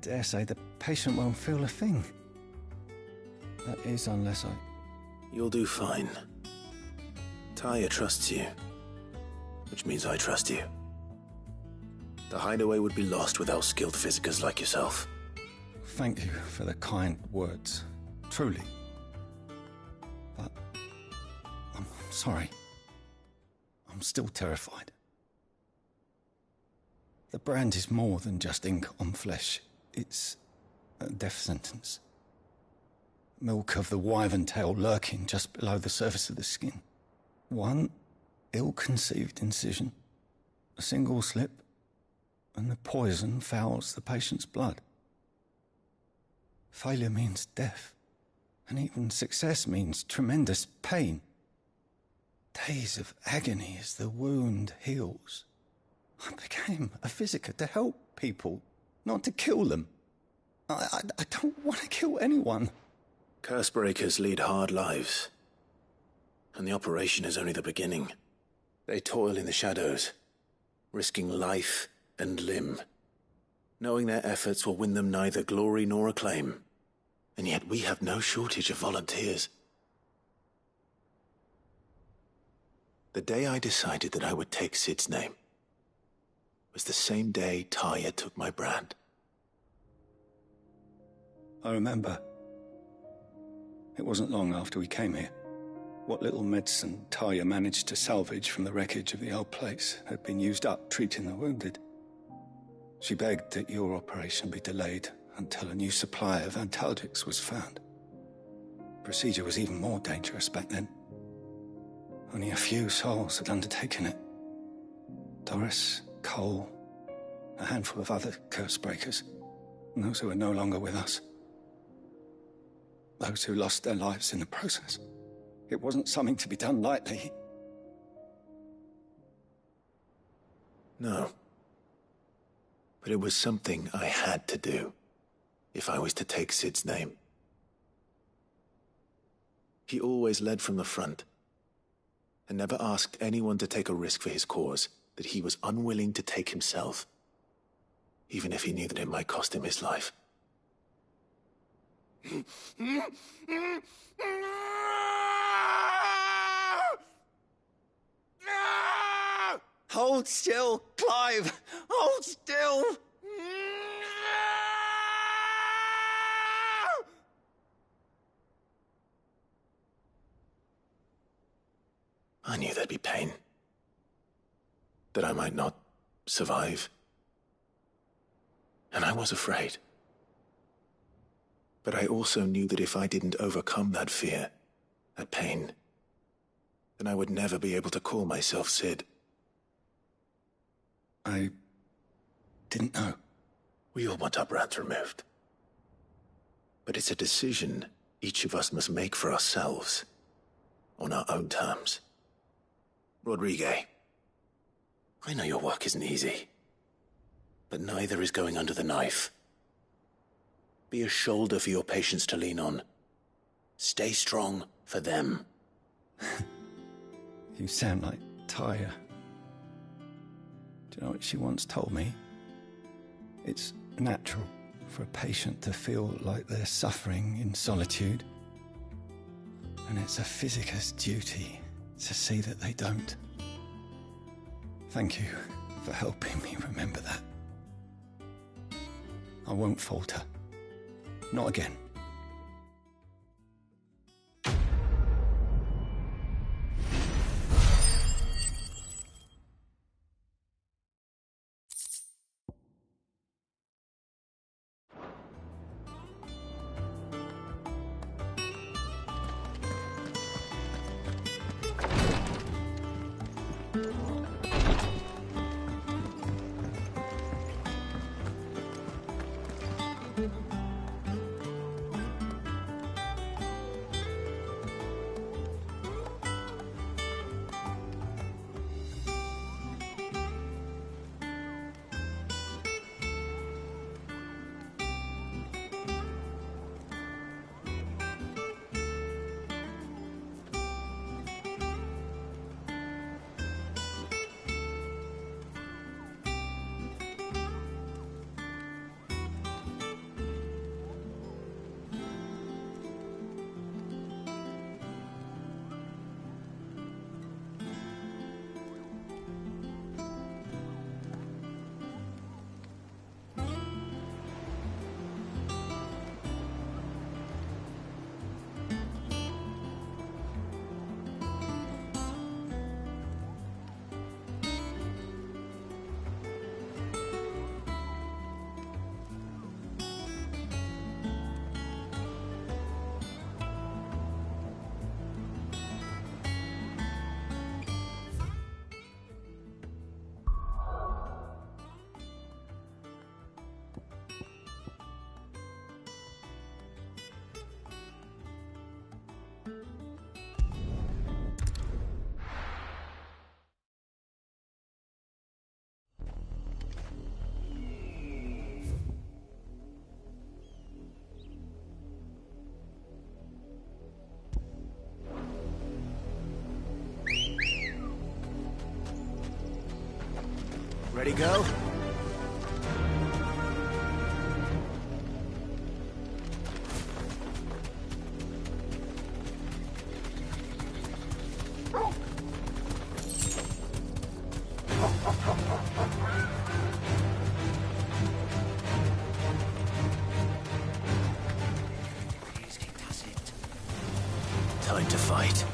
dare say the patient won't feel a thing. That is, unless I... You'll do fine. Taya trusts you, which means I trust you. The hideaway would be lost without skilled physicers like yourself. Thank you for the kind words. Truly. But... I'm sorry. I'm still terrified. The brand is more than just ink on flesh. It's a death sentence. Milk of the wyvern tail lurking just below the surface of the skin. One ill-conceived incision, a single slip, and the poison fouls the patient's blood. Failure means death, and even success means tremendous pain. Days of agony as the wound heals. I became a physiker to help people, not to kill them. I don't want to kill anyone. Cursebreakers lead hard lives, and the operation is only the beginning. They toil in the shadows, risking life and limb, knowing their efforts will win them neither glory nor acclaim. And yet we have no shortage of volunteers. The day I decided that I would take Sid's name was the same day Taya took my brand. I remember. It wasn't long after we came here. What little medicine Taya managed to salvage from the wreckage of the old place had been used up treating the wounded. She begged that your operation be delayed until a new supply of antalgics was found. Procedure was even more dangerous back then. Only a few souls had undertaken it. Doris, Cole, a handful of other cursebreakers, and those who are no longer with us. Those who lost their lives in the process. It wasn't something to be done lightly. No. But it was something I had to do, if I was to take Sid's name. He always led from the front, and never asked anyone to take a risk for his cause that he was unwilling to take himself, even if he knew that it might cost him his life. Hold still, Clive! Hold still! I knew there'd be pain. That I might not survive. And I was afraid. But I also knew that if I didn't overcome that fear, that pain, then I would never be able to call myself Sid. I didn't know. We all want our brands removed. But it's a decision each of us must make for ourselves, on our own terms. Rodriguez, I know your work isn't easy, but neither is going under the knife. Be a shoulder for your patients to lean on. Stay strong for them. You sound like Taya. Do you know what she once told me? It's natural for a patient to feel like they're suffering in solitude. And it's a physiker's duty to see that they don't. Thank you for helping me remember that. I won't falter. Not again. Ready, girl? Time to fight.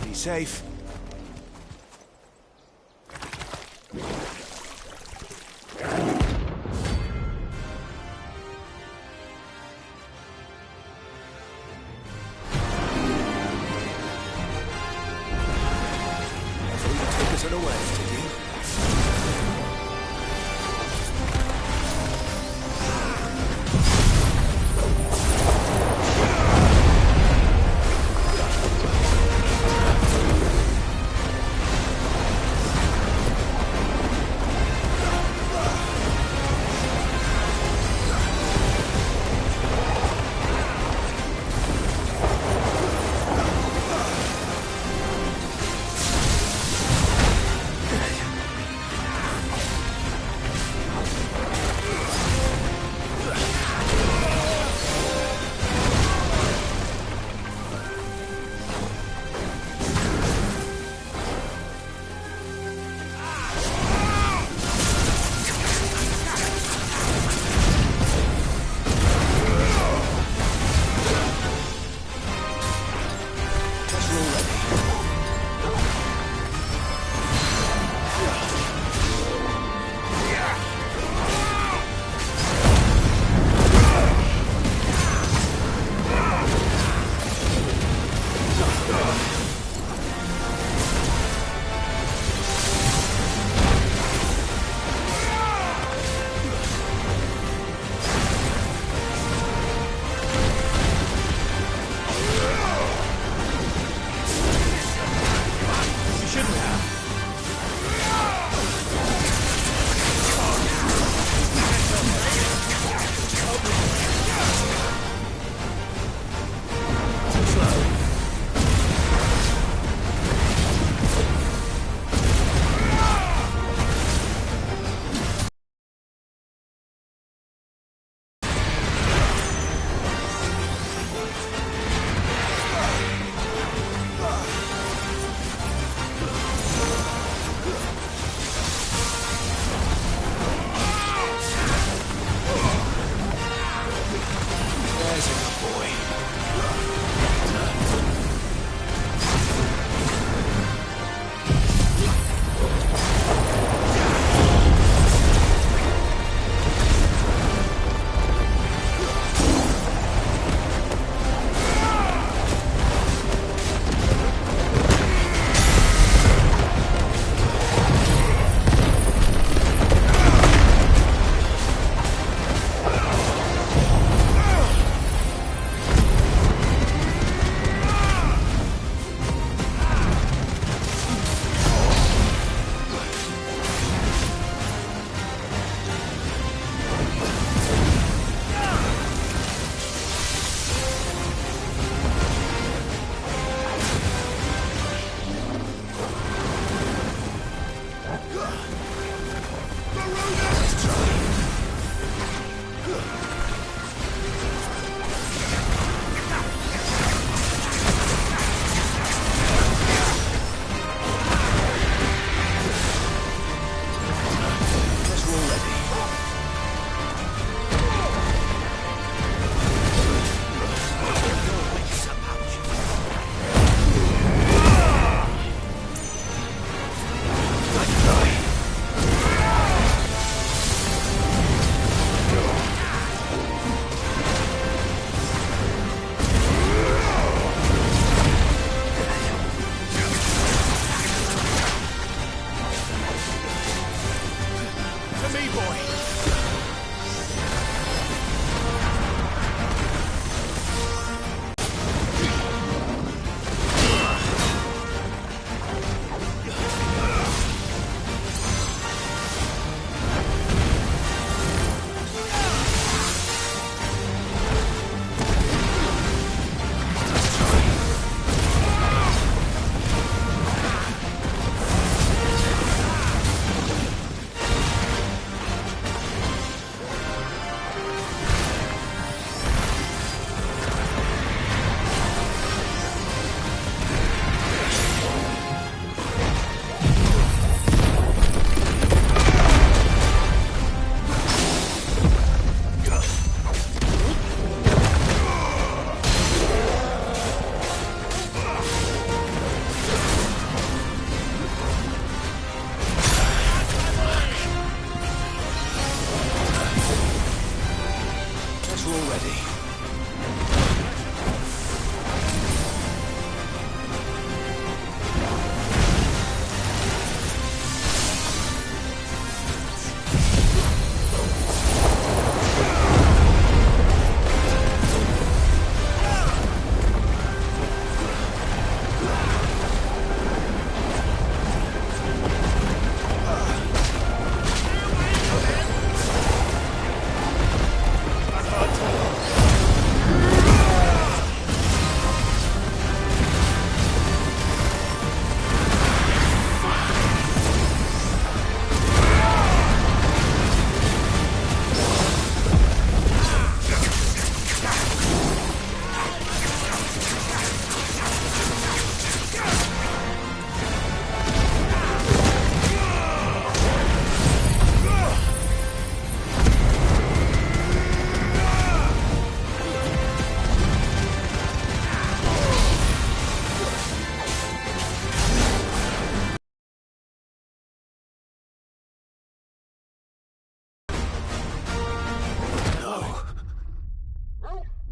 Be safe. I thought you'd take us on a west, did you?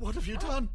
What have you done?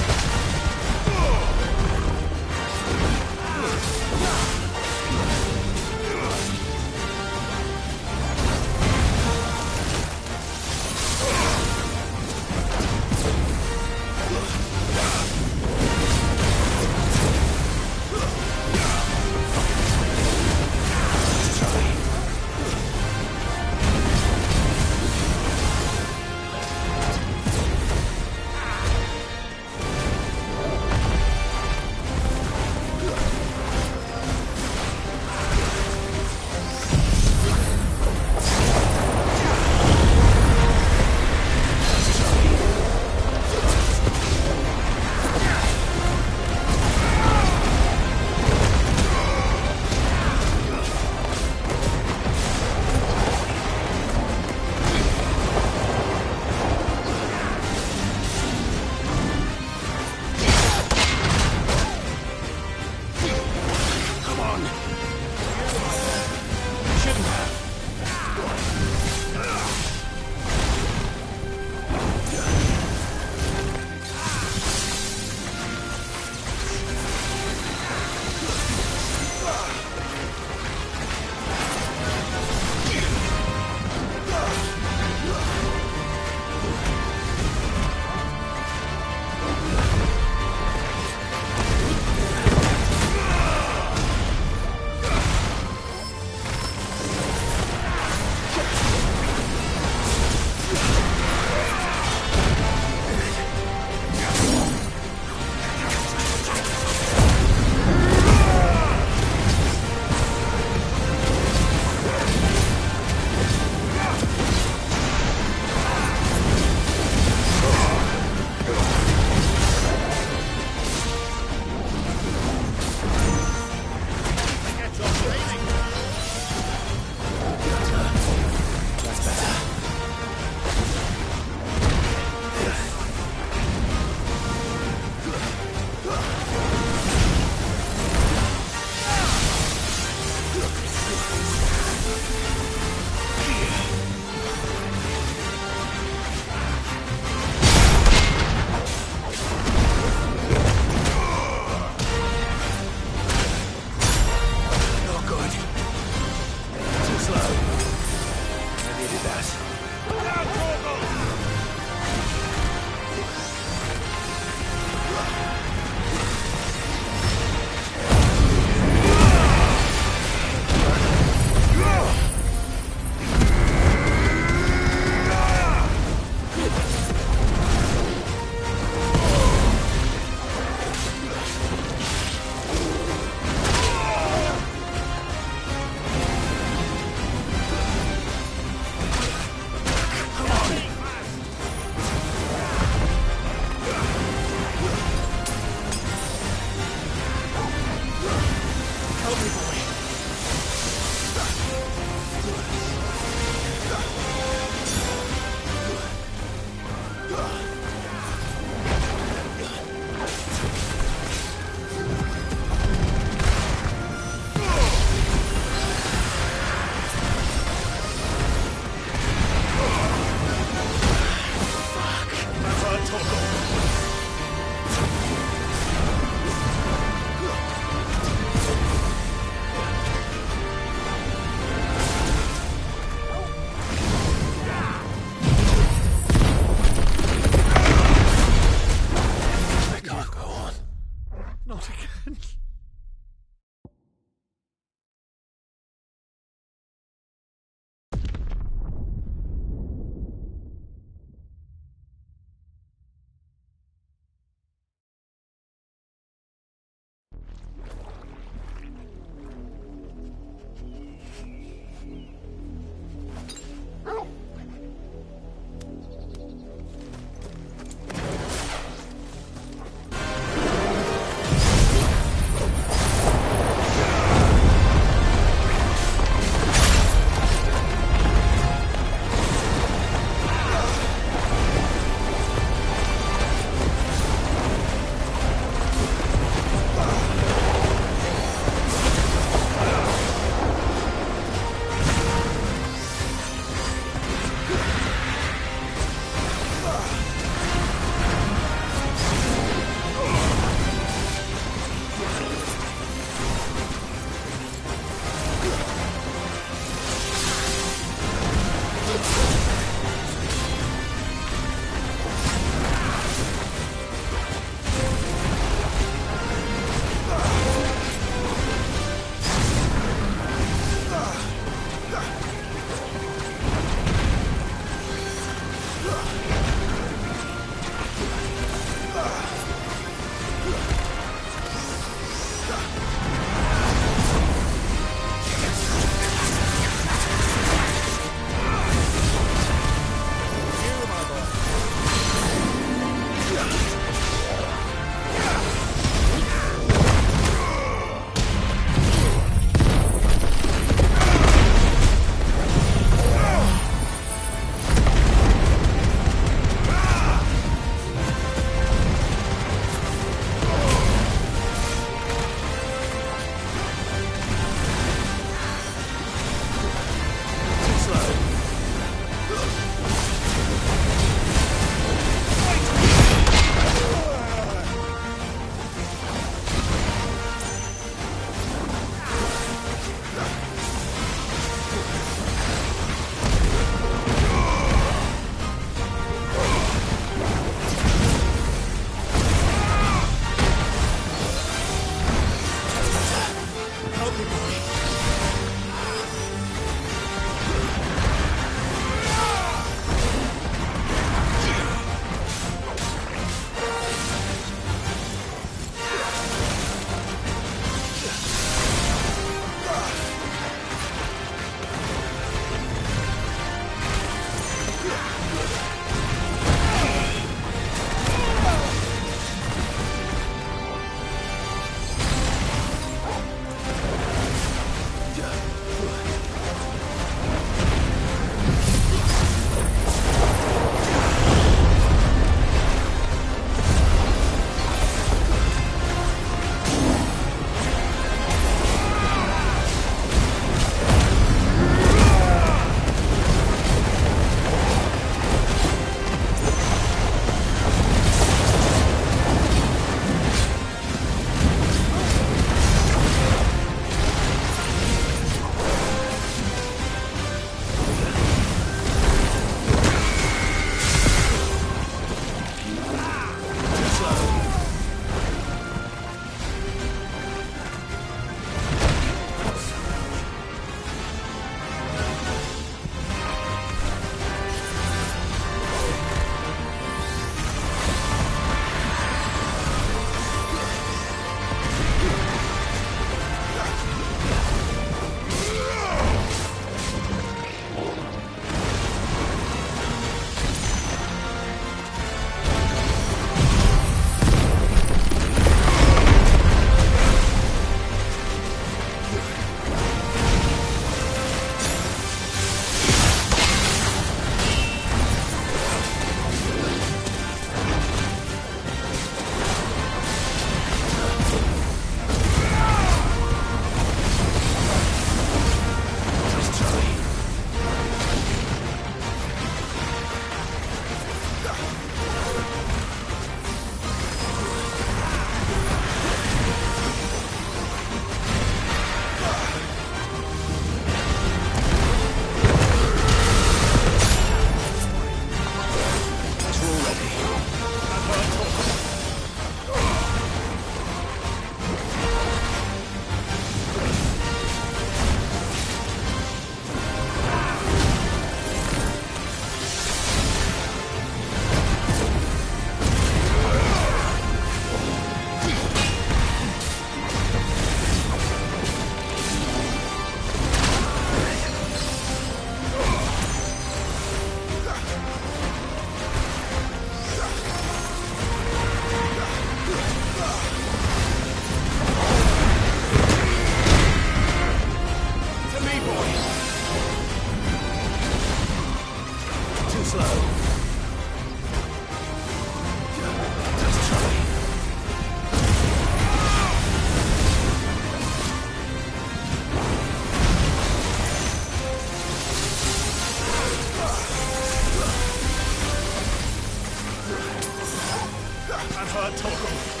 I've heard talk of...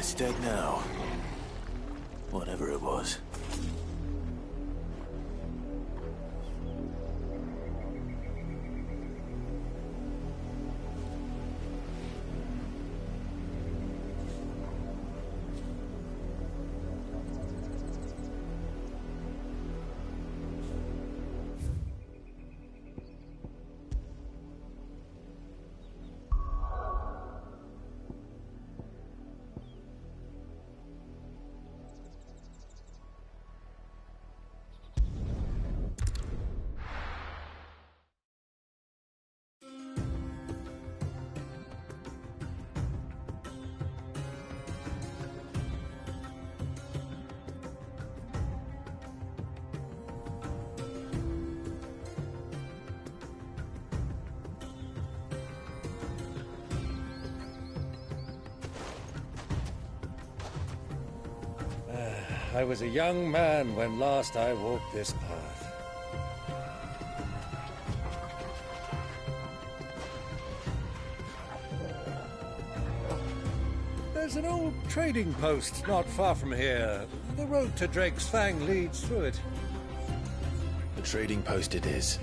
It's dead now. Whatever it was. I was a young man when last I walked this path. There's an old trading post not far from here. The road to Drake's Fang leads through it. The trading post it is.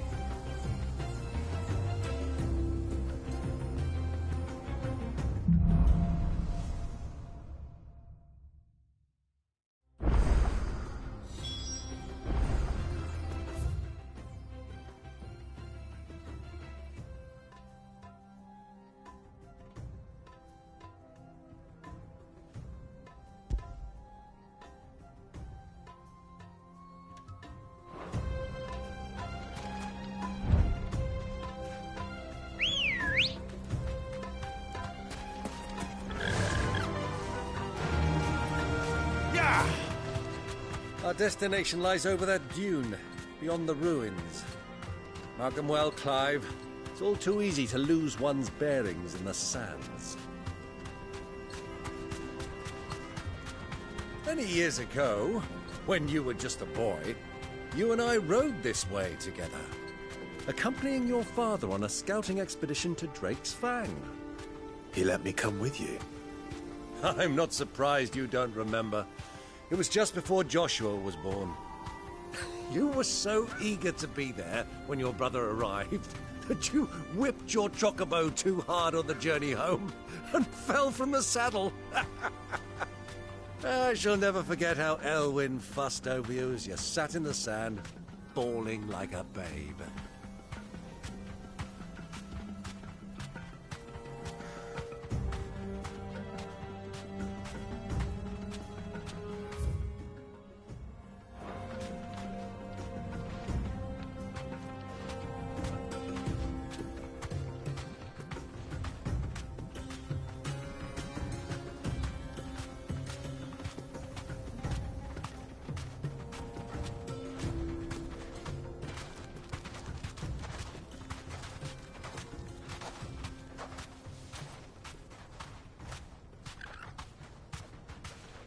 Our destination lies over that dune, beyond the ruins. Mark 'em well, Clive. It's all too easy to lose one's bearings in the sands. Many years ago, when you were just a boy, you and I rode this way together, accompanying your father on a scouting expedition to Drake's Fang. He let me come with you. I'm not surprised you don't remember. It was just before Joshua was born. You were so eager to be there when your brother arrived that you whipped your chocobo too hard on the journey home and fell from the saddle. I shall never forget how Elwyn fussed over you as you sat in the sand, bawling like a babe.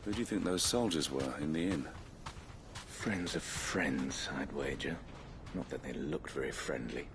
Who do you think those soldiers were in the inn? Friends of friends, I'd wager. Not that they looked very friendly.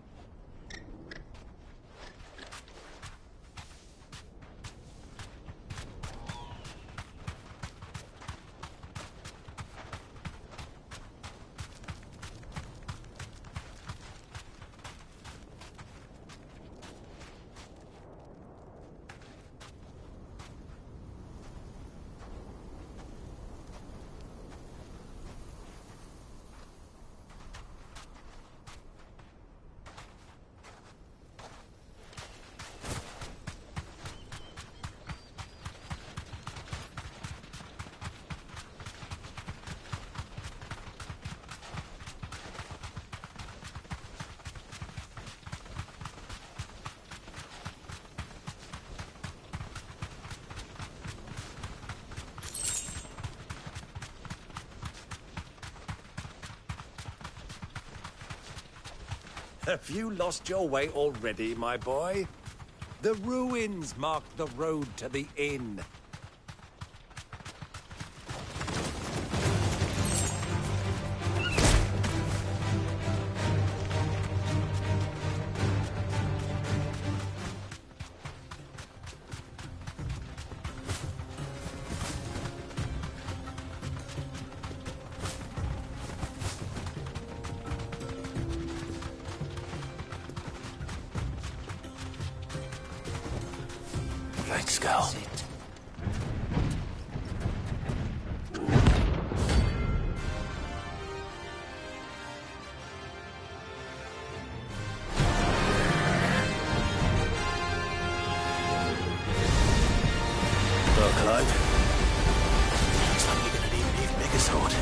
Have you lost your way already, my boy? The ruins mark the road to the inn. Let's go. Well, Clive, looks like we're gonna need an even bigger sword.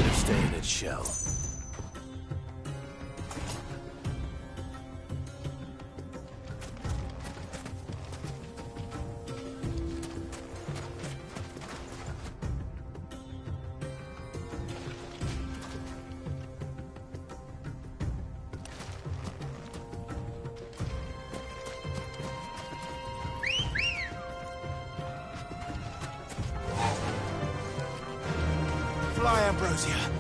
Should have stayed in its shell. Fly, Ambrosia.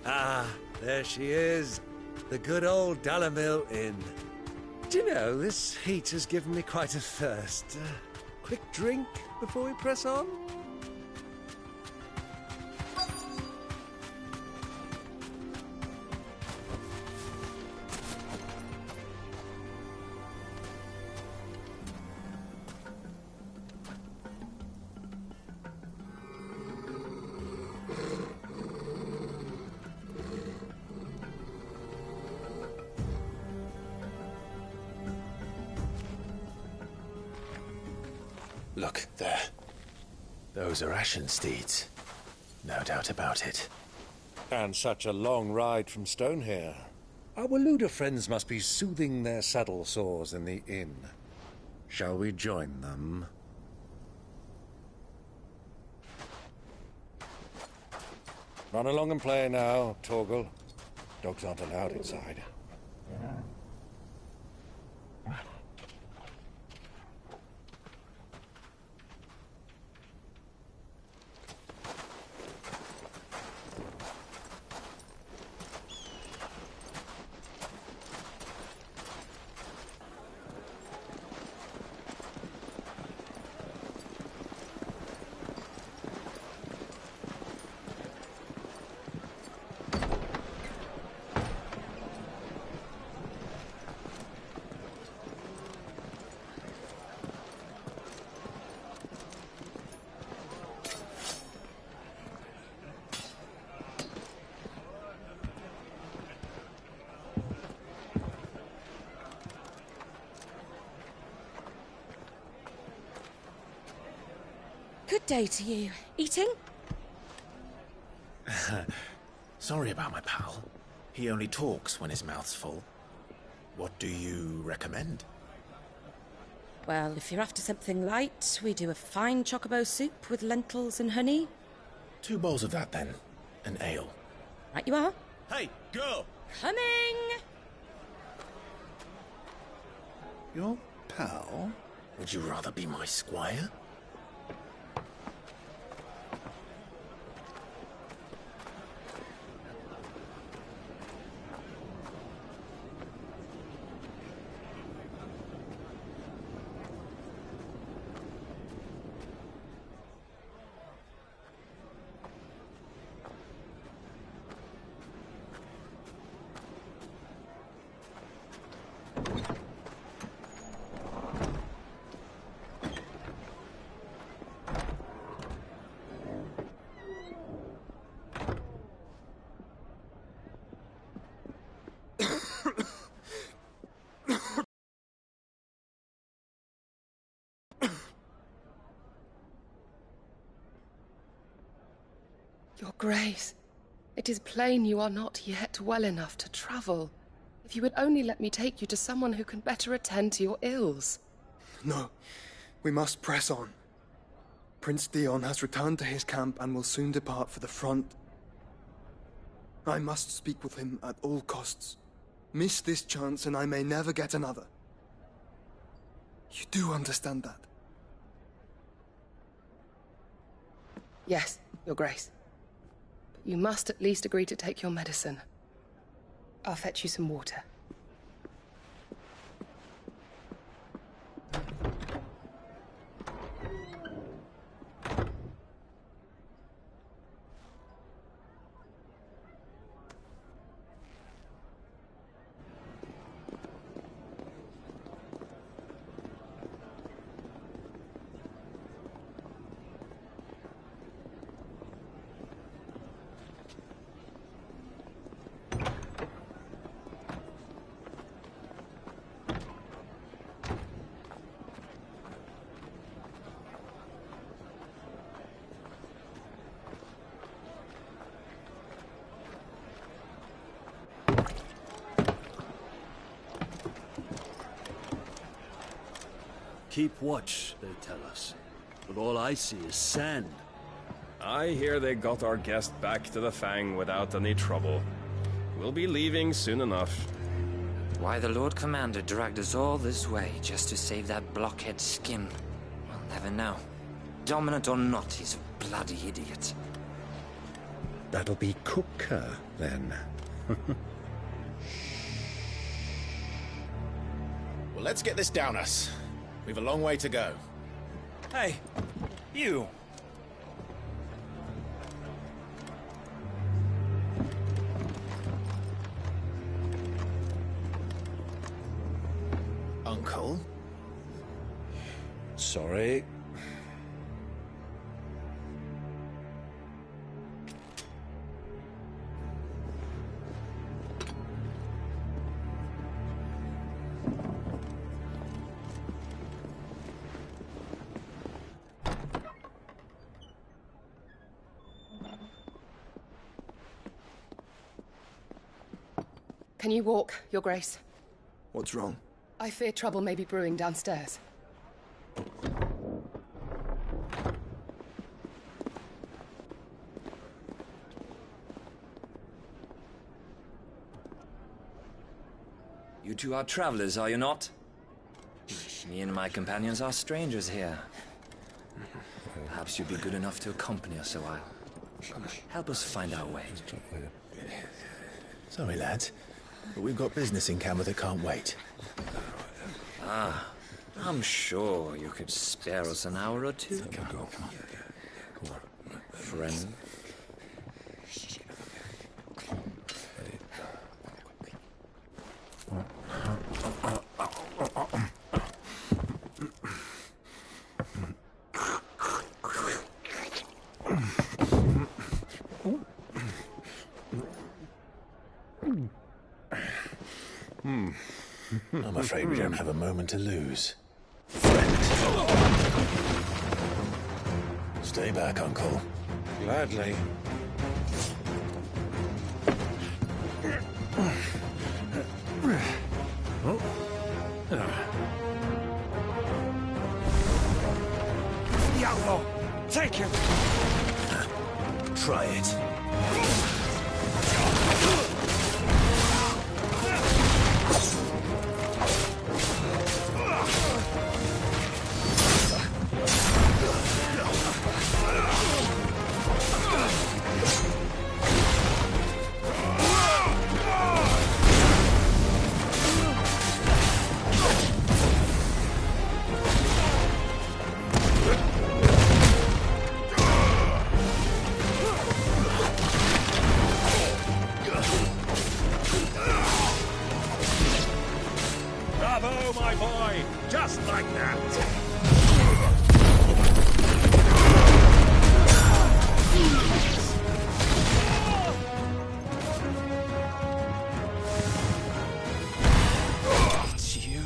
Ah, there she is. The good old Dalamil Inn. Do you know, this heat has given me quite a thirst. Quick drink before we press on? Look, there. Those are ashen steeds. No doubt about it. And such a long ride from Stone here. Our Luda friends must be soothing their saddle sores in the inn. Shall we join them? Run along and play now, Torgal. Dogs aren't allowed inside. Good day to you. Eating? Sorry about my pal. He only talks when his mouth's full. What do you recommend? Well, if you're after something light, we do a fine chocobo soup with lentils and honey. 2 bowls of that, then. An ale. Right you are. Hey, girl! Coming! Your pal? Would you rather be my squire? Your Grace, it is plain you are not yet well enough to travel. If you would only let me take you to someone who can better attend to your ills. No, we must press on. Prince Dion has returned to his camp and will soon depart for the front. I must speak with him at all costs. Miss this chance and I may never get another. You do understand that? Yes, Your Grace. But you must at least agree to take your medicine. I'll fetch you some water. Keep watch, they tell us. But all I see is sand. I hear they got our guest back to the Fang without any trouble. We'll be leaving soon enough. Why the Lord Commander dragged us all this way just to save that blockhead skin, we'll never know. Dominant or not, he's a bloody idiot. That'll be Cooker, then. Well, let's get this down us. We've a long way to go. Hey, you! Uncle? Sorry. Can you walk, Your Grace? What's wrong? I fear trouble may be brewing downstairs. You two are travelers, are you not? Me and my companions are strangers here. Perhaps you'd be good enough to accompany us a while. Help us find our way. Sorry, lads, but we've got business in camera that can't wait. Ah, I'm sure you could spare us an hour or two. Friend. I'm afraid we don't have a moment to lose. Friend. Stay back, Uncle. Gladly. The outlaw! Take him! Try it. Bravo, my boy! Just like that! It's you.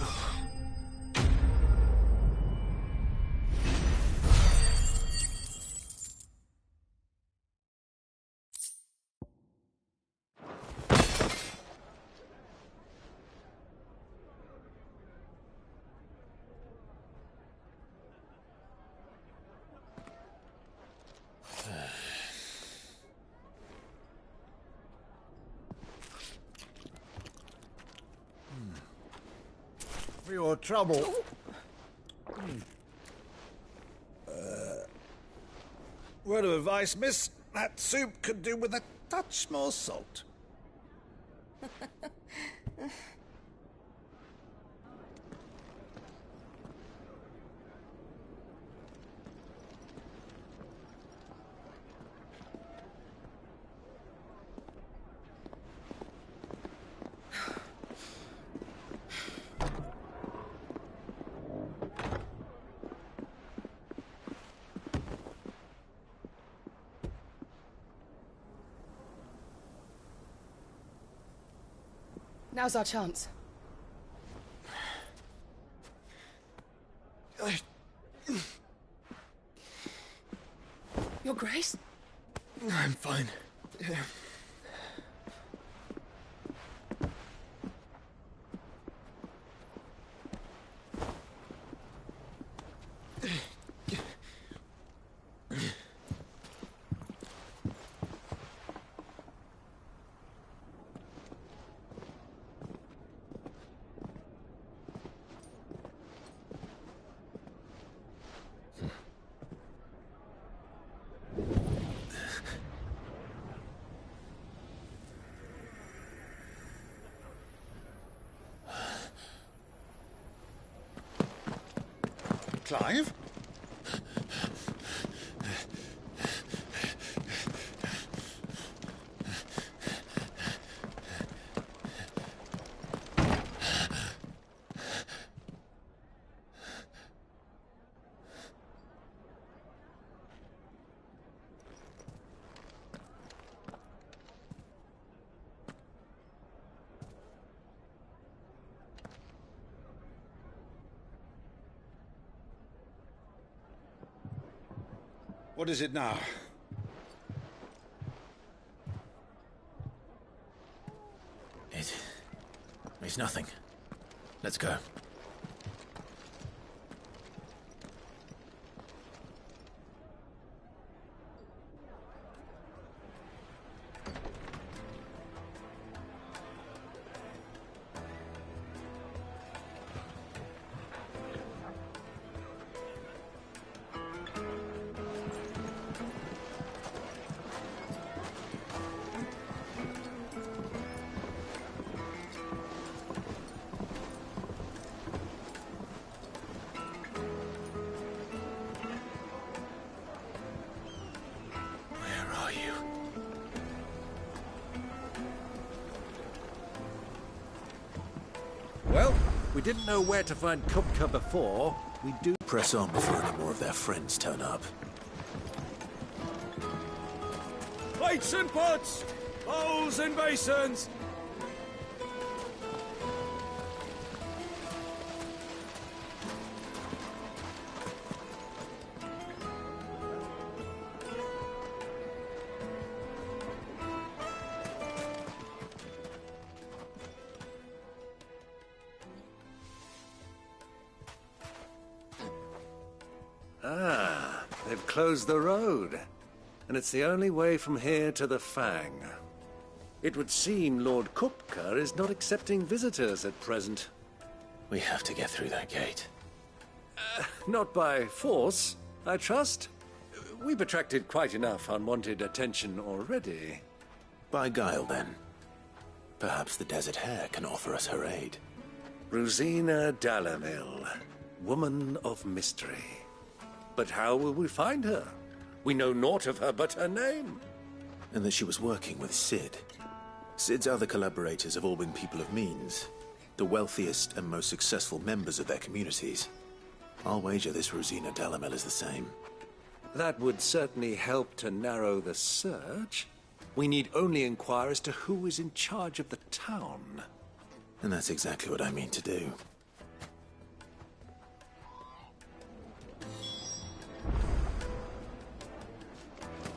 for your trouble. Word of advice, miss. That soup could do with a touch more salt. Now's our chance. Your Grace? I'm fine. Clive? What is it now? It's nothing. Let's go. Well, we didn't know where to find Kupka before. We do press on before any more of their friends turn up. Plates and pots! Bowls and basins! Ah, they've closed the road. And it's the only way from here to the Fang. It would seem Lord Kupka is not accepting visitors at present. We have to get through that gate. Not by force, I trust. We've attracted quite enough unwanted attention already. By guile, then. Perhaps the Desert Hare can offer us her aid. Rosina Dalamil, woman of mystery. But how will we find her? We know naught of her but her name. And that she was working with Sid. Sid's other collaborators have all been people of means, the wealthiest and most successful members of their communities. I'll wager this Rosina Dalamel is the same. That would certainly help to narrow the search. We need only inquire as to who is in charge of the town. And that's exactly what I mean to do.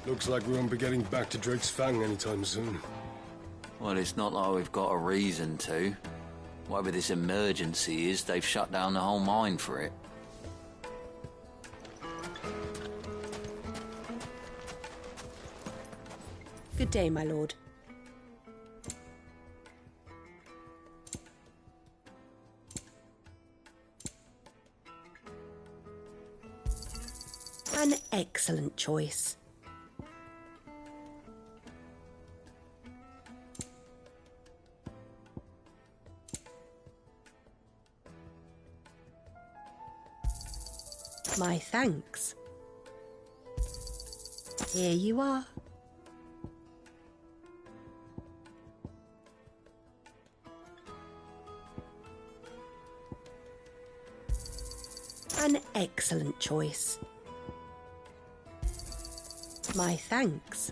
Looks like we won't be getting back to Drake's Fang anytime soon. Well, it's not like we've got a reason to. Whatever this emergency is, they've shut down the whole mine for it. Good day, my lord. An excellent choice. My thanks. Here you are. An excellent choice. My thanks.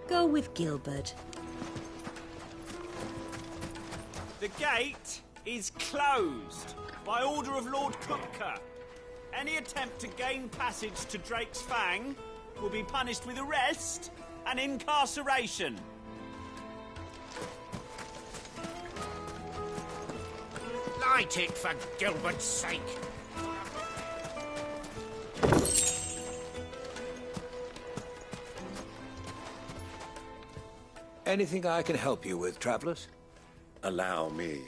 Go with Gilbert. The gate is closed by order of Lord Coopker. Any attempt to gain passage to Drake's Fang will be punished with arrest and incarceration. Light it for Gilbert's sake. Anything I can help you with, travellers? Allow me.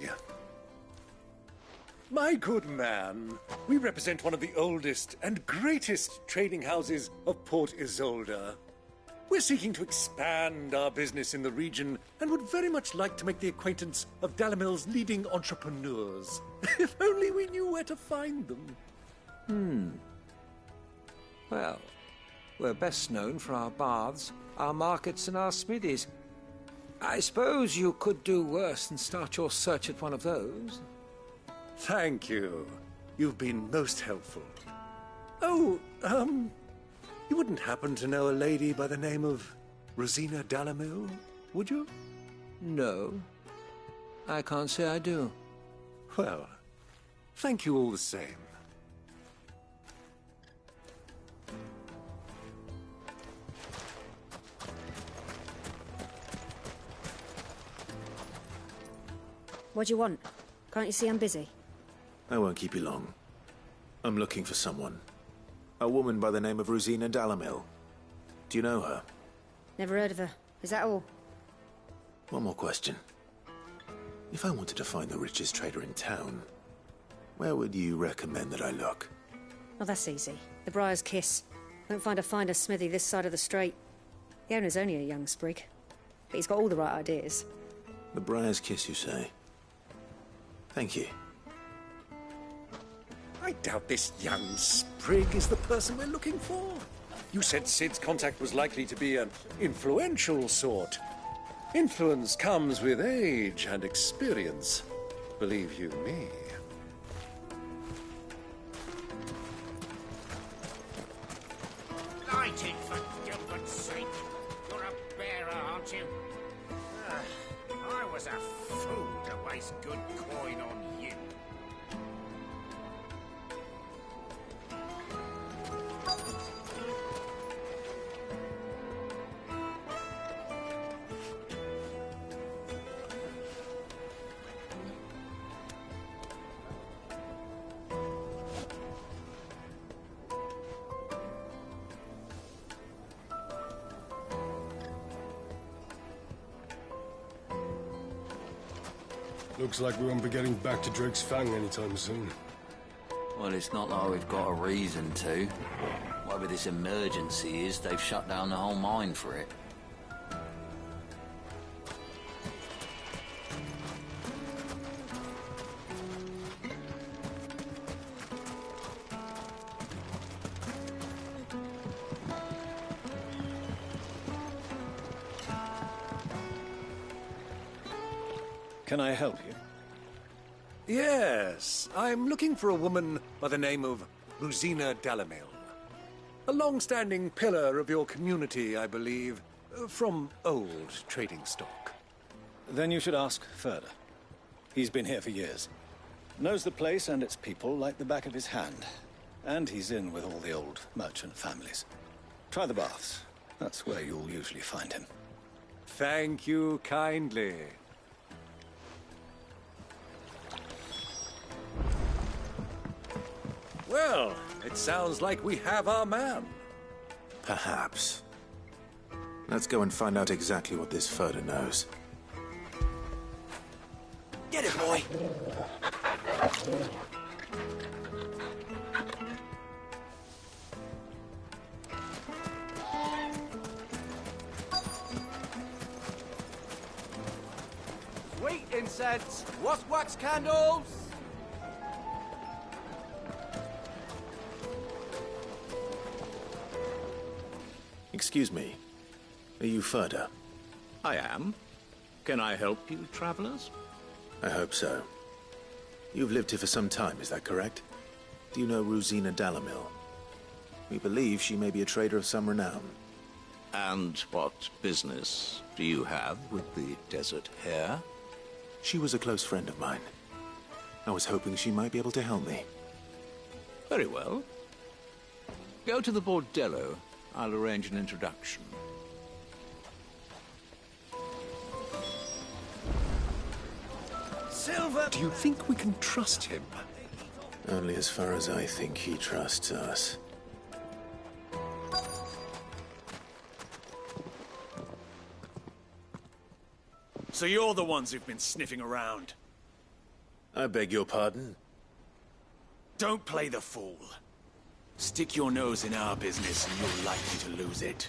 My good man, we represent one of the oldest and greatest trading houses of Port Isolde. We're seeking to expand our business in the region and would very much like to make the acquaintance of Dalamil's leading entrepreneurs. If only we knew where to find them. Well, we're best known for our baths, our markets and our smithies. I suppose you could do worse than start your search at one of those. Thank you. You've been most helpful. Oh, you wouldn't happen to know a lady by the name of Rosina Dalamil, would you? No. I can't say I do. Well, thank you all the same. What do you want? Can't you see I'm busy? I won't keep you long. I'm looking for someone. A woman by the name of Rosina Dalamil. Do you know her? Never heard of her. Is that all? One more question. If I wanted to find the richest trader in town, where would you recommend that I look? Oh, that's easy. The Briar's Kiss. Won't find a finer smithy this side of the strait. The owner's only a young sprig, but he's got all the right ideas. The Briar's Kiss, you say? Thank you. I doubt this young sprig is the person we're looking for. You said Sid's contact was likely to be an influential sort. Influence comes with age and experience, believe you me. Light it, for Gilbert's sake. You're a bearer, aren't you? I was a fool to waste good coin on you. Looks like we won't be getting back to Drake's Fang anytime soon. Well, it's not like we've got a reason to. Whatever this emergency is, they've shut down the whole mine for it. Can I help you? Yes, I'm looking for a woman by the name of Rosina Dalamil. A long-standing pillar of your community, I believe, from old trading stock. Then you should ask further. He's been here for years. Knows the place and its people like the back of his hand. And he's in with all the old merchant families. Try the baths. That's where you'll usually find him. Thank you kindly. Well, it sounds like we have our man. Perhaps. Let's go and find out exactly what this Furder knows. Get it, boy! Sweet incense! What's wax candles? Excuse me. Are you Furder? I am. Can I help you, travelers? I hope so. You've lived here for some time, is that correct? Do you know Rosina Dalamil? We believe she may be a trader of some renown. And what business do you have with the desert hare? She was a close friend of mine. I was hoping she might be able to help me. Very well. Go to the bordello. I'll arrange an introduction. Silver! Do you think we can trust him? Only as far as I think he trusts us. So you're the ones who've been sniffing around? I beg your pardon? Don't play the fool. Stick your nose in our business and you're likely to lose it.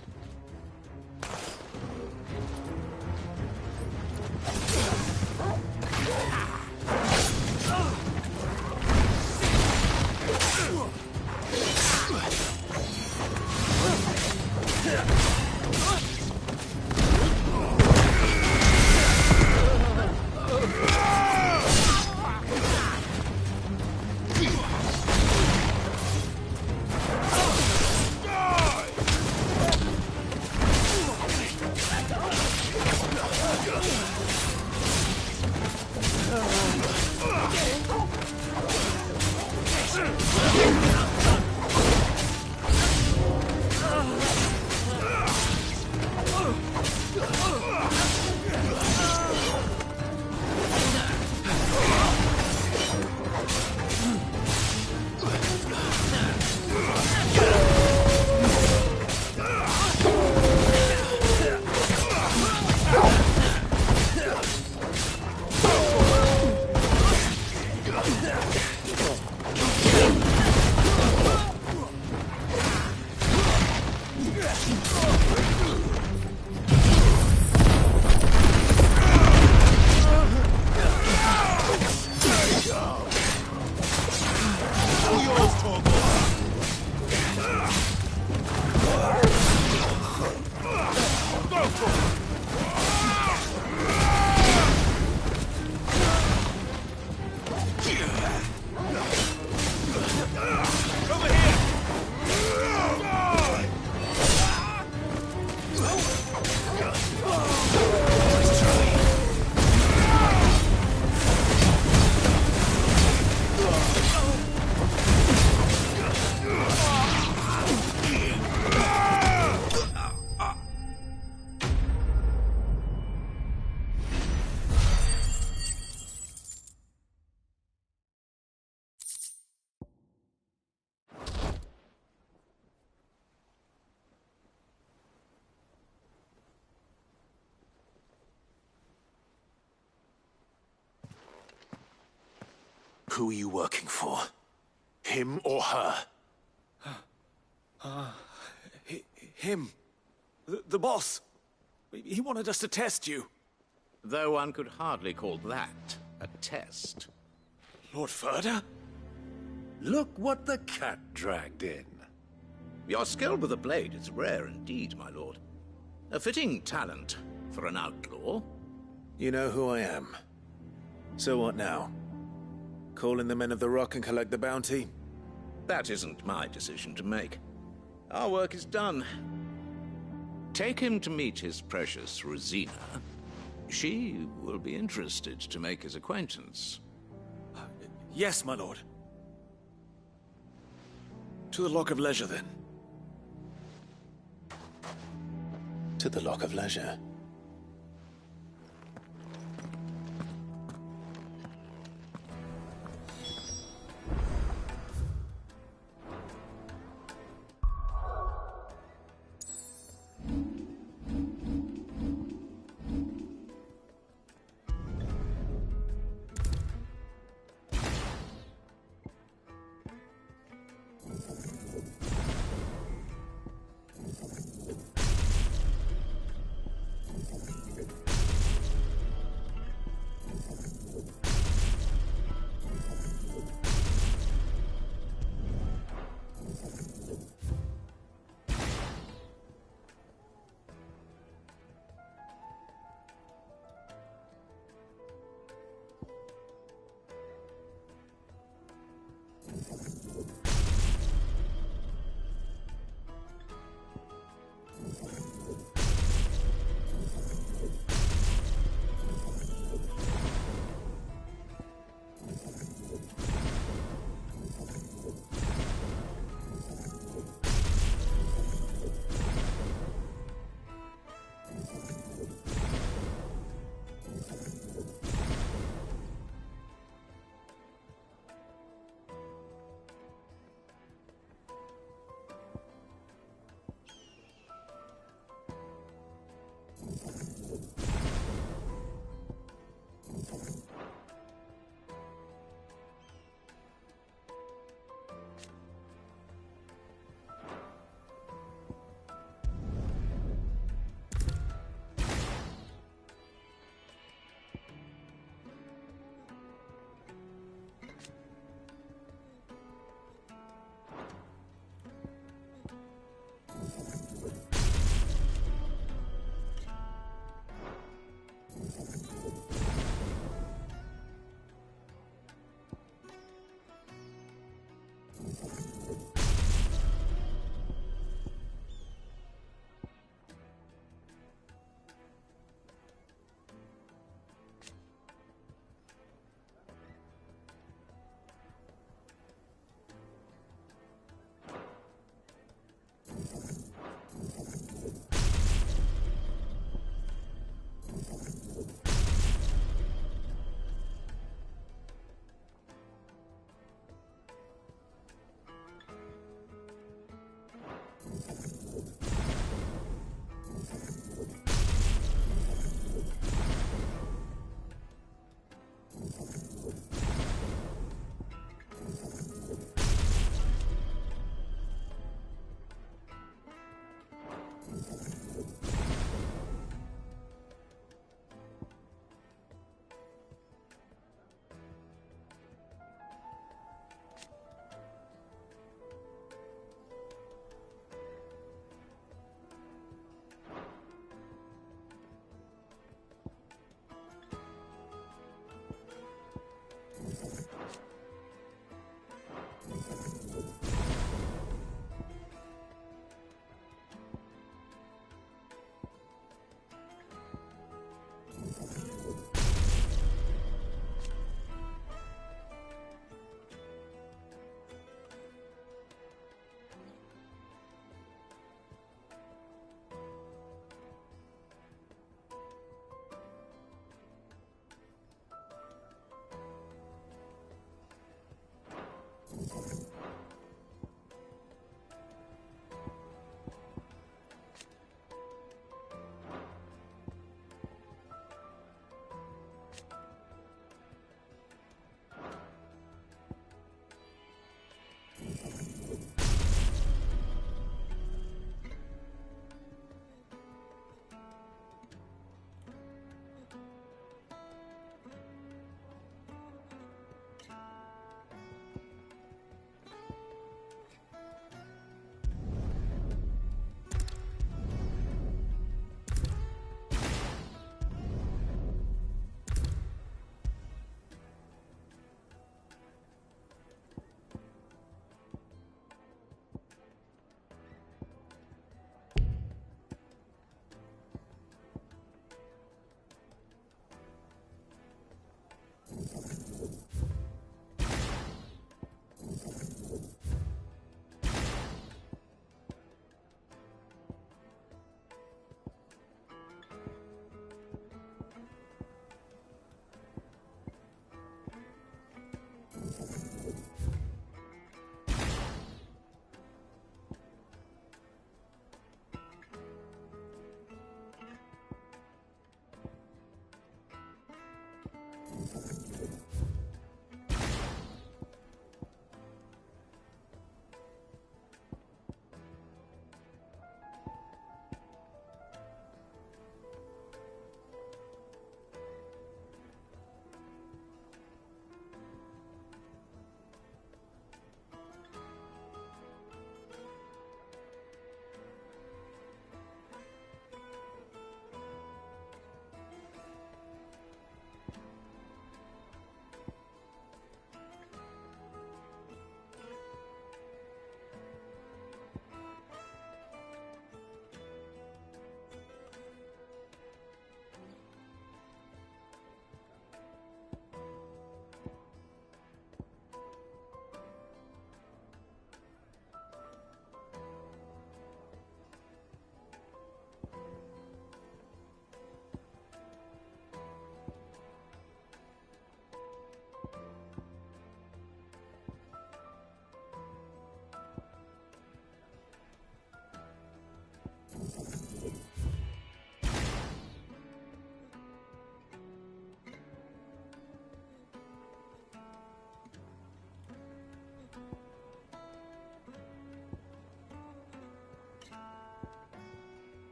Who are you working for? Him or her? Him. The boss. He wanted us to test you. Though one could hardly call that a test. Lord Furder? Look what the cat dragged in. Your skill with the blade is rare indeed, my lord. A fitting talent for an outlaw. You know who I am. So what now? Call in the Men of the Rock and collect the bounty? That isn't my decision to make. Our work is done. Take him to meet his precious Rosina. She will be interested to make his acquaintance. Yes, my lord. To the Lock of Leisure, then. To the Lock of Leisure.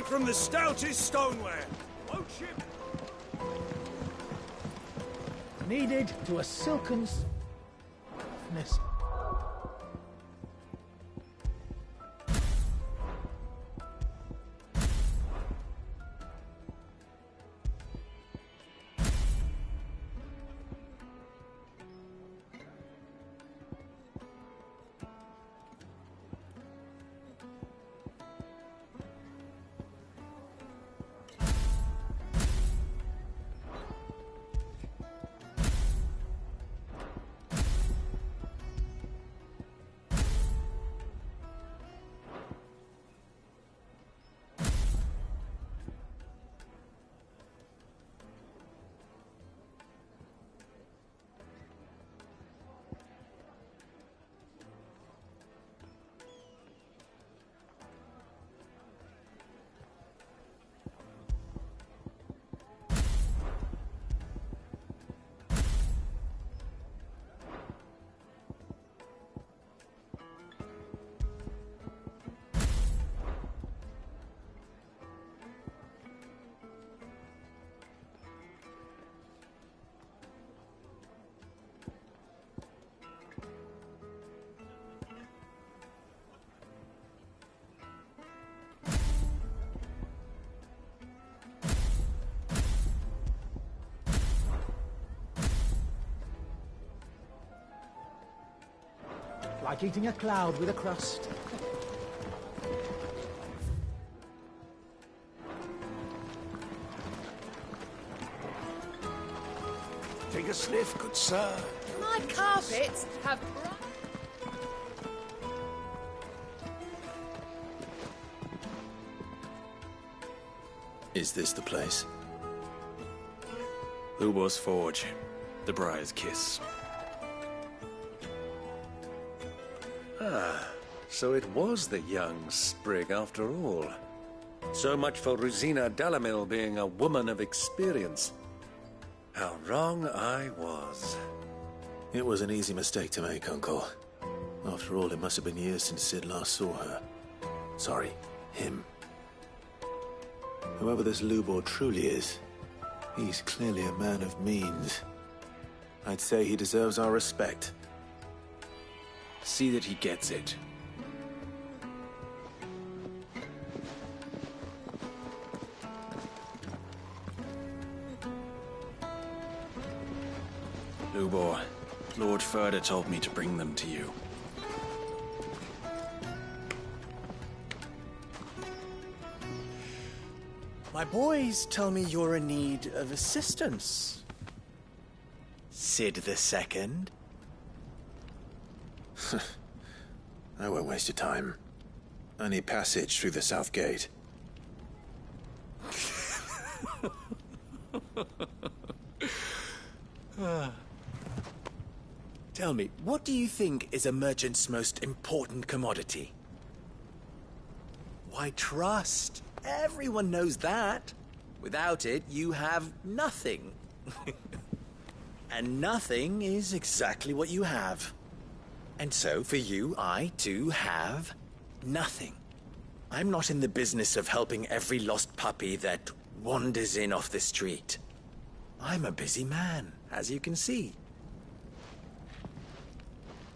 from the stoutest stoneware, won't you? Needed to a silken softness. Like eating a cloud with a crust. Take a sniff, good sir. My carpets have... Is this the place? Lubor's Forge. The Briar's Kiss. Ah, so it was the young sprig after all. So much for Rosina Dalamil being a woman of experience. How wrong I was. It was an easy mistake to make, Uncle. After all, it must have been years since Sid last saw her. Sorry, him. Whoever this Lubor truly is, he's clearly a man of means. I'd say he deserves our respect. See that he gets it. Lubor, Lord Furder told me to bring them to you. My boys tell me you're in need of assistance. Sid the Second? I won't waste your time. I need passage through the south gate. Tell me, what do you think is a merchant's most important commodity? Why, trust. Everyone knows that. Without it, you have nothing. And nothing is exactly what you have. And so, for you, I, too, have nothing. I'm not in the business of helping every lost puppy that wanders in off the street. I'm a busy man, as you can see.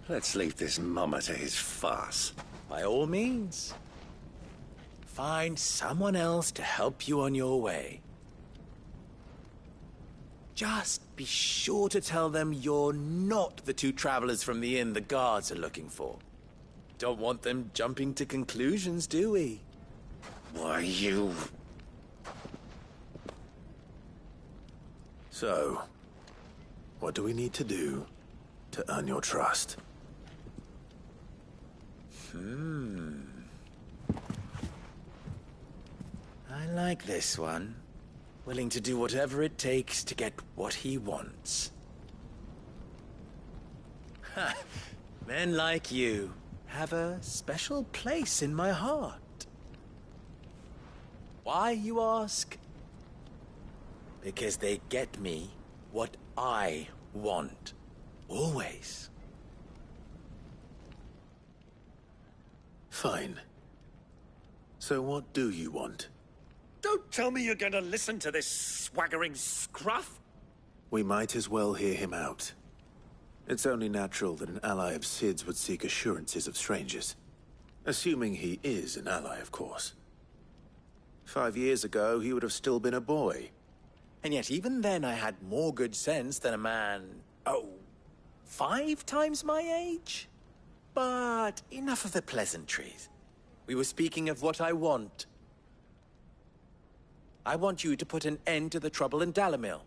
Let's leave this mummer to his farce. By all means. Find someone else to help you on your way. Just be sure to tell them you're not the two travelers from the inn the guards are looking for. Don't want them jumping to conclusions, do we? Why, you... So, what do we need to do to earn your trust? I like this one. Willing to do whatever it takes to get what he wants. Ha! Men like you have a special place in my heart. Why, you ask? Because they get me what I want. Always. Fine. So what do you want? Don't tell me you're going to listen to this swaggering scruff. We might as well hear him out. It's only natural that an ally of Sid's would seek assurances of strangers. Assuming he is an ally, of course. 5 years ago, he would have still been a boy. And yet even then I had more good sense than a man, 5 times my age? But enough of the pleasantries. We were speaking of what I want. I want you to put an end to the trouble in Dalamil.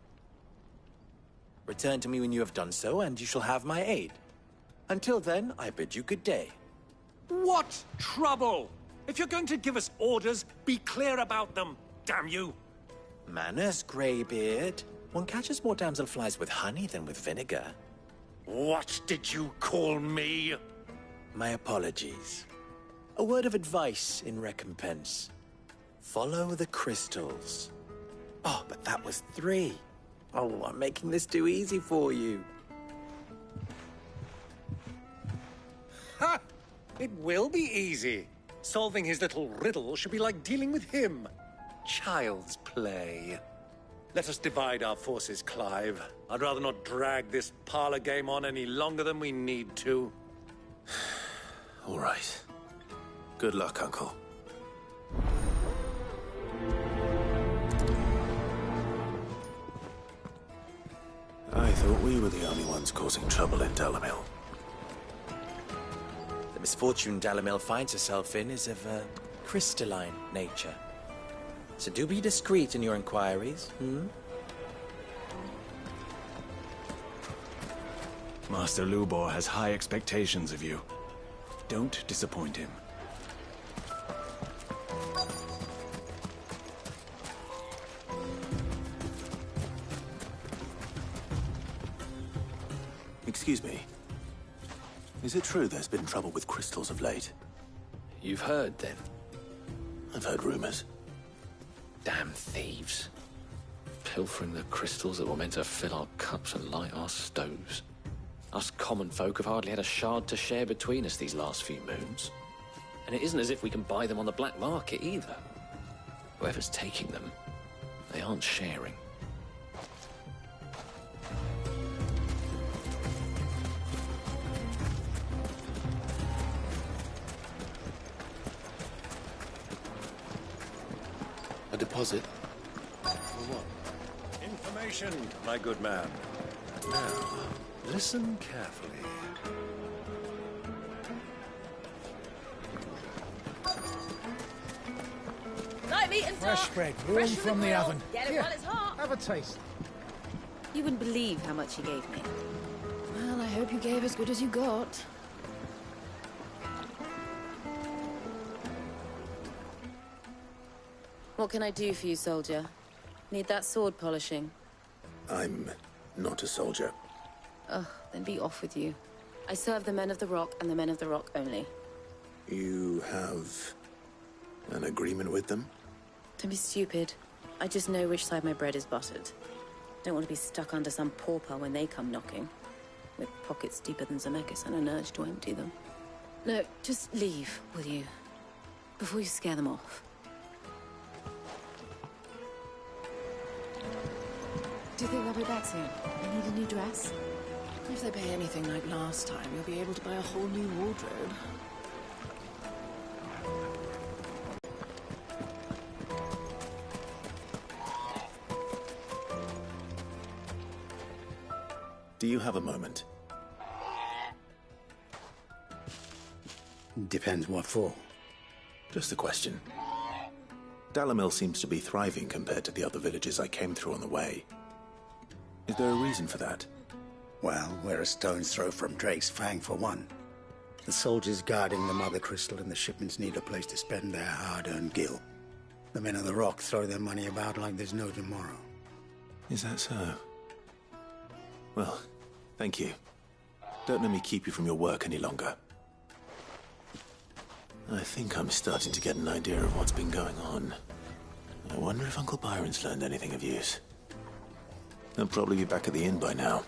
Return to me when you have done so, and you shall have my aid. Until then, I bid you good day. What trouble? If you're going to give us orders, be clear about them, damn you! Manners, Greybeard. One catches more damselflies with honey than with vinegar. What did you call me? My apologies. A word of advice in recompense. Follow the crystals. Oh, but that was 3. Oh, I'm making this too easy for you. Ha! It will be easy. Solving his little riddle should be like dealing with him. Child's play. Let us divide our forces, Clive. I'd rather not drag this parlor game on any longer than we need to. All right. Good luck, Uncle. I thought we were the only ones causing trouble in Dalamil. The misfortune Dalamil finds herself in is of a crystalline nature. So do be discreet in your inquiries, Master Lubor has high expectations of you. Don't disappoint him. Excuse me. Is it true there's been trouble with crystals of late? You've heard, then? I've heard rumors. Damn thieves. Pilfering the crystals that were meant to fill our cups and light our stoves. Us common folk have hardly had a shard to share between us these last few moons. And it isn't as if we can buy them on the black market either. Whoever's taking them, they aren't sharing. A deposit? For what? Information, my good man. Now, listen carefully. Like meat and Fresh talk. bread, warm Fresh from the grill. oven. Get it Here, while it's hot. have a taste. You wouldn't believe how much he gave me. Well, I hope you gave as good as you got. What can I do for you, soldier? Need that sword polishing? I'm not a soldier. Ugh, then be off with you. I serve the men of the Rock and the men of the Rock only. You have an agreement with them? Don't be stupid. I just know which side my bread is buttered. Don't want to be stuck under some pauper when they come knocking. With pockets deeper than Zemeckis and an urge to empty them. No, just leave, will you? Before you scare them off. Do you think they'll be back soon? They need a new dress? If they pay anything like last time, you'll be able to buy a whole new wardrobe. Do you have a moment? Depends what for. Just a question. Dalamil seems to be thriving compared to the other villages I came through on the way. Is there a reason for that? Well, we're a stone's throw from Drake's Fang, for one. The soldiers guarding the Mother Crystal and the shipments need a place to spend their hard-earned gil. The men of the Rock throw their money about like there's no tomorrow. Is that so? Well, thank you. Don't let me keep you from your work any longer. I think I'm starting to get an idea of what's been going on. I wonder if Uncle Byron's learned anything of use. They'll probably be back at the inn by now.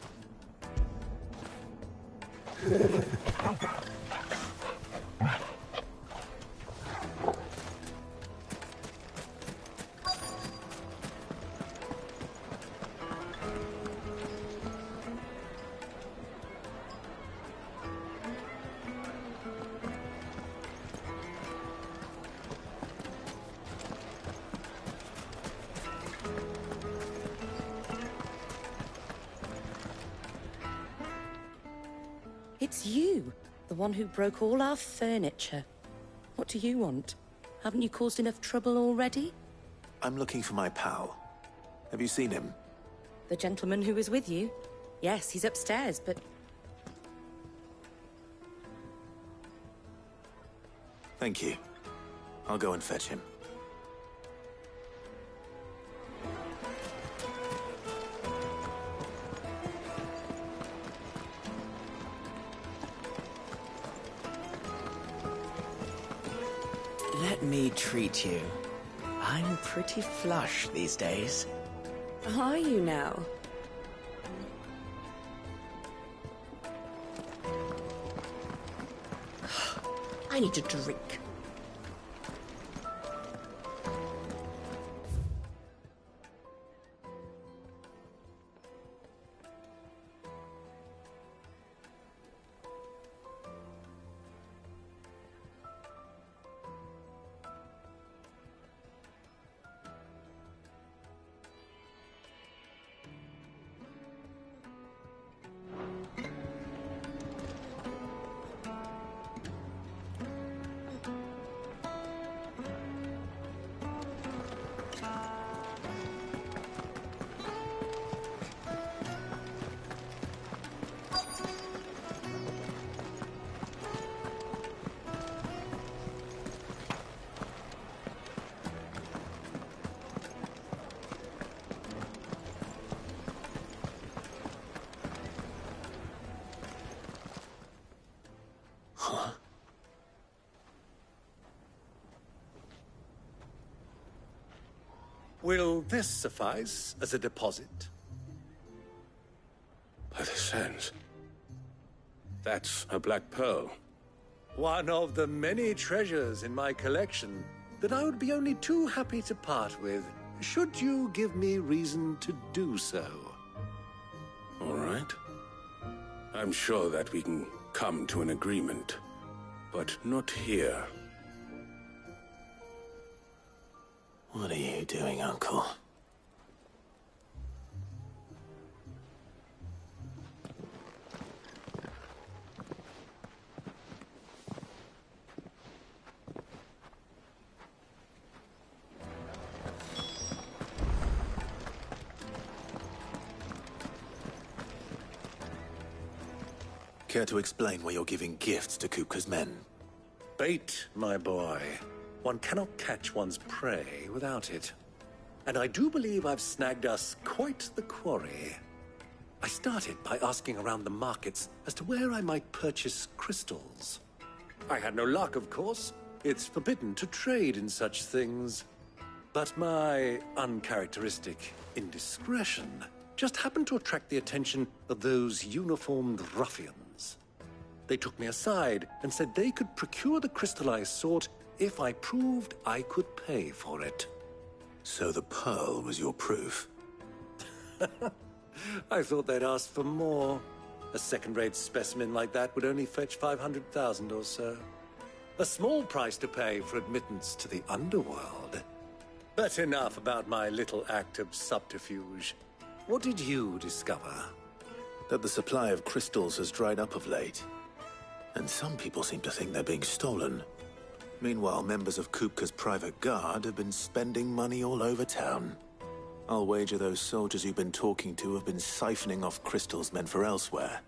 It's you, the one who broke all our furniture. What do you want? Haven't you caused enough trouble already? I'm looking for my pal. Have you seen him? The gentleman who was with you? Yes, he's upstairs, but... Thank you. I'll go and fetch him. Let me treat you. I'm pretty flush these days. Are you now? I need a drink. Will this suffice as a deposit? By the sands. That's a black pearl. One of the many treasures in my collection that I would be only too happy to part with, should you give me reason to do so. All right. I'm sure that we can come to an agreement, but not here. What are you doing, Uncle? Care to explain why you're giving gifts to Kupka's men? Bait, my boy. One cannot catch one's prey without it. And I do believe I've snagged us quite the quarry. I started by asking around the markets as to where I might purchase crystals. I had no luck, of course. It's forbidden to trade in such things. But my uncharacteristic indiscretion just happened to attract the attention of those uniformed ruffians. They took me aside and said they could procure the crystal I sought if I proved I could pay for it. So the pearl was your proof? I thought they'd ask for more. A second-rate specimen like that would only fetch 500,000 or so. A small price to pay for admittance to the underworld. But enough about my little act of subterfuge. What did you discover? That the supply of crystals has dried up of late. And some people seem to think they're being stolen. Meanwhile, members of Kupka's private guard have been spending money all over town. I'll wager those soldiers you've been talking to have been siphoning off crystals meant for elsewhere,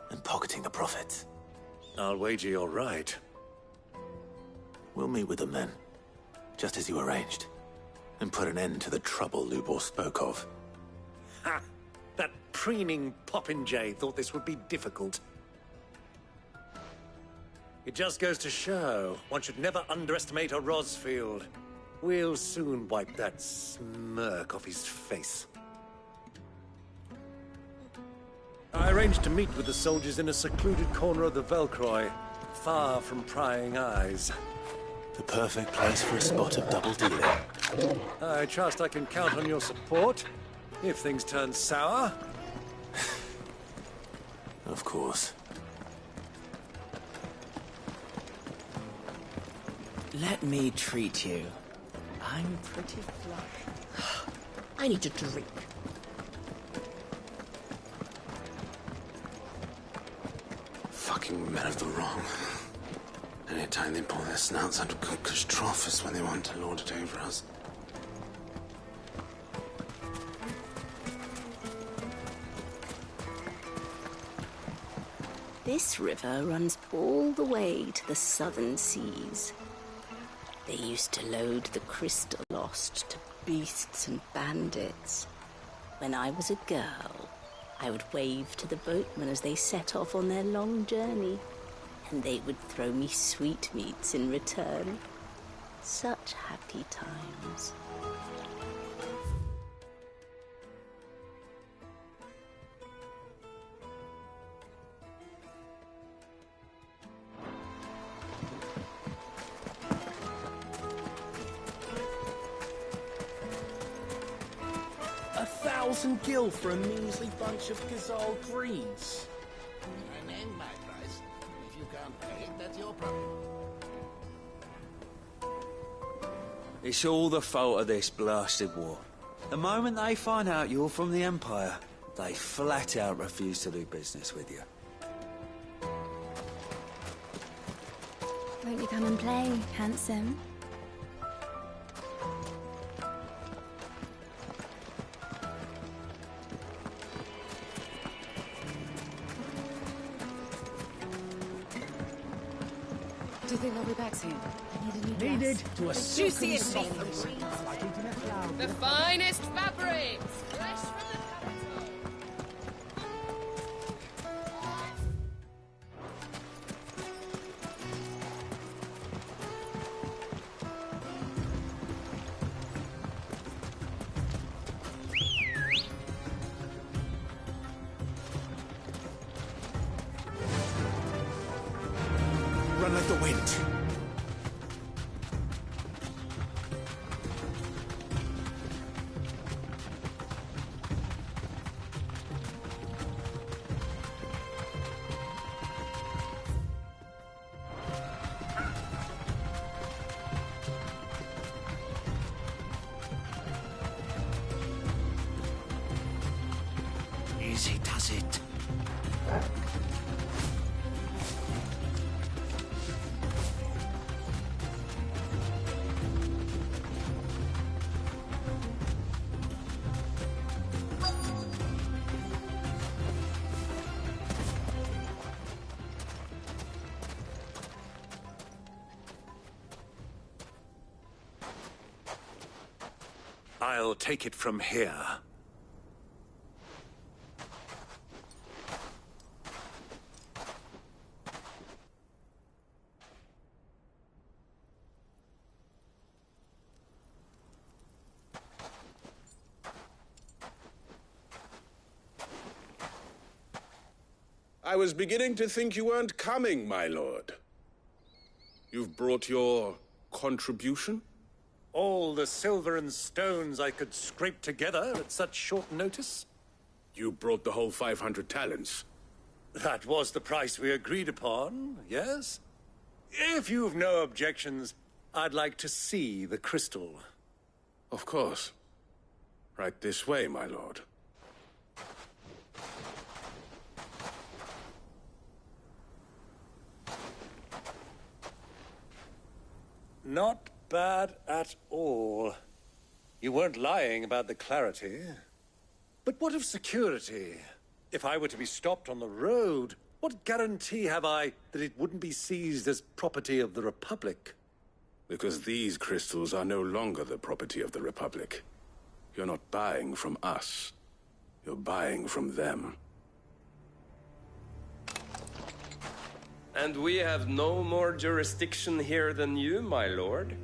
and pocketing the profits. I'll wager you're right. We'll meet with them then, just as you arranged, and put an end to the trouble Lubor spoke of. Ha! That preening popinjay thought this would be difficult. It just goes to show, one should never underestimate a Rosfield. We'll soon wipe that smirk off his face. I arranged to meet with the soldiers in a secluded corner of the Velcroy, far from prying eyes. The perfect place for a spot of double dealing. I trust I can count on your support, if things turn sour. Of course. Let me treat you. I'm pretty flush. I need a drink. fucking men of the wrong. Anytime they pull their snouts out of Cook's trough is when they want to lord it over us. This river runs all the way to the southern seas. They used to load the crystal lost to beasts and bandits. When I was a girl, I would wave to the boatmen as they set off on their long journey, and they would throw me sweetmeats in return. Such happy times. $1,000 for a measly bunch of Gazal greens. I named my price. If you can't pay it, that's your problem. It's all the fault of this blasted war. The moment they find out you're from the Empire, they flat out refuse to do business with you. Won't you come and play, handsome? Do you think they'll be back soon? I need a new dress. Needed to a silken Juiciest softness. thing. Like eating a cloud. The finest fabrics! Fresh from the capital! Run like the wind. Easy does it. I'll take it from here. I was beginning to think you weren't coming, my lord. You've brought your contribution? All the silver and stones I could scrape together at such short notice? You brought the whole 500 talents. That was the price we agreed upon, yes? If you've no objections, I'd like to see the crystal. Of course. Right this way, my lord. Not bad at all. You weren't lying about the clarity. But what of security? If I were to be stopped on the road, what guarantee have I that it wouldn't be seized as property of the Republic? Because these crystals are no longer the property of the Republic. You're not buying from us. You're buying from them. And we have no more jurisdiction here than you, my lord.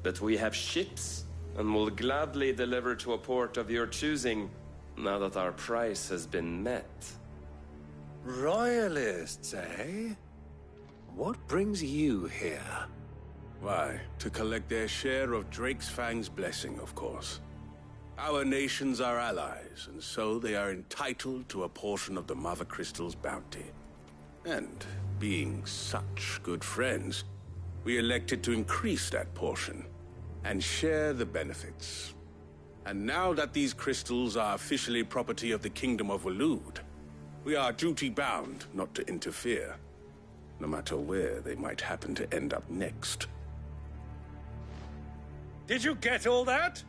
But we have ships, and will gladly deliver to a port of your choosing, now that our price has been met. Royalists, eh? What brings you here? Why, to collect their share of Drakesfang's blessing, of course. Our nations are allies, and so they are entitled to a portion of the Mother Crystal's bounty. And, being such good friends, we elected to increase that portion and share the benefits. And now that these crystals are officially property of the Kingdom of Waloed, We are duty-bound not to interfere, no matter where they might happen to end up next. Did you get all that?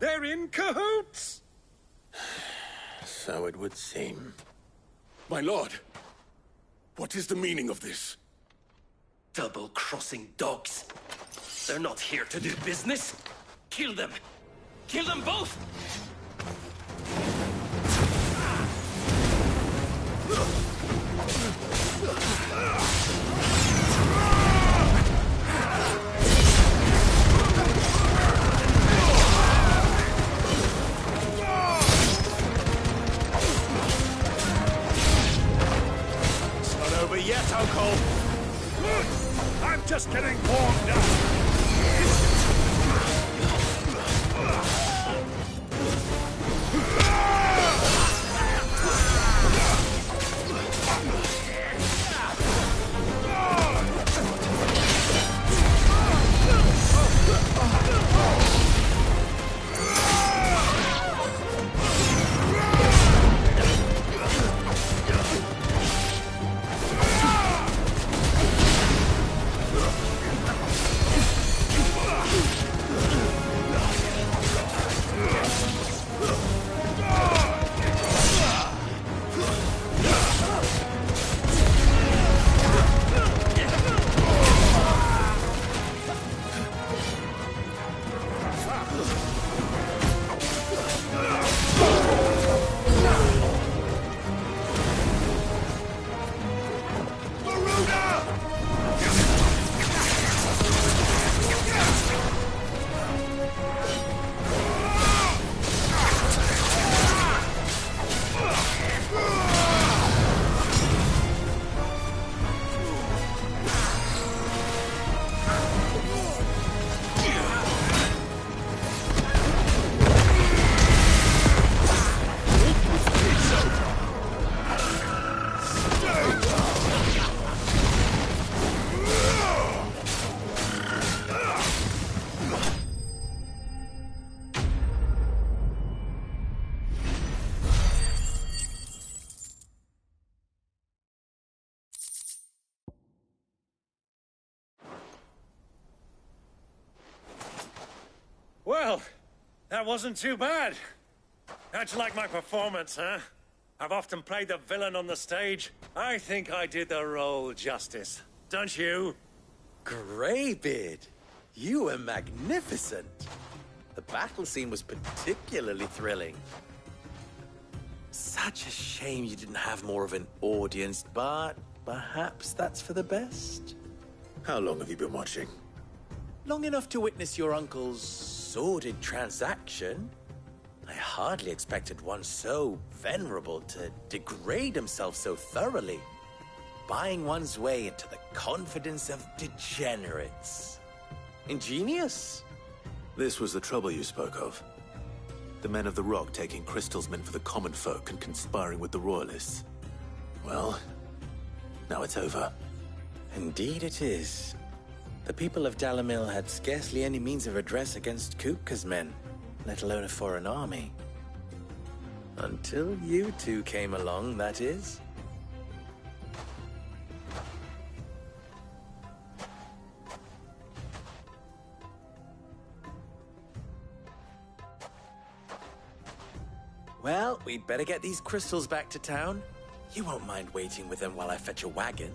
They're in cahoots! So it would seem. My lord, what is the meaning of this? Double-crossing dogs. They're not here to do business. Kill them. Kill them both! It's not over yet, Uncle. I'm just getting warmed up. Well, that wasn't too bad. How'd you like my performance, huh? I've often played the villain on the stage. I think I did the role justice. Don't you? Greybeard, you were magnificent. The battle scene was particularly thrilling. Such a shame you didn't have more of an audience, but perhaps that's for the best. How long have you been watching? Long enough to witness your uncle's sordid transaction. I hardly expected one so venerable to degrade himself so thoroughly, buying one's way into the confidence of degenerates. Ingenious. This was the trouble you spoke of. The men of the Rock taking crystals meant for the common folk and conspiring with the Royalists. Well, now it's over. Indeed it is. The people of Dalamil had scarcely any means of redress against Kupka's men, let alone a foreign army. Until you two came along, that is. Well, we'd better get these crystals back to town. You won't mind waiting with them while I fetch a wagon.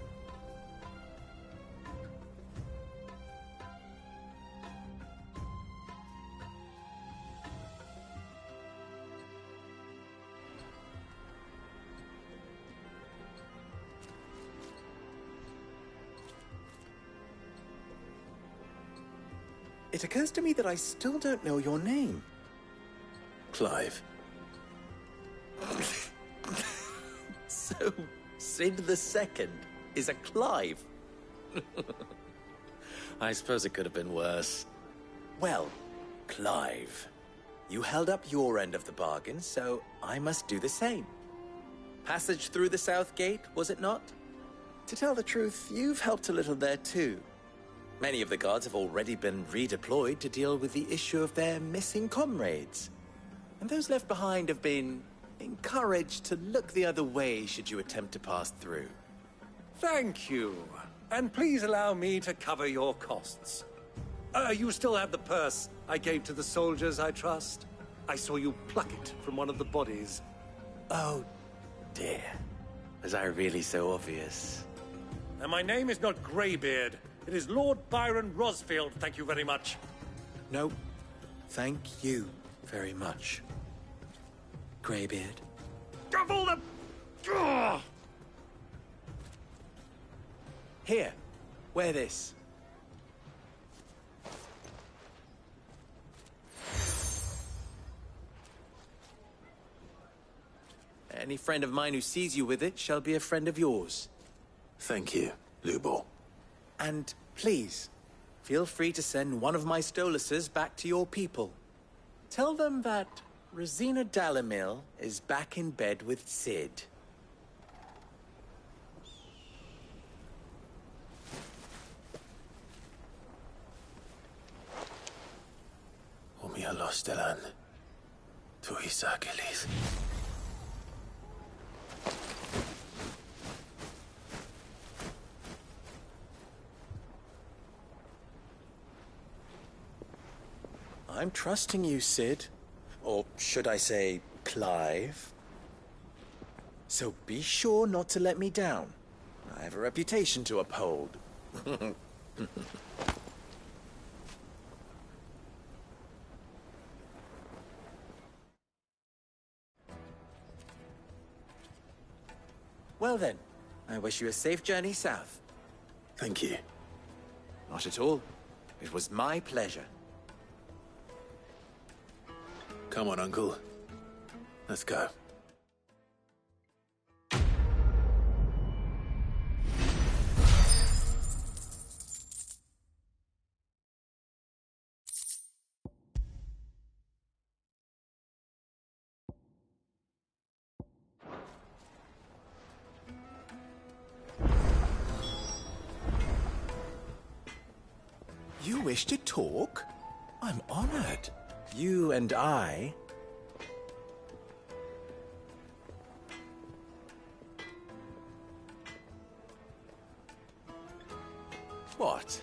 It occurs to me that I still don't know your name. Clive. So, Sid the Second is a Clive? I suppose it could have been worse. Well, Clive, you held up your end of the bargain, so I must do the same. Passage through the South Gate, was it not? To tell the truth, you've helped a little there too. Many of the guards have already been redeployed to deal with the issue of their missing comrades. And those left behind have been encouraged to look the other way should you attempt to pass through. Thank you. And please allow me to cover your costs. You still have the purse I gave to the soldiers, I trust? I saw you pluck it from one of the bodies. Oh, dear. Was I really so obvious? And my name is not Greybeard. It is Lord Byron Rosfield, thank you very much. No, thank you very much, Greybeard. Of all the... Ugh! Here, wear this. Any friend of mine who sees you with it shall be a friend of yours. Thank you, Lubo. And please, feel free to send one of my Stoluses back to your people. Tell them that Rosina Dalamil is back in bed with Sid. Omia Lostelan. Tuis Achilles. I'm trusting you, Sid. Or should I say, Clive? So be sure not to let me down. I have a reputation to uphold. Well then, I wish you a safe journey south. Thank you. Not at all. It was my pleasure. Come on, Uncle. Let's go. You wish to talk? I'm honored. You and I... What?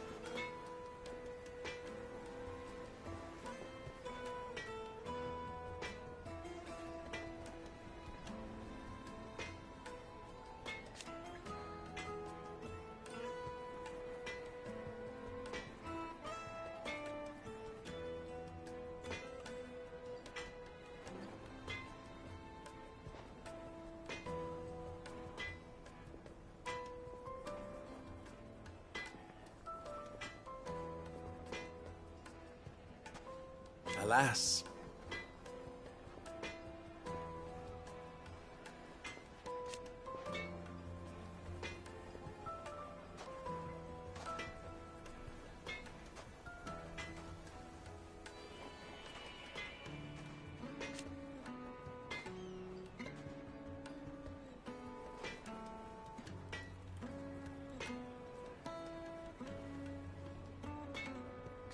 Alas.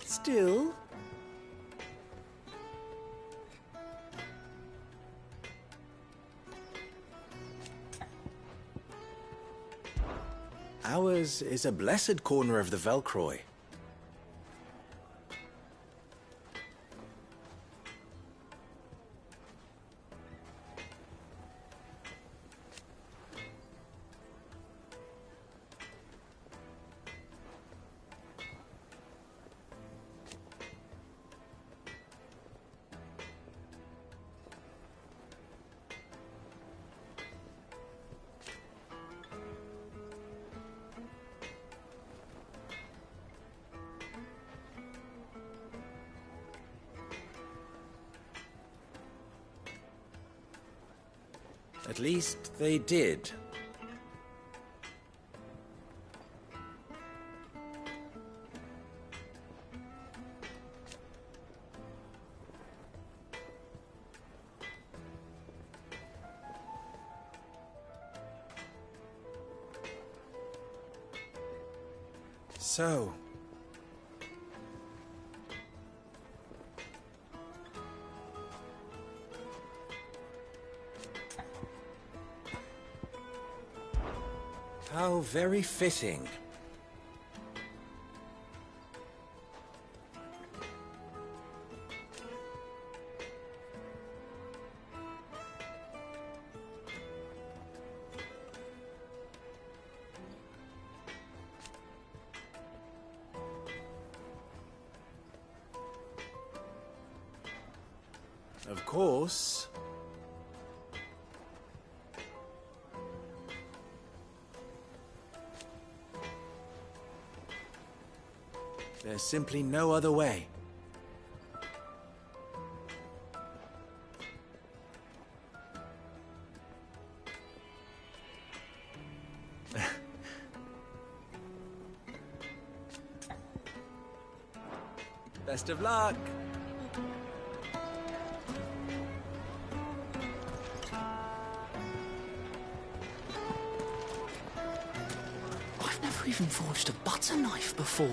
Still... Ours is a blessed corner of the Velcroy. At least they did. So... How very fitting. Of course. There's simply no other way. Best of luck. I've never even forged a butter knife before.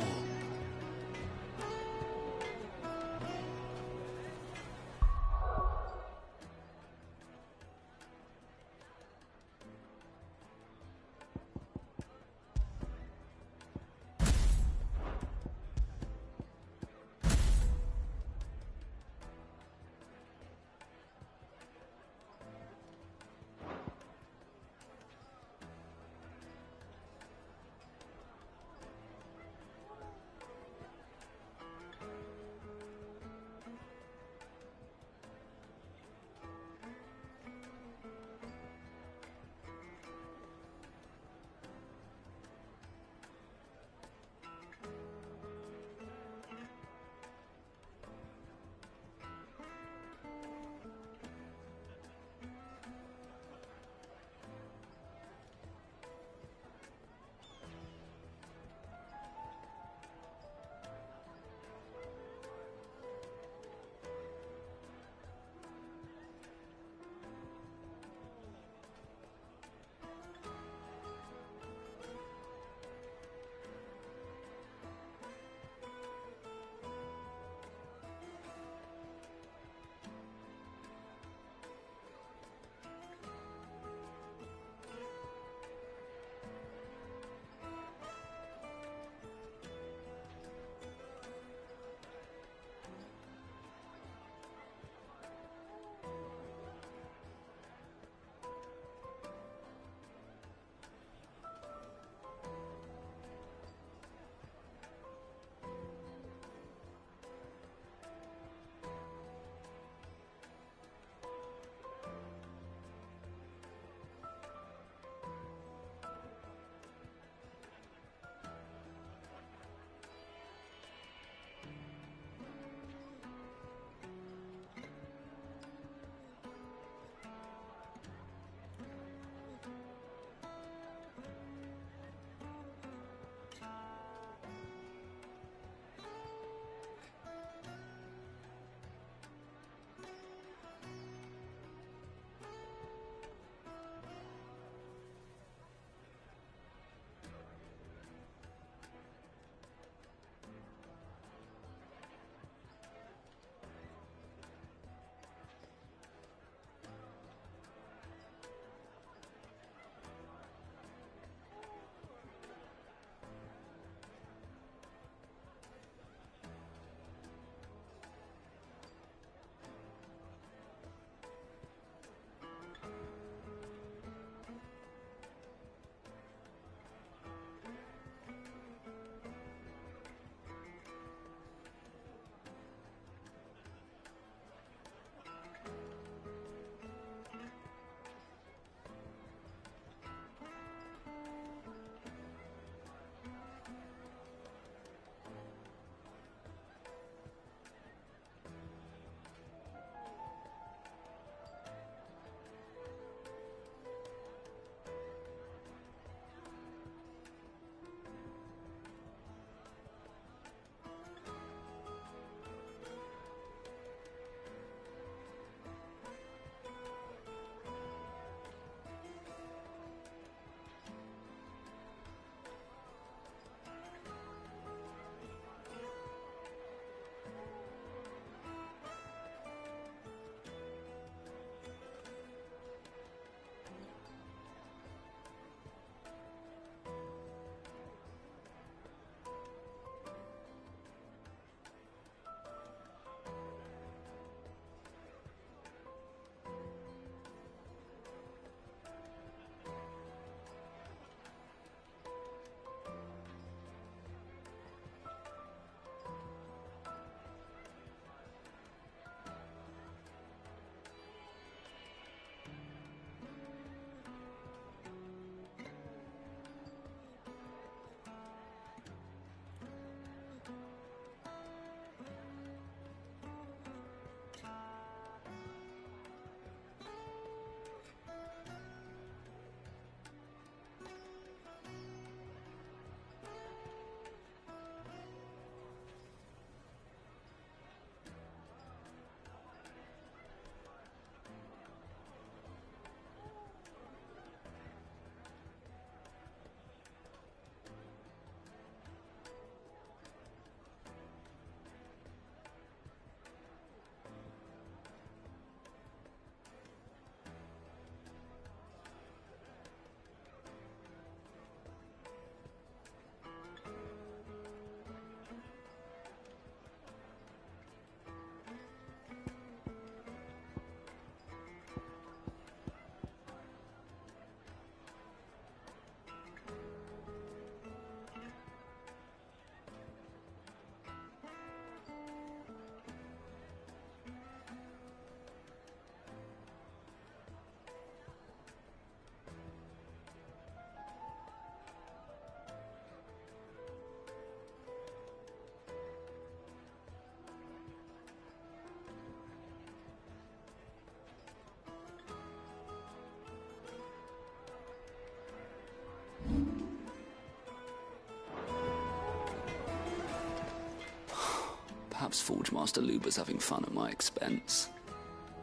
Perhaps Forge Master Luber's having fun at my expense.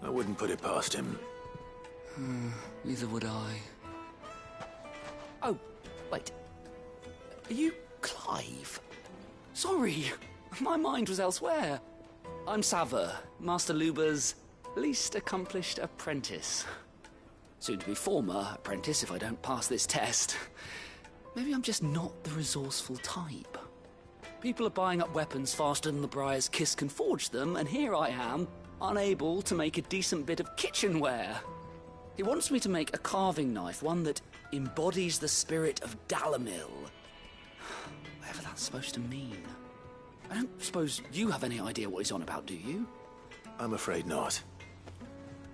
I wouldn't put it past him. Neither would I. Oh, wait. Are you Clive? Sorry, my mind was elsewhere. I'm Sava, Master Luber's least accomplished apprentice. Soon to be former apprentice if I don't pass this test. Maybe I'm just not the resourceful type. People are buying up weapons faster than the Briar's Kiss can forge them, and here I am, unable to make a decent bit of kitchenware. He wants me to make a carving knife, one that embodies the spirit of Dalamil. Whatever that's supposed to mean. I don't suppose you have any idea what he's on about, do you? I'm afraid not.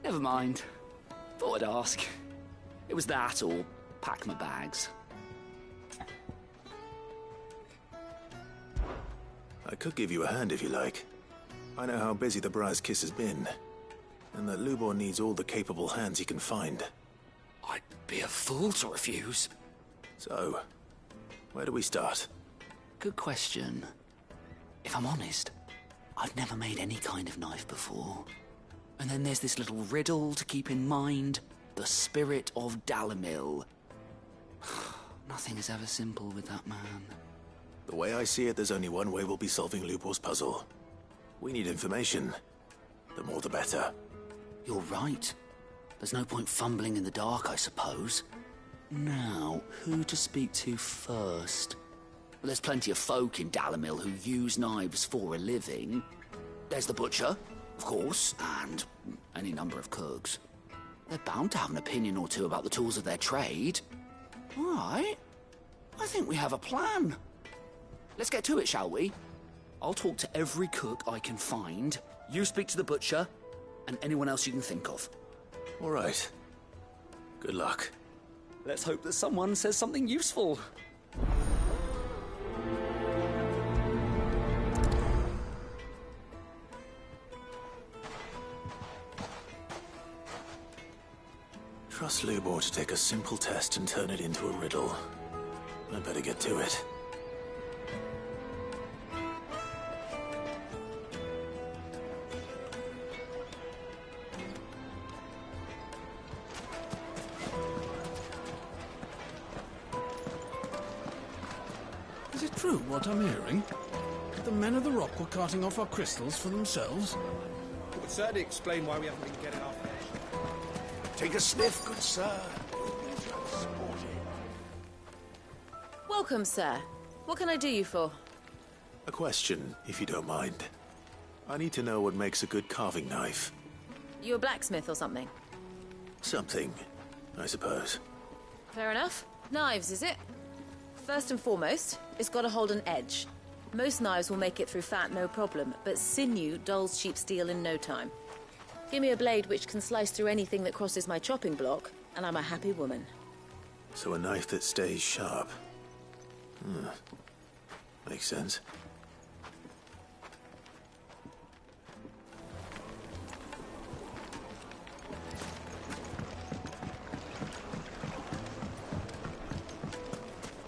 Never mind. Thought I'd ask. It was that or pack my bags. I could give you a hand if you like. I know how busy the Briar's Kiss has been, and that Lubor needs all the capable hands he can find. I'd be a fool to refuse. So, where do we start? Good question. If I'm honest, I've never made any kind of knife before. And then there's this little riddle to keep in mind. The spirit of Dalamil. Nothing is ever simple with that man. The way I see it, there's only one way we'll be solving Lubor's puzzle. We need information. The more the better. You're right. There's no point fumbling in the dark, I suppose. Now, who to speak to first? Well, there's plenty of folk in Dalamil who use knives for a living. There's the butcher, of course, and any number of cooks. They're bound to have an opinion or two about the tools of their trade. All right. I think we have a plan. Let's get to it, shall we? I'll talk to every cook I can find. You speak to the butcher, and anyone else you can think of. All right. Good luck. Let's hope that someone says something useful. Trust Lubor to take a simple test and turn it into a riddle. I better get to it. Is it true what I'm hearing? That the men of the Rock were carting off our crystals for themselves? It would certainly explain why we haven't been getting our fish. Take a sniff, good sir. Welcome, sir. What can I do you for? A question, if you don't mind. I need to know what makes a good carving knife. You a blacksmith or something? Something, I suppose. Fair enough. Knives, is it? First and foremost, it's got to hold an edge. Most knives will make it through fat, no problem, but sinew dulls cheap steel in no time. Give me a blade which can slice through anything that crosses my chopping block, and I'm a happy woman. So a knife that stays sharp. Makes sense.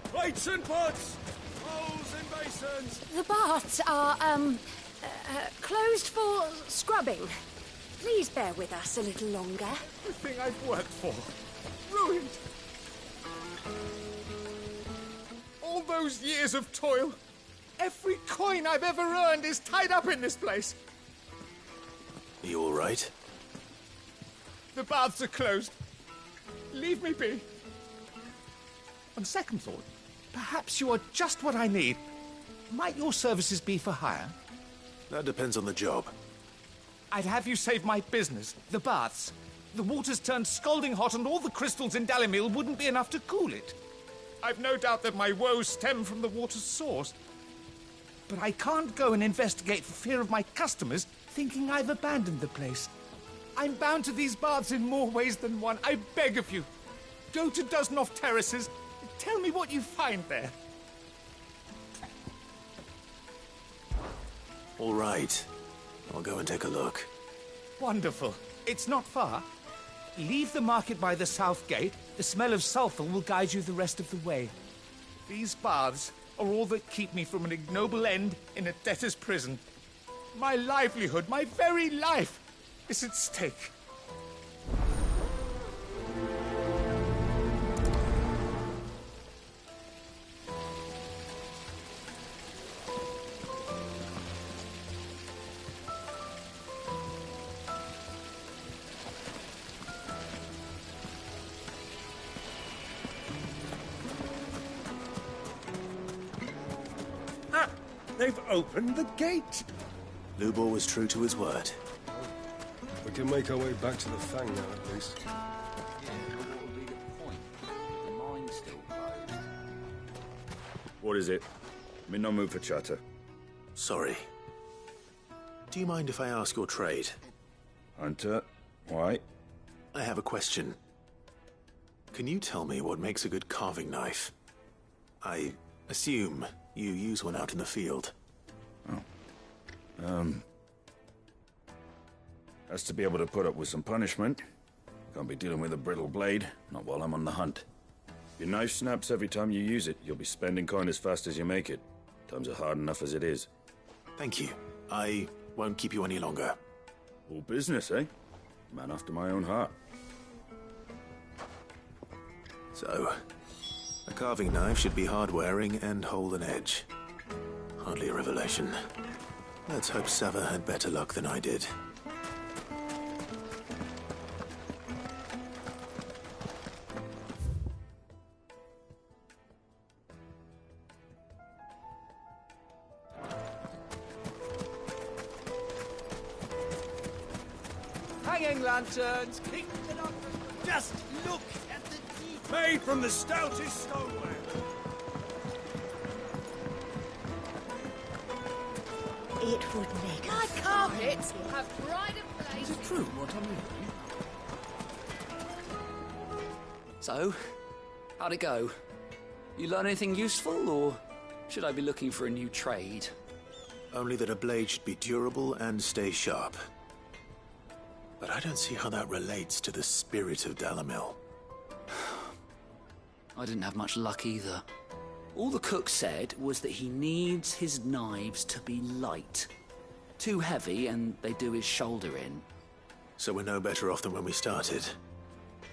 Plates and pots! Bowls and basins! The baths are, closed for scrubbing. Please bear with us a little longer. The thing I've worked for. Ruined! All those years of toil. Every coin I've ever earned is tied up in this place. Are you all right? The baths are closed. Leave me be. On second thought, perhaps you are just what I need. Might your services be for hire? That depends on the job. I'd have you save my business, the baths. The water's turned scalding hot and all the crystals in Dalamil wouldn't be enough to cool it. I've no doubt that my woes stem from the water's source. But I can't go and investigate for fear of my customers thinking I've abandoned the place. I'm bound to these baths in more ways than one. I beg of you. Go to Dusnoff Terraces. Tell me what you find there. All right. I'll go and take a look. Wonderful. It's not far. Leave the market by the south gate. The smell of sulphur will guide you the rest of the way. These baths are all that keep me from an ignoble end in a debtor's prison. My livelihood, my very life, is at stake. They've opened the gate! Lubor was true to his word. We can make our way back to the Fang now, at least. What is it? I'm in no mood for chatter. Sorry. Do you mind if I ask your trade? Hunter, why? I have a question. Can you tell me what makes a good carving knife? I assume you use one out in the field. Has to be able to put up with some punishment. Can't be dealing with a brittle blade, not while I'm on the hunt. If your knife snaps every time you use it, you'll be spending coin as fast as you make it. Times are hard enough as it is. Thank you. I won't keep you any longer. All business, eh? Man after my own heart. So, a carving knife should be hard-wearing and hold an edge. Hardly a revelation. Let's hope Sava had better luck than I did. Hanging lanterns, keep it up. Just look at the detail! Made from the stoutest stoneware! It would make My carpets have pride of place. Is it true what I'm hearing? So, how'd it go? You learn anything useful, or should I be looking for a new trade? Only that a blade should be durable and stay sharp. But I don't see how that relates to the spirit of Dalamil. I didn't have much luck either. All the cook said was that he needs his knives to be light. Too heavy and they do his shoulder in. So we're no better off than when we started.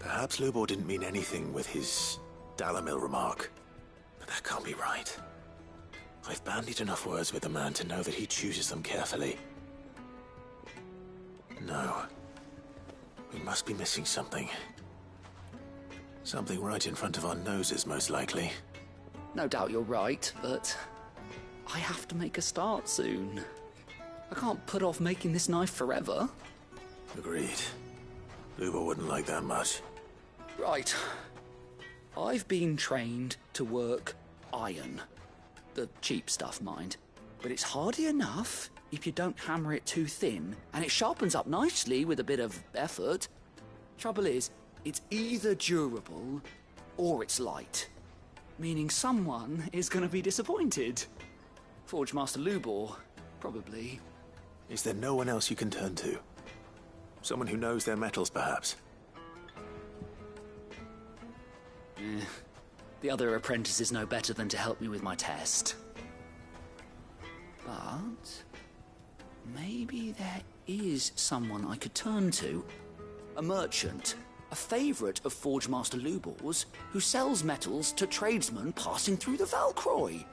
Perhaps Lubor didn't mean anything with his Dalamil remark. But that can't be right. I've bandied enough words with the man to know that he chooses them carefully. No. We must be missing something. Something right in front of our noses, most likely. No doubt you're right, but I have to make a start soon. I can't put off making this knife forever. Agreed. Lubor wouldn't like that much. Right. I've been trained to work iron. The cheap stuff, mind. But it's hardy enough if you don't hammer it too thin, and it sharpens up nicely with a bit of effort. Trouble is, it's either durable or it's light. Meaning someone is going to be disappointed. Forge Master Lubor, probably. Is there no one else you can turn to? Someone who knows their metals, perhaps? The other apprentices know better than to help me with my test. But maybe there is someone I could turn to. A merchant. A favourite of Forge Master Lubor's, who sells metals to tradesmen passing through the Valcroy.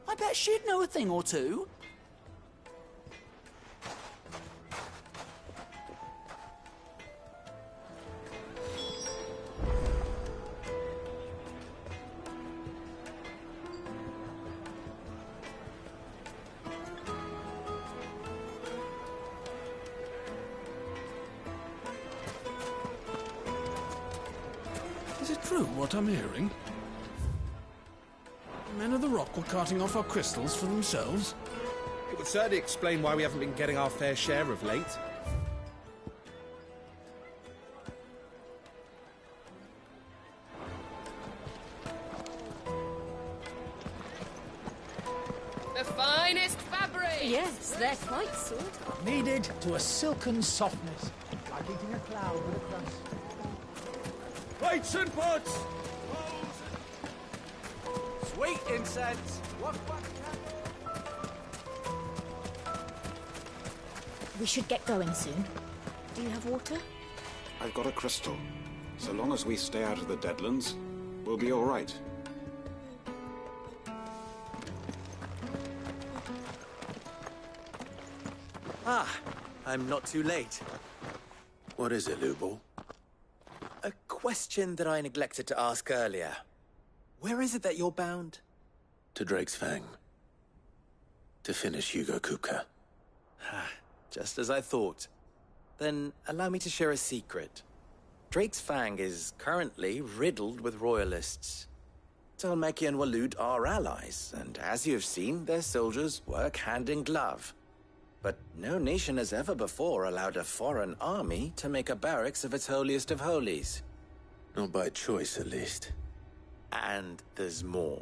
I bet she'd know a thing or two. Is it true what I'm hearing? The men of the Rock were carting off our crystals for themselves? It would certainly explain why we haven't been getting our fair share of late. The finest fabric! Yes, they're quite sought after. Kneaded to a silken softness, like eating a cloud with a crust. Plates and pots! Sweet incense! We should get going soon. Do you have water? I've got a crystal. So long as we stay out of the Deadlands, we'll be all right. Ah, I'm not too late. What is it, Lubal? A question that I neglected to ask earlier. Where is it that you're bound? To Drake's Fang. To finish Hugo Kupka. Just as I thought. Then allow me to share a secret. Drake's Fang is currently riddled with royalists. Talmeki and Walud are allies, and as you have seen, their soldiers work hand in glove. But no nation has ever before allowed a foreign army to make a barracks of its holiest of holies. Not by choice, at least. And there's more.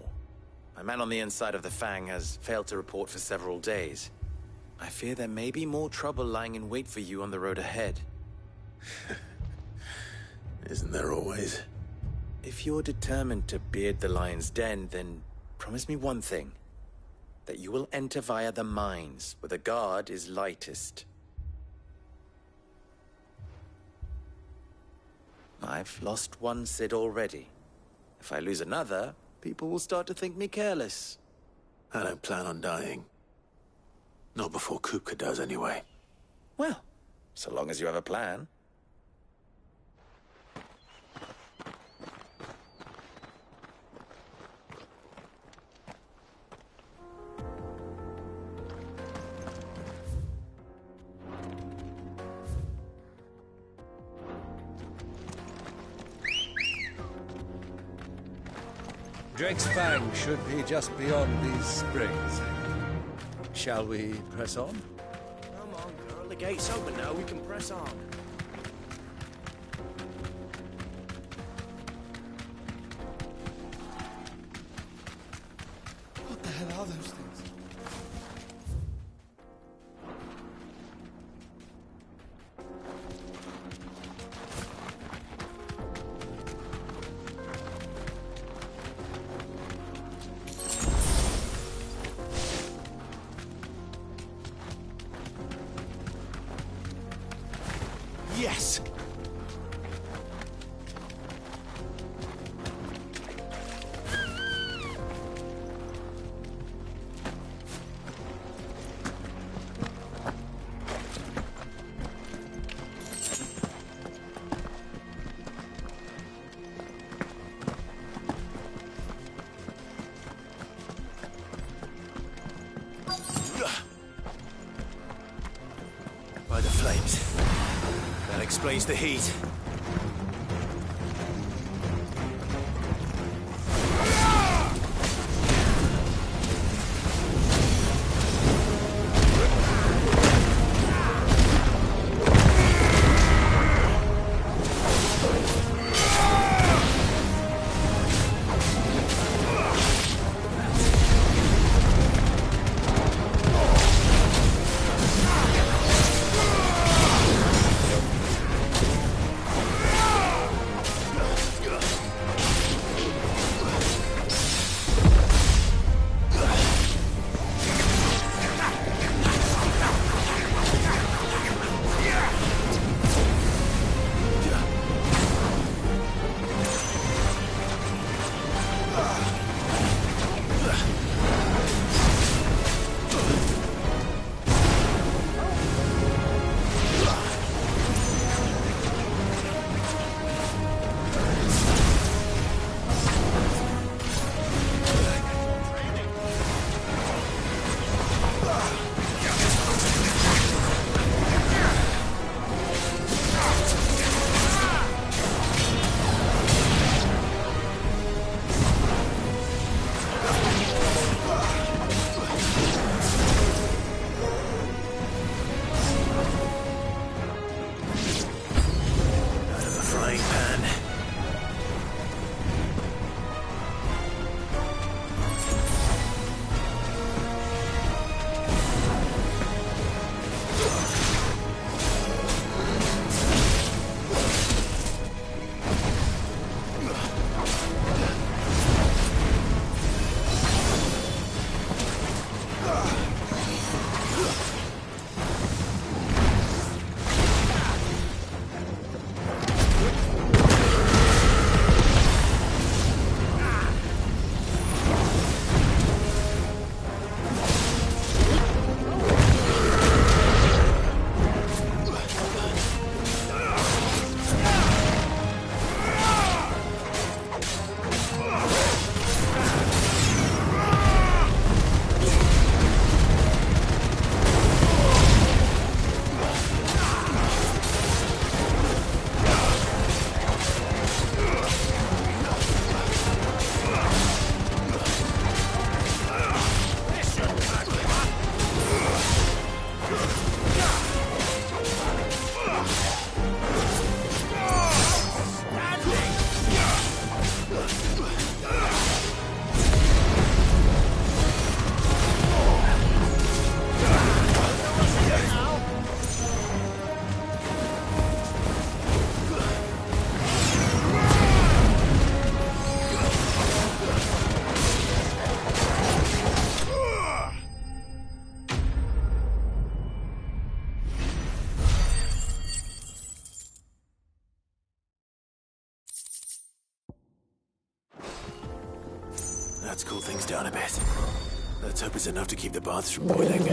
My man on the inside of the Fang has failed to report for several days. I fear there may be more trouble lying in wait for you on the road ahead. Isn't there always? If you're determined to beard the lion's den, then promise me one thing. That you will enter via the mines, where the guard is lightest. I've lost one Cid already. If I lose another, people will start to think me careless. I don't plan on dying. Not before Kupka does, anyway. Well, so long as you have a plan. Drake's Fang should be just beyond these springs. Shall we press on? Come on, girl. The gate's open now. We can press on. What the hell are those things? Yes! By the flames. That explains the heat. Let's cool things down a bit. Let's hope it's enough to keep the baths from boiling.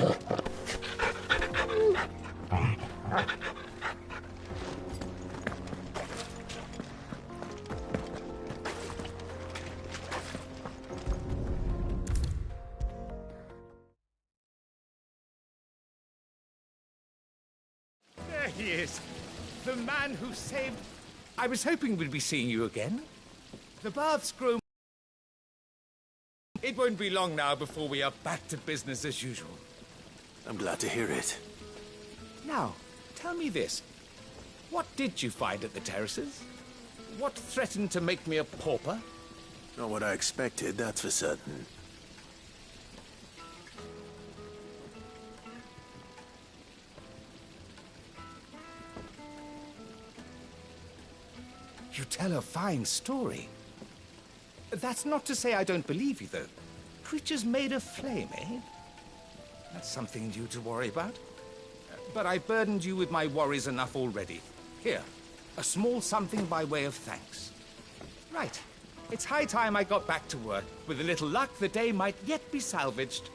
There he is. The man who saved... I was hoping we'd be seeing you again. The baths grow... It won't be long now before we are back to business as usual. I'm glad to hear it. Now, tell me this. What did you find at the terraces? What threatened to make me a pauper? Not what I expected, that's for certain. You tell a fine story. That's not to say I don't believe you, though. Creatures made of flame, eh? That's something new to worry about. But I've burdened you with my worries enough already. Here, a small something by way of thanks. Right. It's high time I got back to work. With a little luck, the day might yet be salvaged.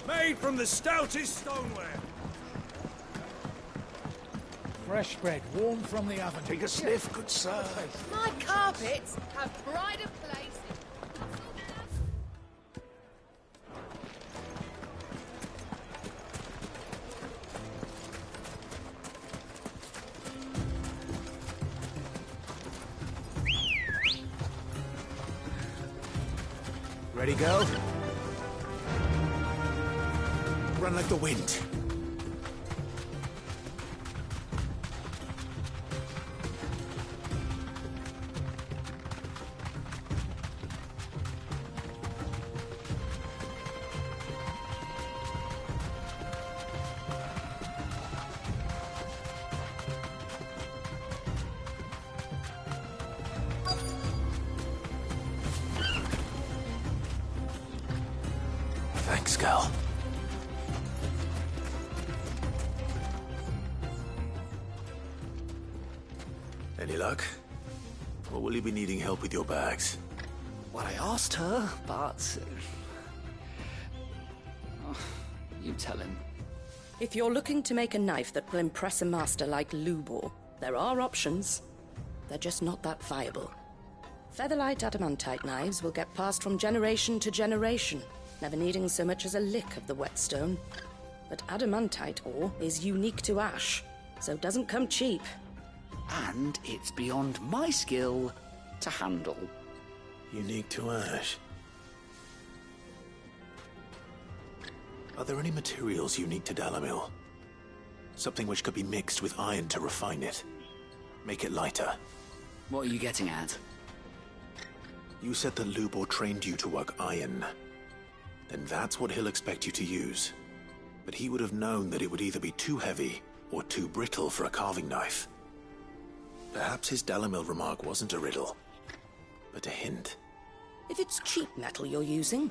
Made from the stoutest stoneware. Fresh bread, warm from the oven. Take a sniff, good sir. My carpets have pride of place. Ready, go? Run like the wind. Thanks, Gal. Any luck? Or will you be needing help with your bags? Well, I asked her, but... Oh, you tell him. If you're looking to make a knife that will impress a master like Lubor, there are options. They're just not that viable. Featherlight adamantite knives will get passed from generation to generation, never needing so much as a lick of the whetstone. But adamantite ore is unique to ash, so it doesn't come cheap. And it's beyond my skill to handle. Unique to ash. Are there any materials unique to Dalamil? Something which could be mixed with iron to refine it. Make it lighter. What are you getting at? You said that Lubor trained you to work iron. Then that's what he'll expect you to use. But he would have known that it would either be too heavy or too brittle for a carving knife. Perhaps his Dalamil remark wasn't a riddle, but a hint. If it's cheap metal you're using,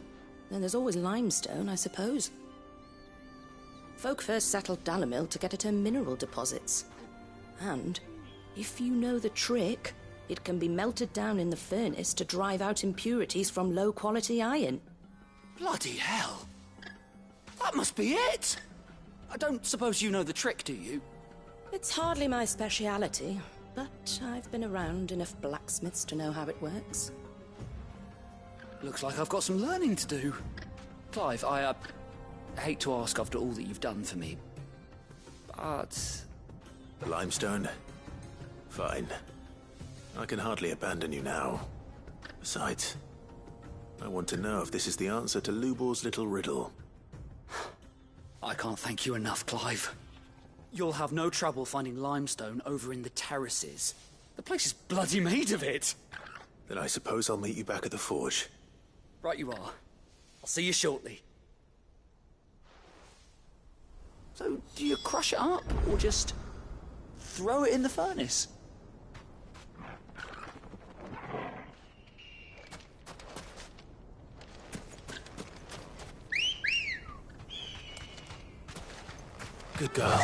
then there's always limestone, I suppose. Folk first settled Dalamil to get at her mineral deposits. And, if you know the trick, it can be melted down in the furnace to drive out impurities from low-quality iron. Bloody hell! That must be it! I don't suppose you know the trick, do you? It's hardly my speciality, but I've been around enough blacksmiths to know how it works. Looks like I've got some learning to do. Clive, I hate to ask after all that you've done for me, but... The limestone? Fine. I can hardly abandon you now. Besides, I want to know if this is the answer to Lubor's little riddle. I can't thank you enough, Clive. You'll have no trouble finding limestone over in the terraces. The place is bloody made of it. Then I suppose I'll meet you back at the forge. Right you are. I'll see you shortly. So, do you crush it up, or just throw it in the furnace? Good girl.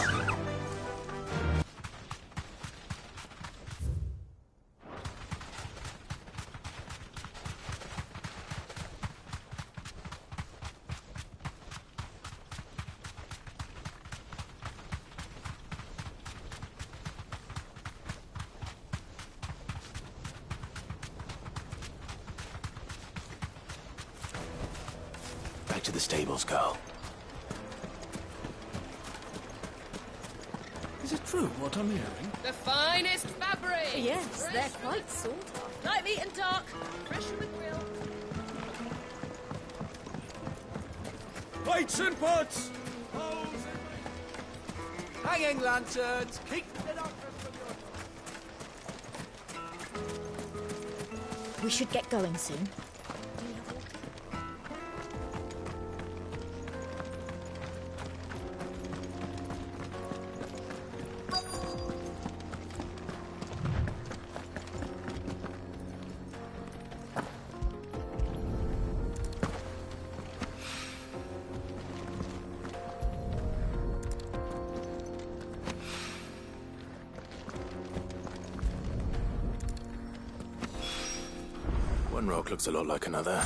Back to the stables, girl. Is it true what I'm hearing? The finest fabric! Yes, they're quite sought after. Light meat and dark, fresh from the grill. Plates and pots! Hanging lanterns! Keep the darkness from your... We should get going soon. One rock looks a lot like another.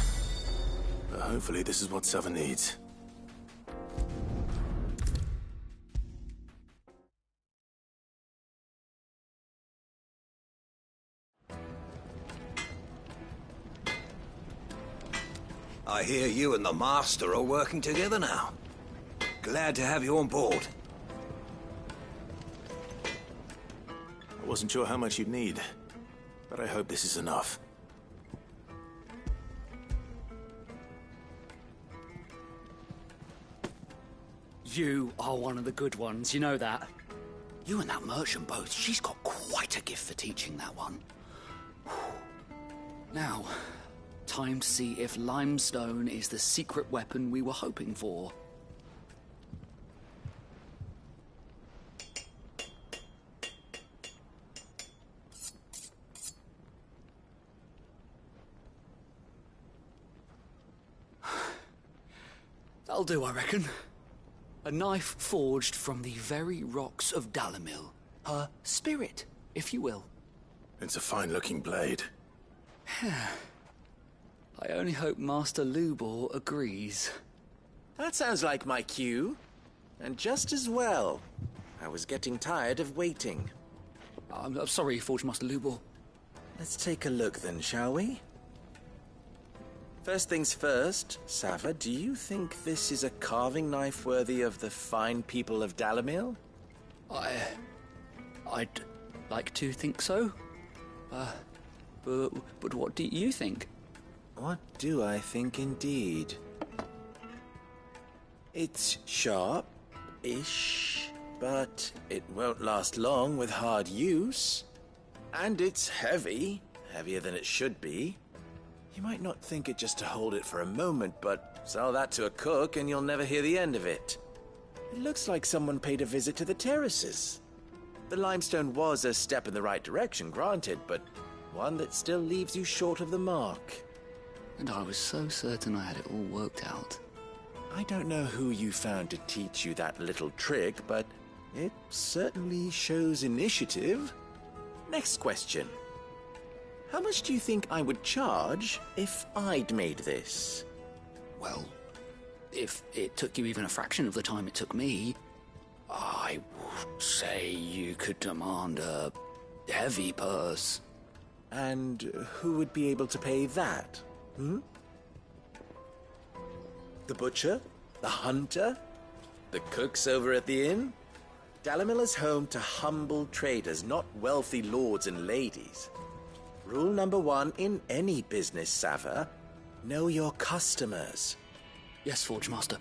But hopefully this is what Sava needs. I hear you and the Master are working together now. Glad to have you on board. I wasn't sure how much you'd need, but I hope this is enough. You are one of the good ones, you know that. You and that merchant both, she's got quite a gift for teaching that one. Now, time to see if limestone is the secret weapon we were hoping for. That'll do, I reckon. A knife forged from the very rocks of Dalimil. Her spirit, if you will. It's a fine-looking blade. I only hope Master Lubor agrees. That sounds like my cue. And just as well. I was getting tired of waiting. I'm sorry, Forge Master Lubor. Let's take a look then, shall we? First things first, Sava, do you think this is a carving knife worthy of the fine people of Dalimil? I'd like to think so. But what do you think? What do I think indeed? It's sharp-ish, but it won't last long with hard use. And it's heavy, heavier than it should be. You might not think it just to hold it for a moment, but sell that to a cook and you'll never hear the end of it. It looks like someone paid a visit to the terraces. The limestone was a step in the right direction, granted, but one that still leaves you short of the mark. And I was so certain I had it all worked out. I don't know who you found to teach you that little trick, but it certainly shows initiative. Next question. How much do you think I would charge if I'd made this? Well, if it took you even a fraction of the time it took me, I would say you could demand a heavy purse. And who would be able to pay that? Hmm? The butcher? The hunter? The cooks over at the inn? Dalimil is home to humble traders, not wealthy lords and ladies. Rule number 1 in any business, Sava: know your customers. Yes, Forge Master.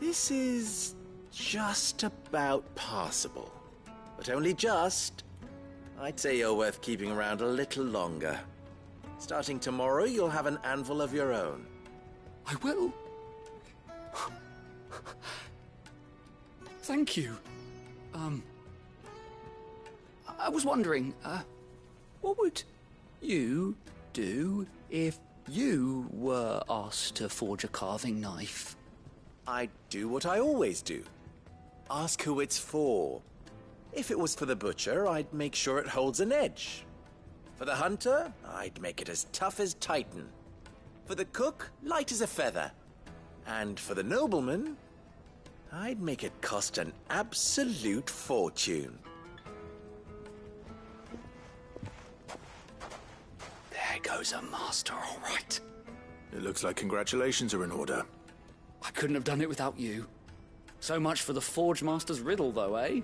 This is just about passable. But only just. I'd say you're worth keeping around a little longer. Starting tomorrow, you'll have an anvil of your own. I will. Thank you. I was wondering, what would you do if you were asked to forge a carving knife? I'd do what I always do. Ask who it's for. If it was for the butcher, I'd make sure it holds an edge. For the hunter, I'd make it as tough as Titan. For the cook, light as a feather. And for the nobleman, I'd make it cost an absolute fortune. There goes a master, all right. It looks like congratulations are in order. I couldn't have done it without you. So much for the Forge Master's riddle, though, eh?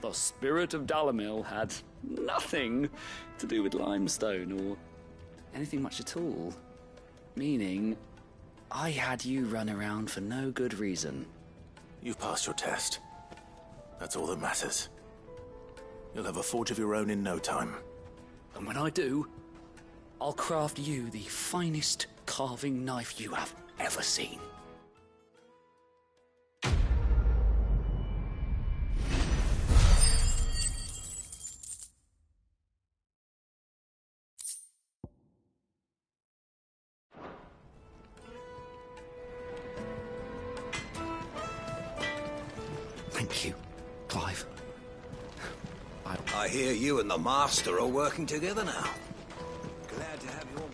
The spirit of Dalimil had nothing to do with limestone or anything much at all. Meaning, I had you run around for no good reason. You've passed your test. That's all that matters. You'll have a forge of your own in no time. And when I do, I'll craft you the finest carving knife you have ever seen. Thank you, Clive. I hear you and the Master are working together now. Glad to have you on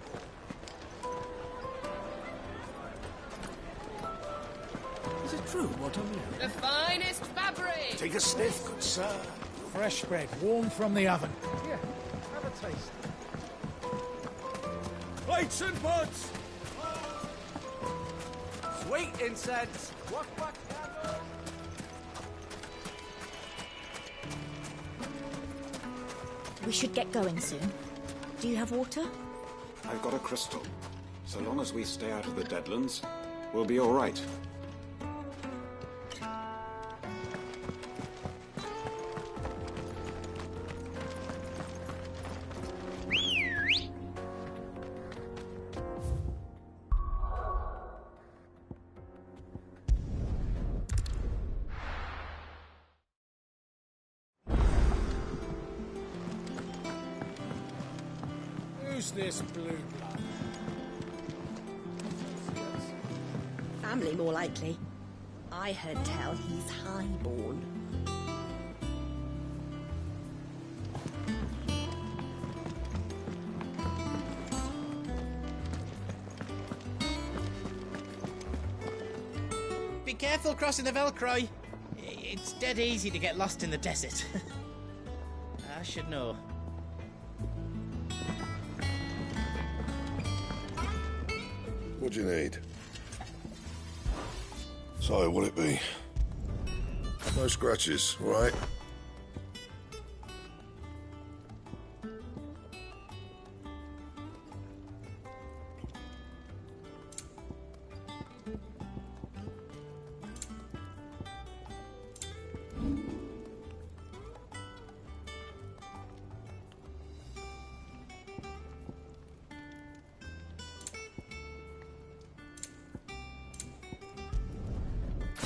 board. Is it true what I'm hearing? The finest fabric! Take a sniff, good sir. Fresh bread, warm from the oven. Here, have a taste. Plates and pots! Sweet incense. What, candles? We should get going soon. Do you have water? I've got a crystal. So long as we stay out of the Deadlands, we'll be all right. Who's this blue blood? Family, more likely. I heard tell he's highborn. Be careful crossing the Velcro. It's dead easy to get lost in the desert. I should know. What do you need? So, what'll it be? No scratches, all right?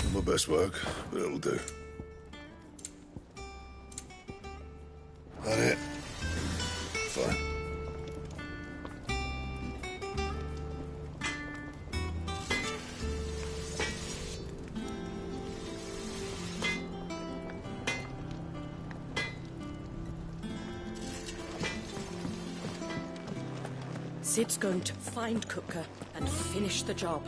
Not my best work, but it'll do. That it? Fine. Sid's going to find Cooker and finish the job.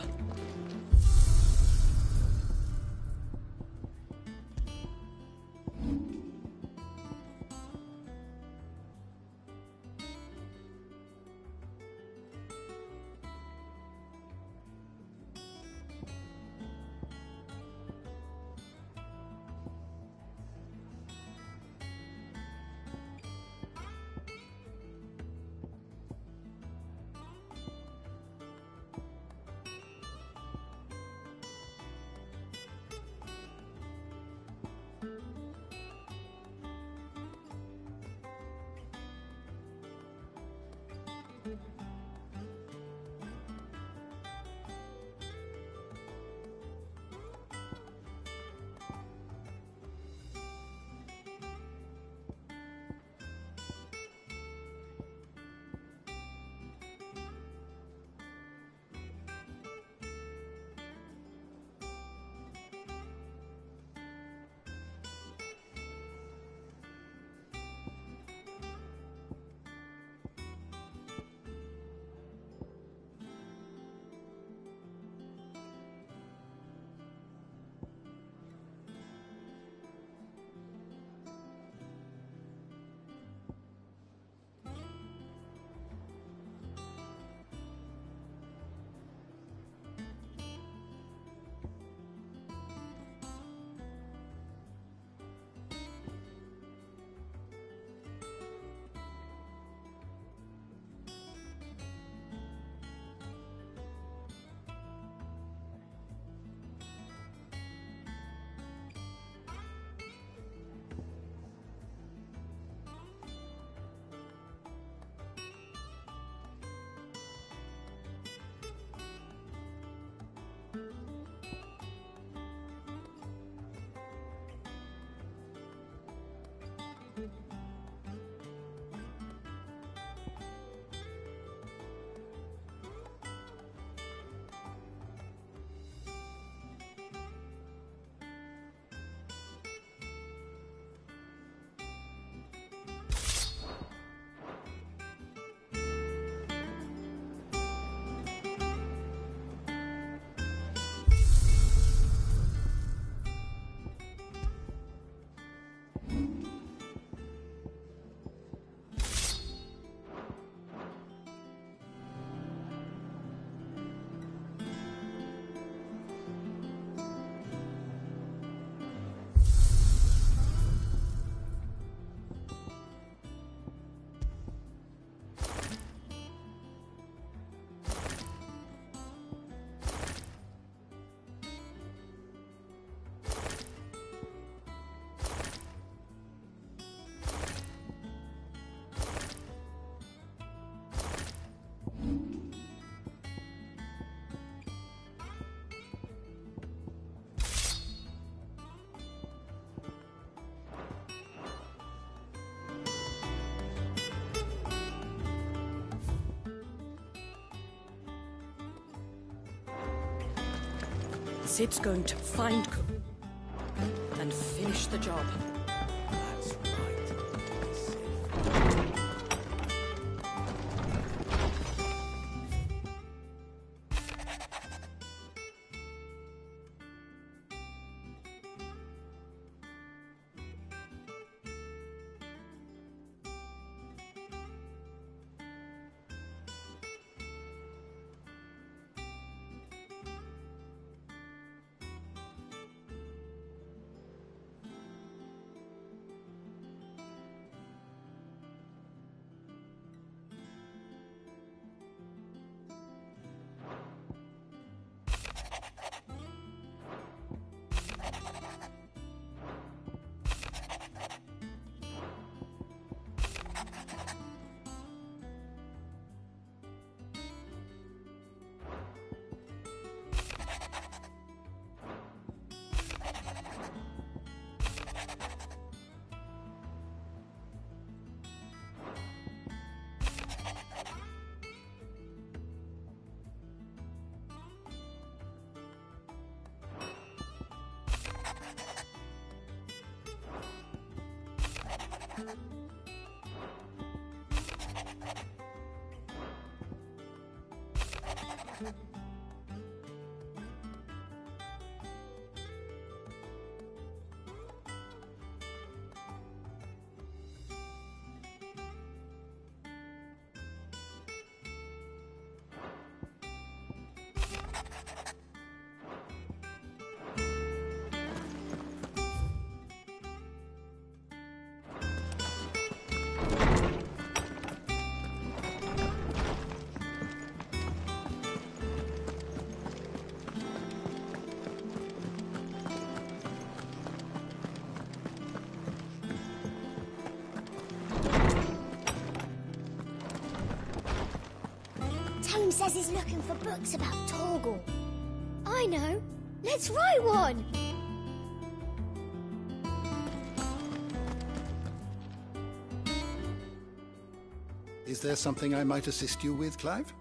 Sid's going to find and finish the job. That's right. Tone says he's looking for books about Torgal. I know. Let's write one. Is there something I might assist you with, Clive?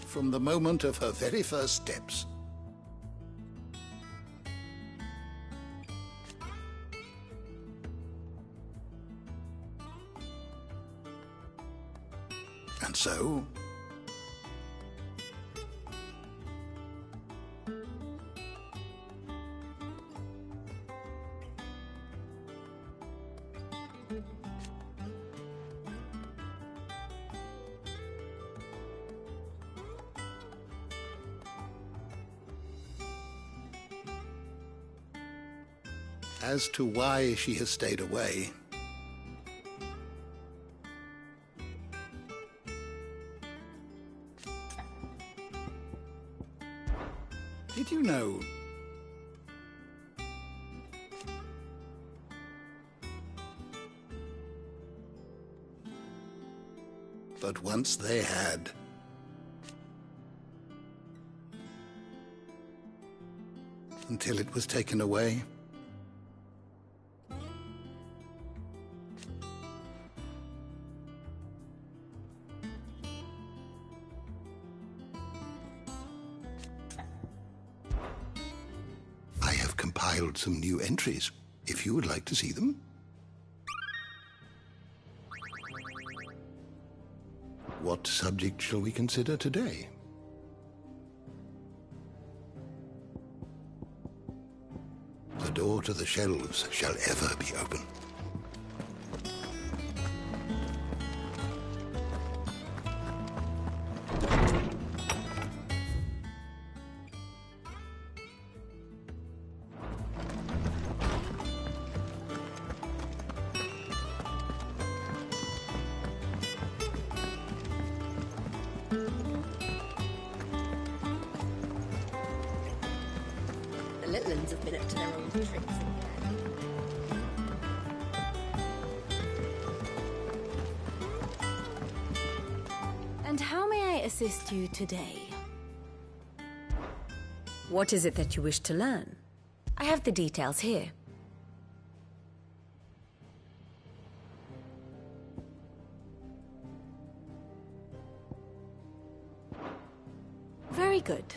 From the moment of her very first steps. And so, as to why she has stayed away, did you know that once they had until it was taken away? I have compiled some new entries, if you would like to see them. What subject shall we consider today? The door to the shelves shall ever be open. The little ones have been up to their old tricks again. And how may I assist you today? What is it that you wish to learn? I have the details here. Very Very good.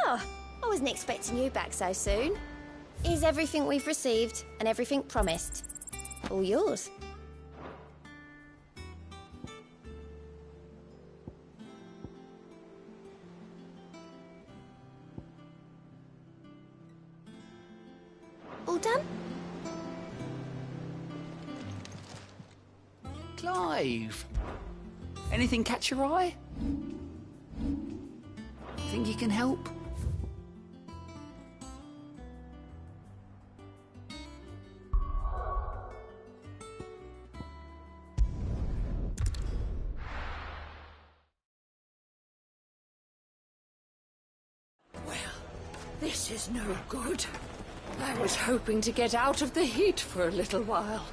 Oh, I wasn't expecting you back so soon. Here's everything we've received and everything promised. All yours. All done? Clive! Anything catch your eye? Think you can help? This is no good. I was hoping to get out of the heat for a little while.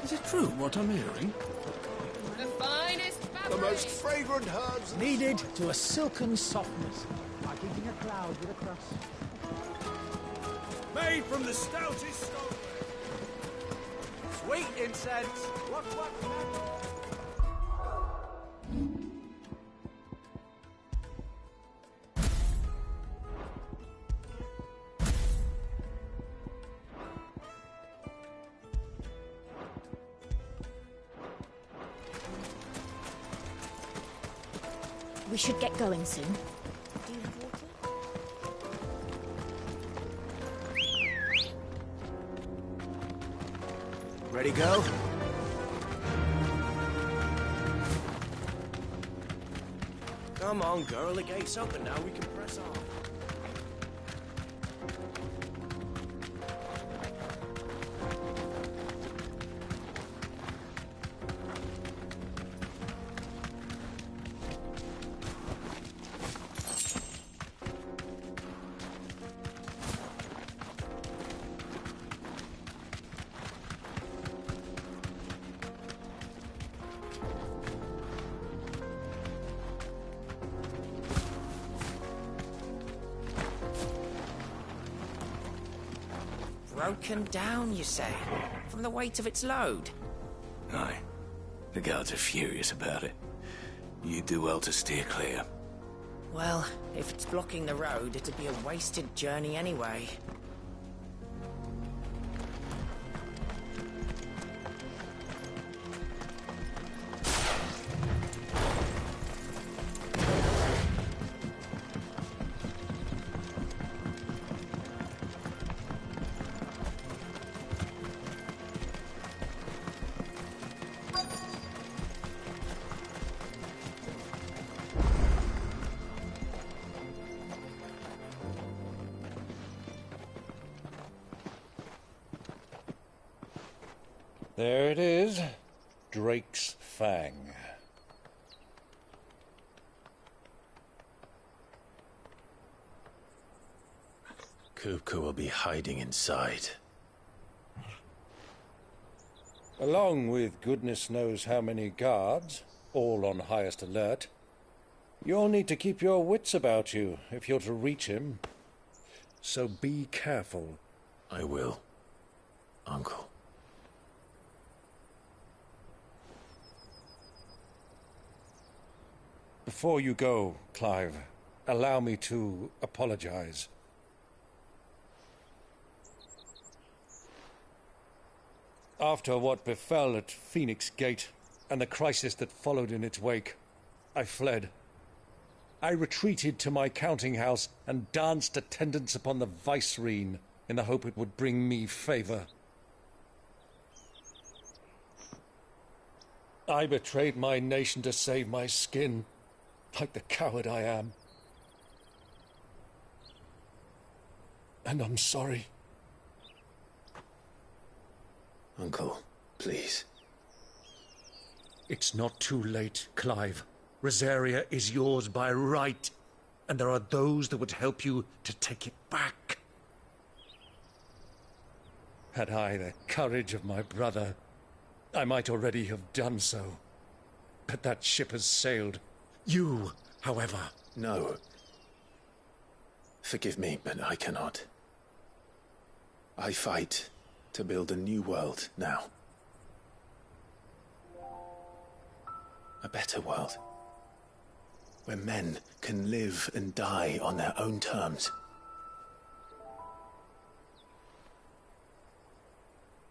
Is it true what I'm hearing? The finest fabric. The most fragrant herbs Kneaded to a silken softness, like eating a cloud with a crust. Made from the stoutest stone. Sweet incense. What? We should get going soon. Do you have water? Ready, go? Come on, girl. The gate's open now. We can press on. broken down, you say, from the weight of its load. Aye. The guards are furious about it. You do well to steer clear. Well, if it's blocking the road, it'd be a wasted journey anyway. There it is. Drake's Fang. Kupka will be hiding inside. Along with goodness knows how many guards, all on highest alert. You'll need to keep your wits about you if you're to reach him. So be careful. I will, Uncle. Before you go, Clive, allow me to apologize. After what befell at Phoenix Gate and the crisis that followed in its wake, I fled. I retreated to my counting house and danced attendance upon the vicereine in the hope it would bring me favor. I betrayed my nation to save my skin, like the coward I am. And I'm sorry. Uncle, please. It's not too late, Clive. Rosaria is yours by right, and there are those that would help you to take it back. Had I the courage of my brother, I might already have done so. But that ship has sailed. You, however... No. Forgive me, but I cannot. I fight to build a new world now. A better world. Where men can live and die on their own terms.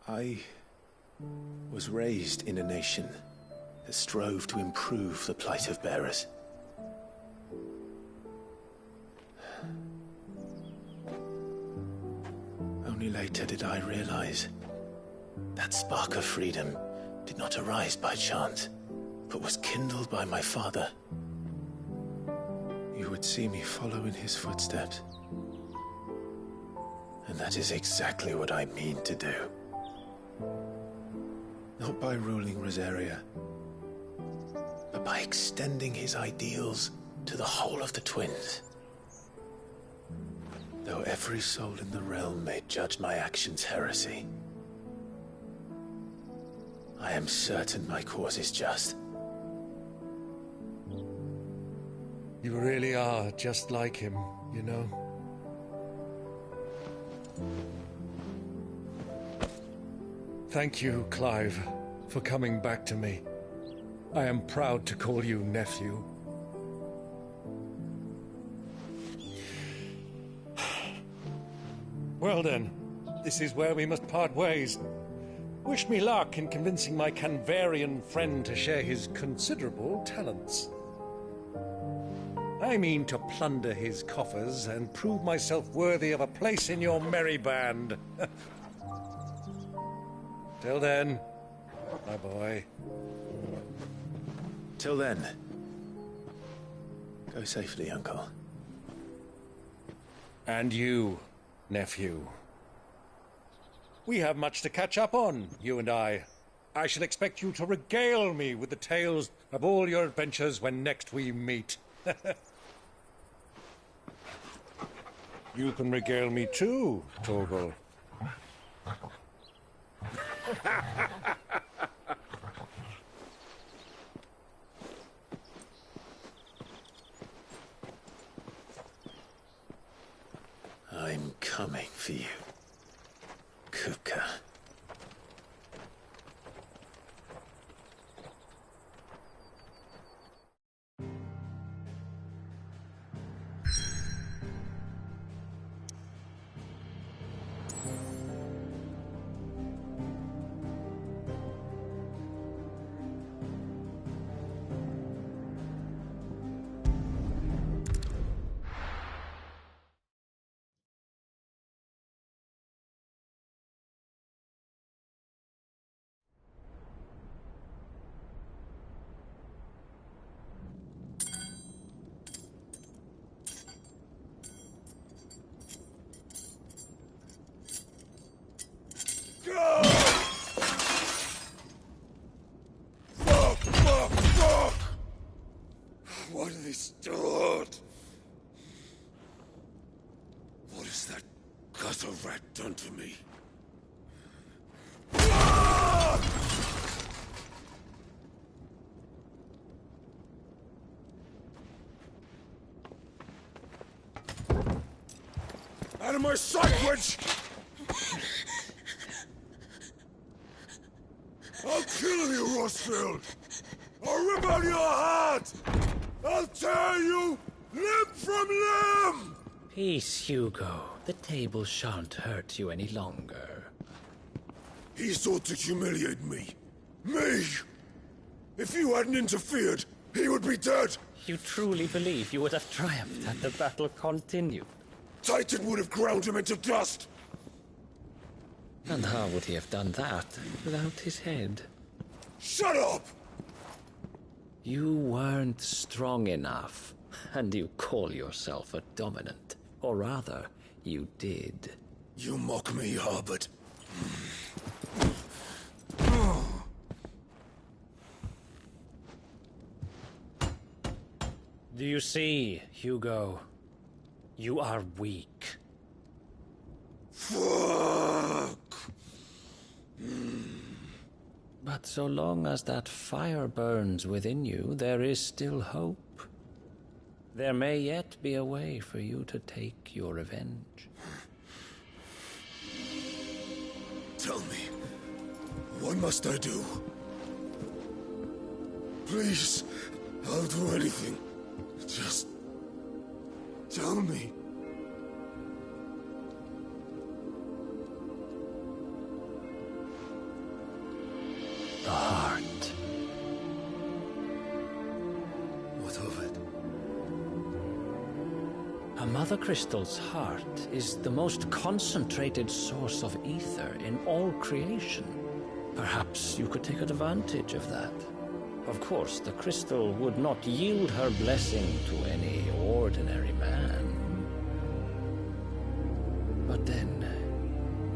I was raised in a nation that strove to improve the plight of bearers. Only later did I realize that spark of freedom did not arise by chance, but was kindled by my father. You would see me follow in his footsteps. And that is exactly what I mean to do. Not by ruling Rosaria, but by extending his ideals to the whole of the twins. Though every soul in the realm may judge my actions heresy, I am certain my cause is just. You really are just like him, you know. Thank you, Clive, for coming back to me. I am proud to call you nephew. Well then, this is where we must part ways. Wish me luck in convincing my Canvarian friend to share his considerable talents. I mean to plunder his coffers and prove myself worthy of a place in your merry band. Till then, my boy. Till then, go safely, Uncle. And you, nephew. We have much to catch up on, you and I. I shall expect you to regale me with the tales of all your adventures when next we meet. You can regale me too, Torgal. I'm coming for you. Kupka. Fuck! Why do they start? What has that gutter rat done to me? Out of my sight, witch! I'll kill you, Rossfield! I'll rip out your heart! I'll tear you limb from limb! Peace, Hugo. The table shan't hurt you any longer. He sought to humiliate me. Me! If you hadn't interfered, he would be dead! You truly believe you would have triumphed had the battle continued? Titan would have ground him into dust! And how would he have done that without his head? Shut up! You weren't strong enough, and you call yourself a dominant. Or rather, you did. You mock me, Harbert. Do you see, Hugo? You are weak. Fuck! But so long as that fire burns within you, there is still hope. There may yet be a way for you to take your revenge. Tell me, what must I do? Please, I'll do anything. Just tell me. The heart. What of it? A Mother Crystal's heart is the most concentrated source of ether in all creation. Perhaps you could take advantage of that. Of course, the crystal would not yield her blessing to any ordinary man. But then,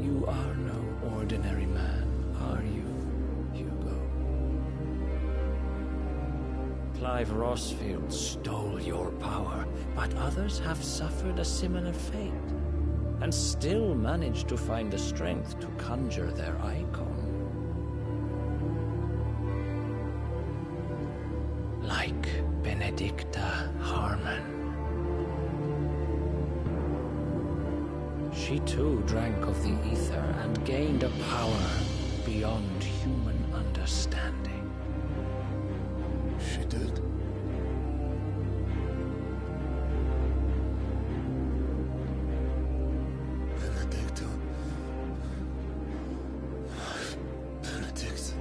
you are no ordinary man, are you, Hugo? Clive Rossfield stole your power, but others have suffered a similar fate, and still managed to find the strength to conjure their icon. Like Benedicta Harmon. She too drank of the ether and gained a power beyond human understanding. She did. Benedicta. Benedict.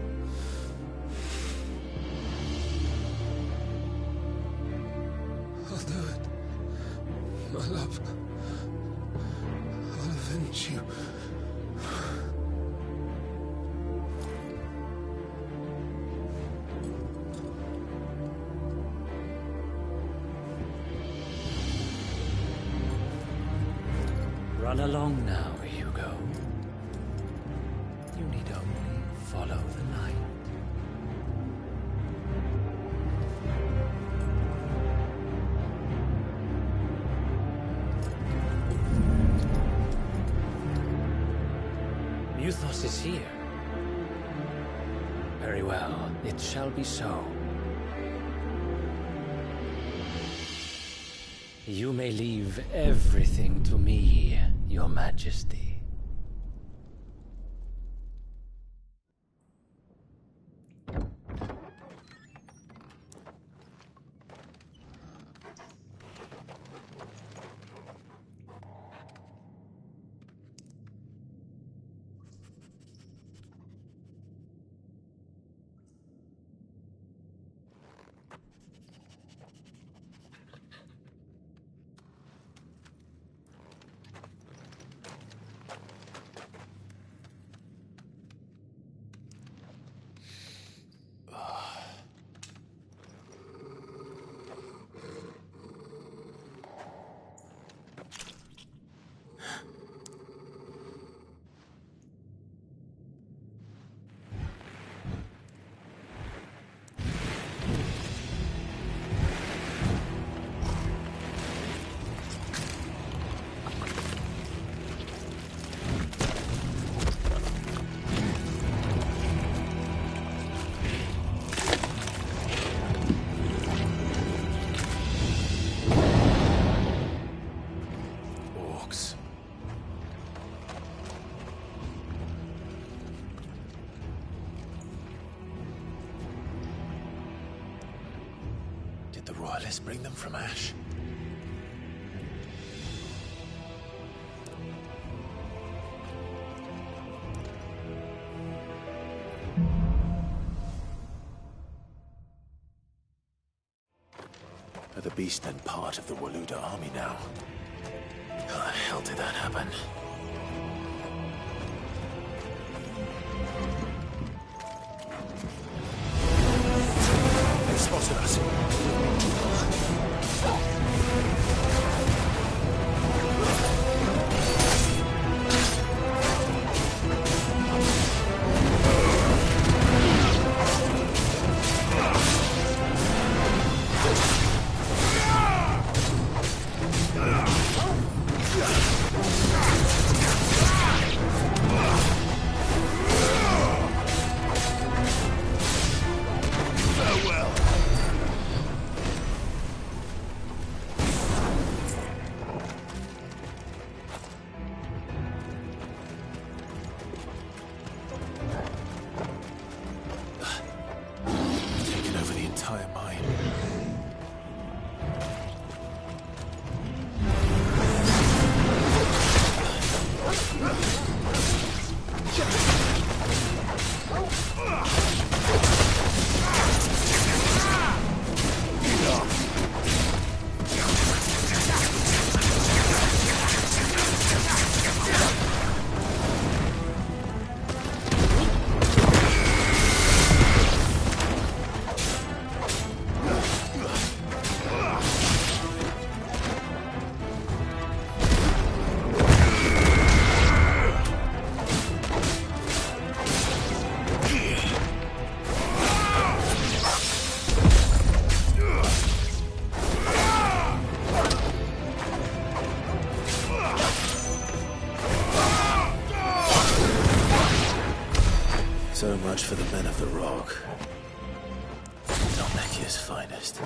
I'll do it. My love. I'll avenge you. Run along now, Hugo. You need only follow the light. Muthos is here. Very well, it shall be so. You may leave everything to me, Your Majesty. Let us bring them from ash. Are the beast then part of the Waluda army now? How the hell did that happen? They spotted us. So much for the men of the Rock. Dhalmekia's finest.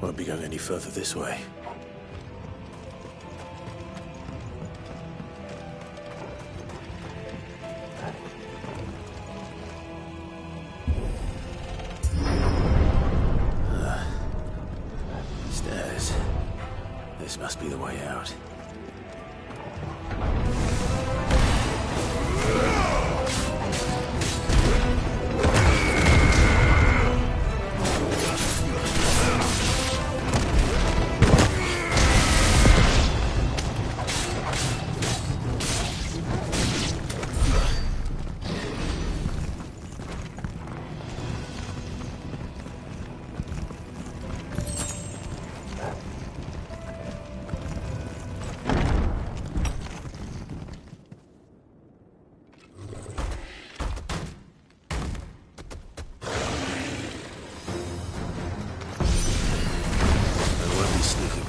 Won't be going any further this way. Stairs. This must be the way out.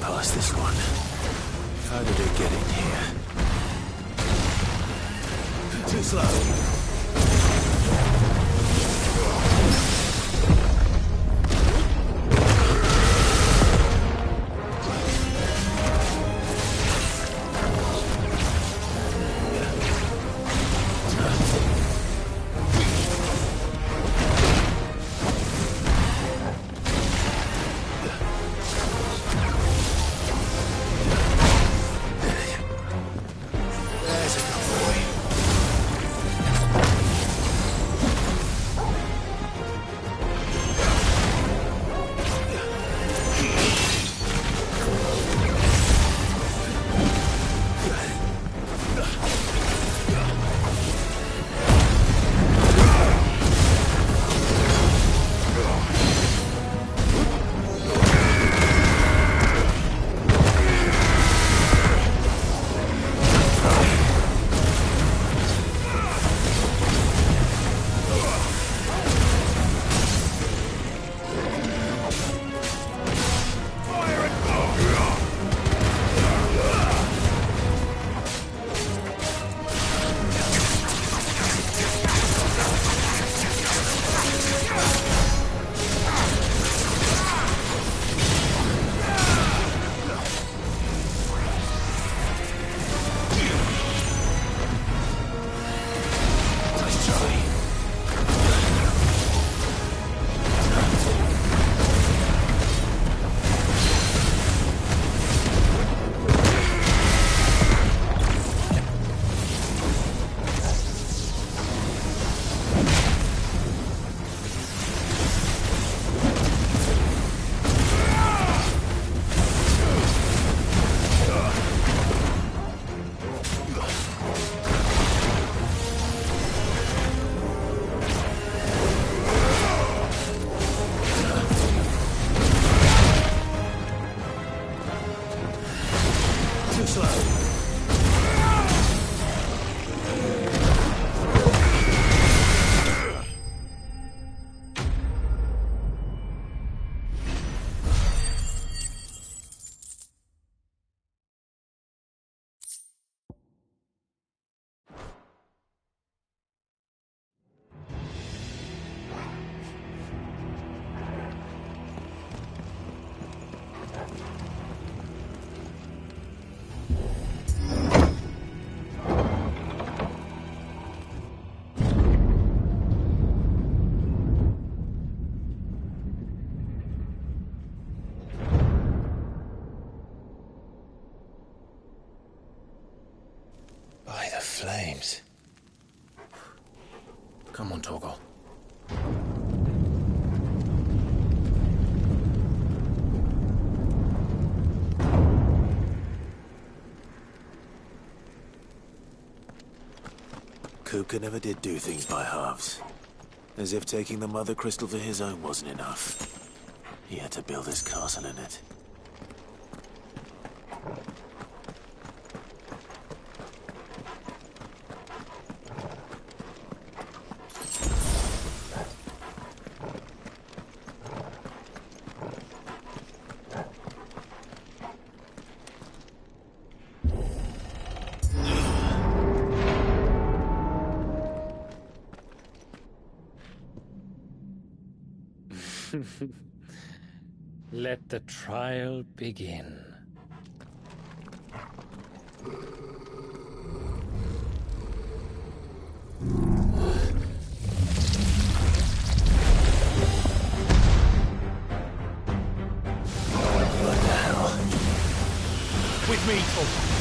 Past this one. How did it get in here? Too slow. By the flames. Come on, Torgal. Kupka never did do things by halves. As if taking the Mother Crystal for his own wasn't enough. He had to build his castle in it. Let the trial begin. What the hell? With me, Tulsa.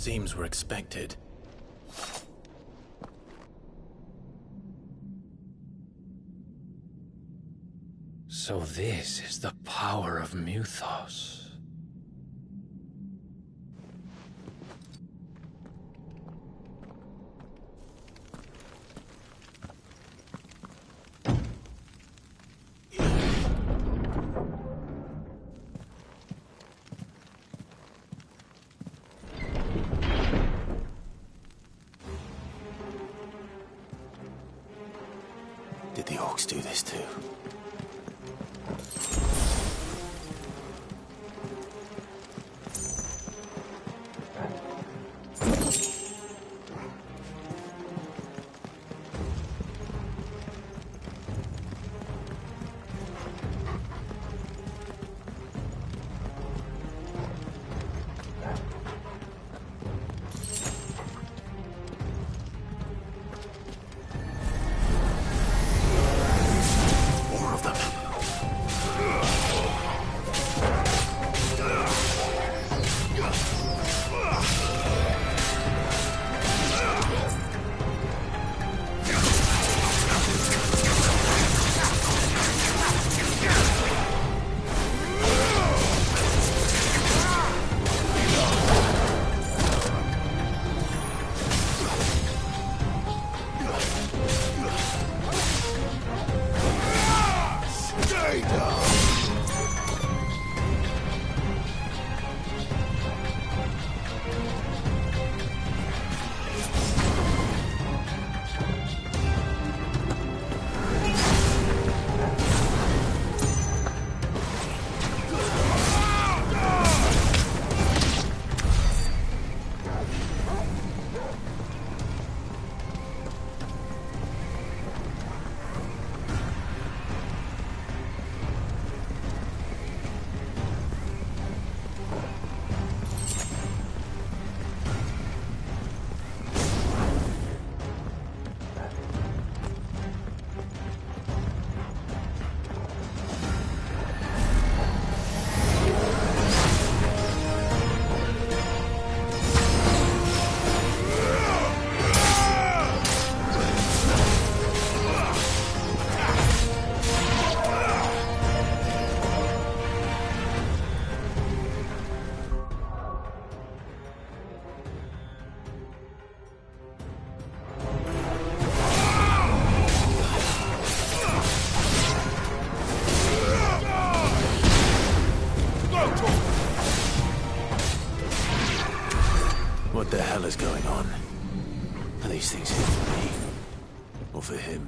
Seems we're expected. So this is the power of Muthos. Did the orcs do this too? What the hell is going on? Are these things here for me? Or for him?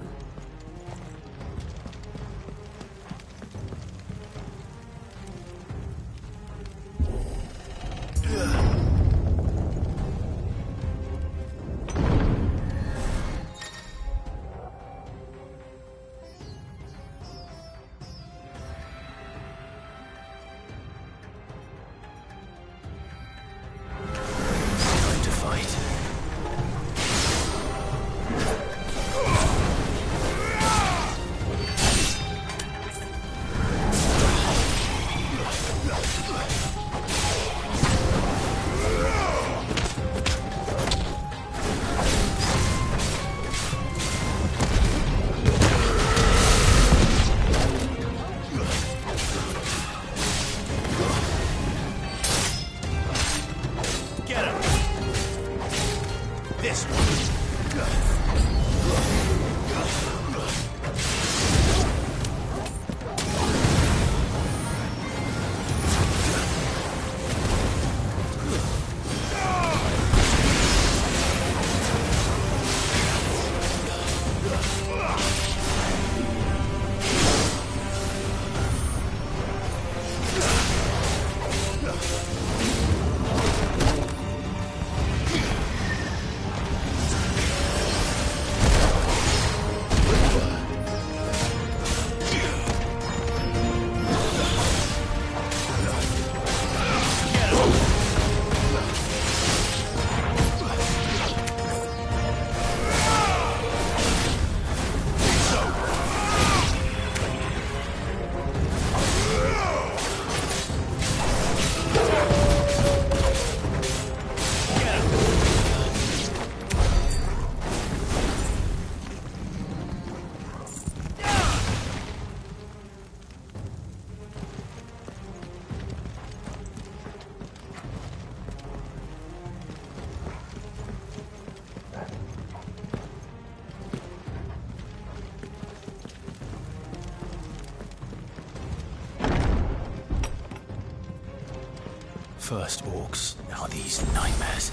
First orcs, now these nightmares.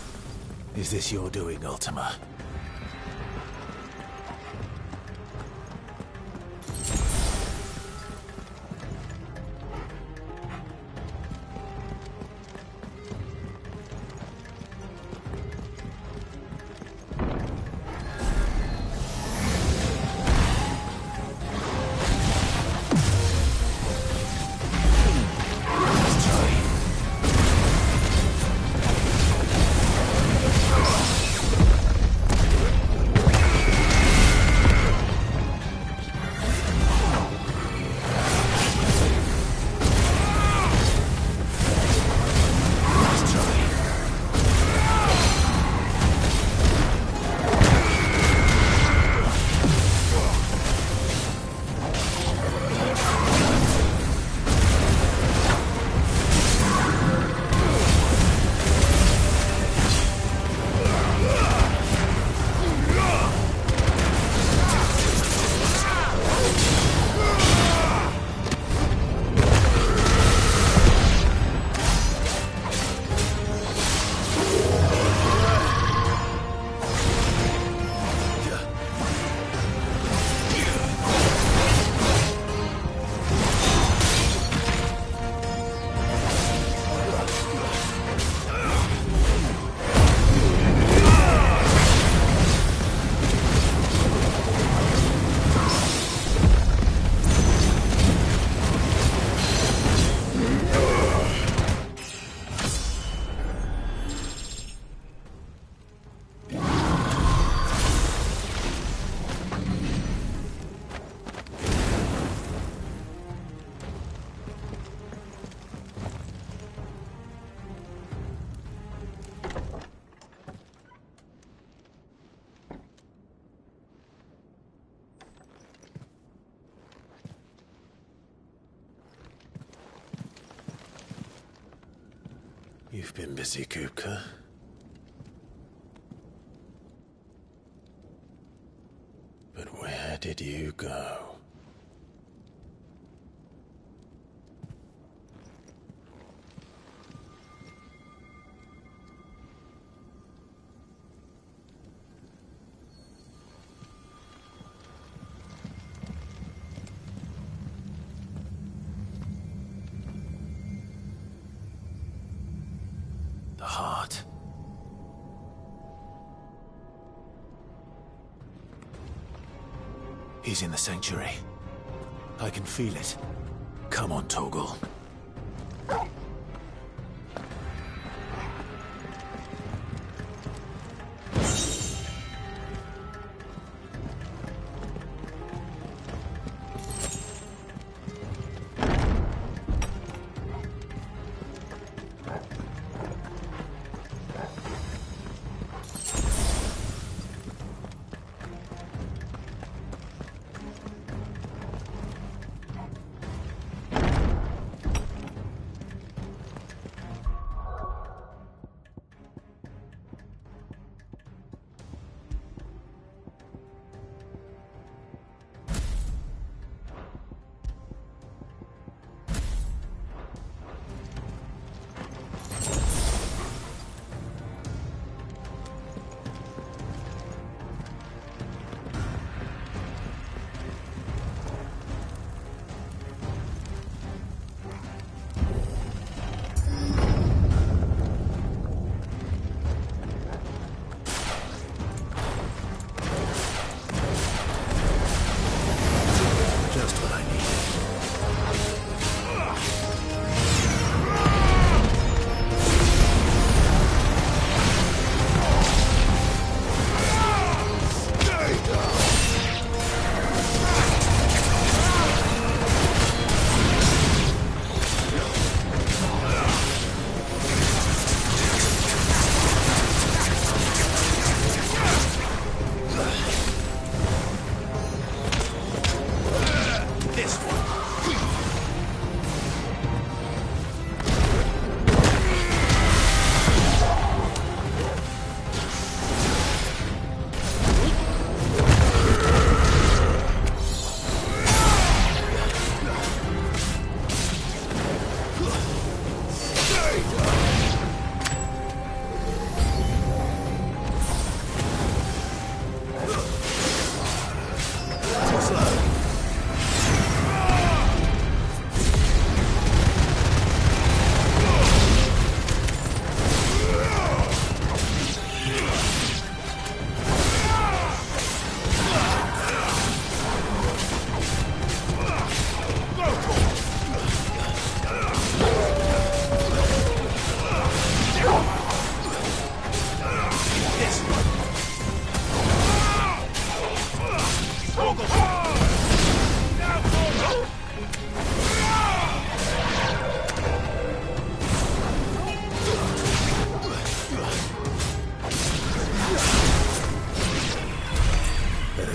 Is this your doing, Ultima? You've been busy, Kupka. But where did you go? He's in the sanctuary. I can feel it. Come on, Torgal.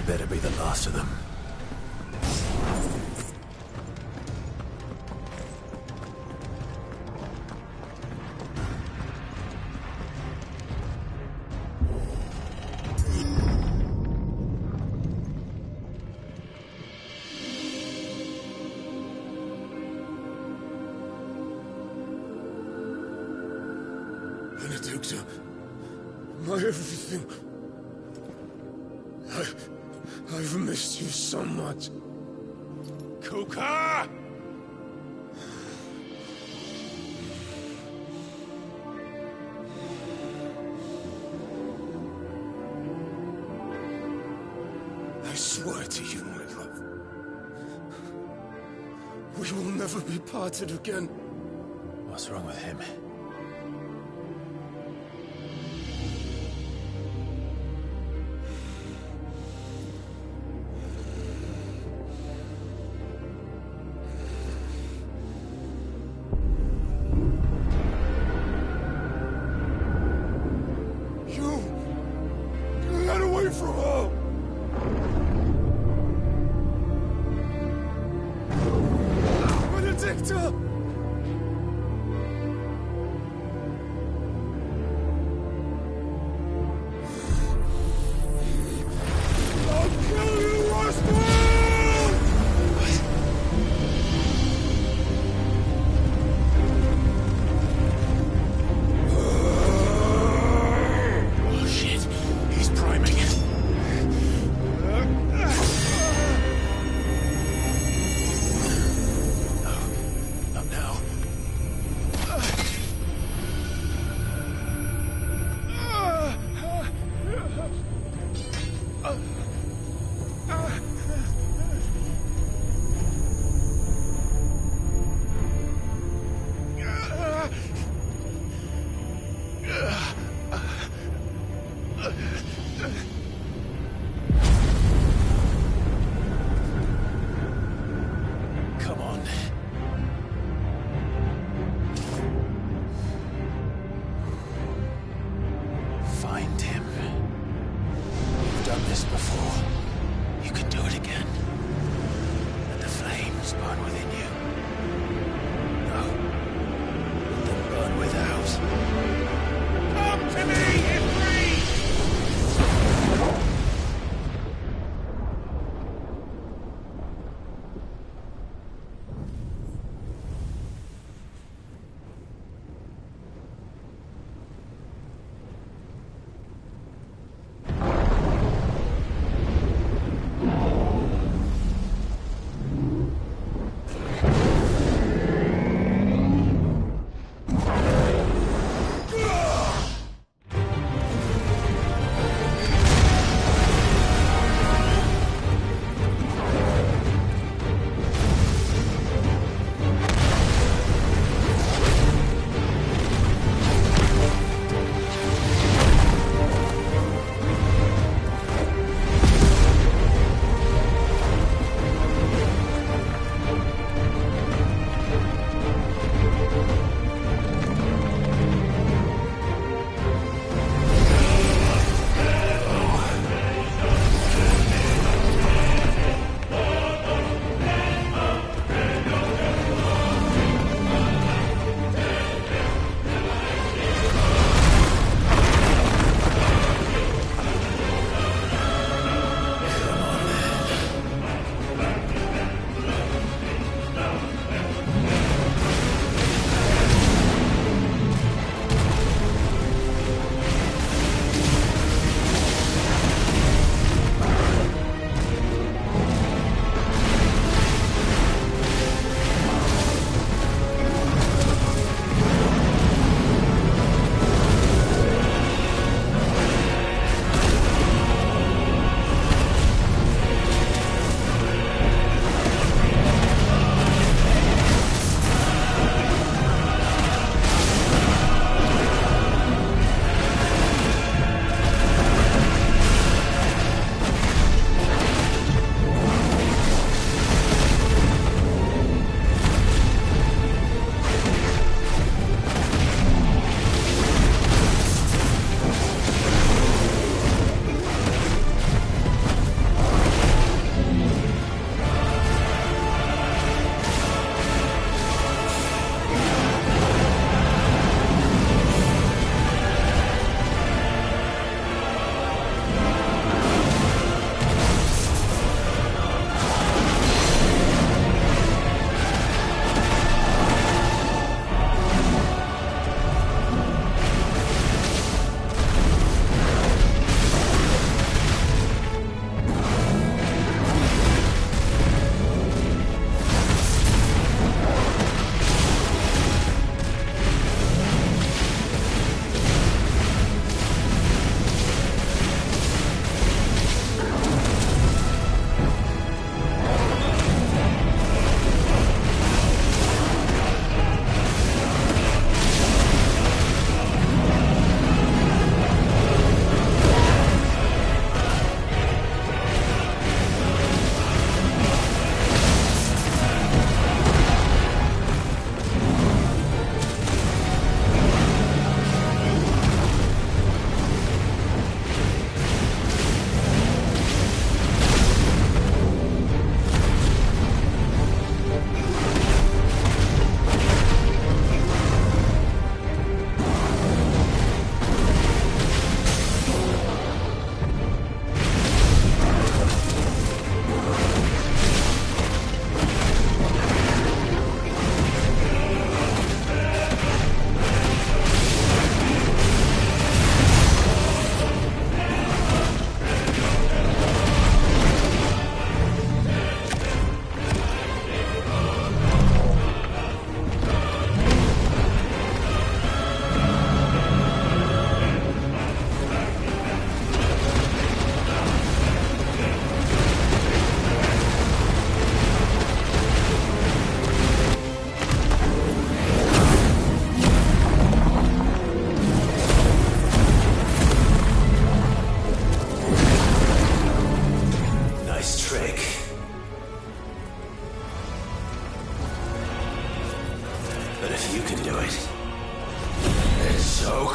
Better be the last of them. Benedicta, my everything. I've missed you so much. Kuka! I swear to you, my love, we will never be parted again. What's wrong with him?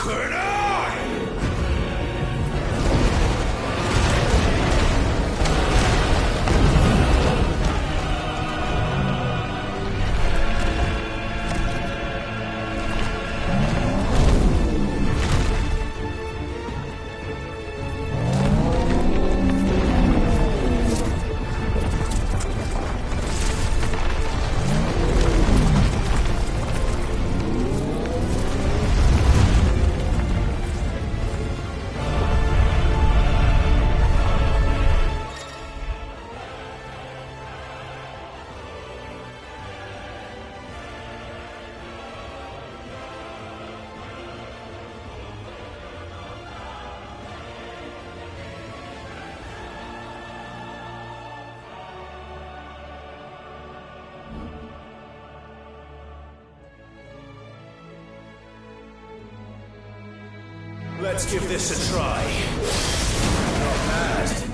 could I? Let's give this a try. Not bad.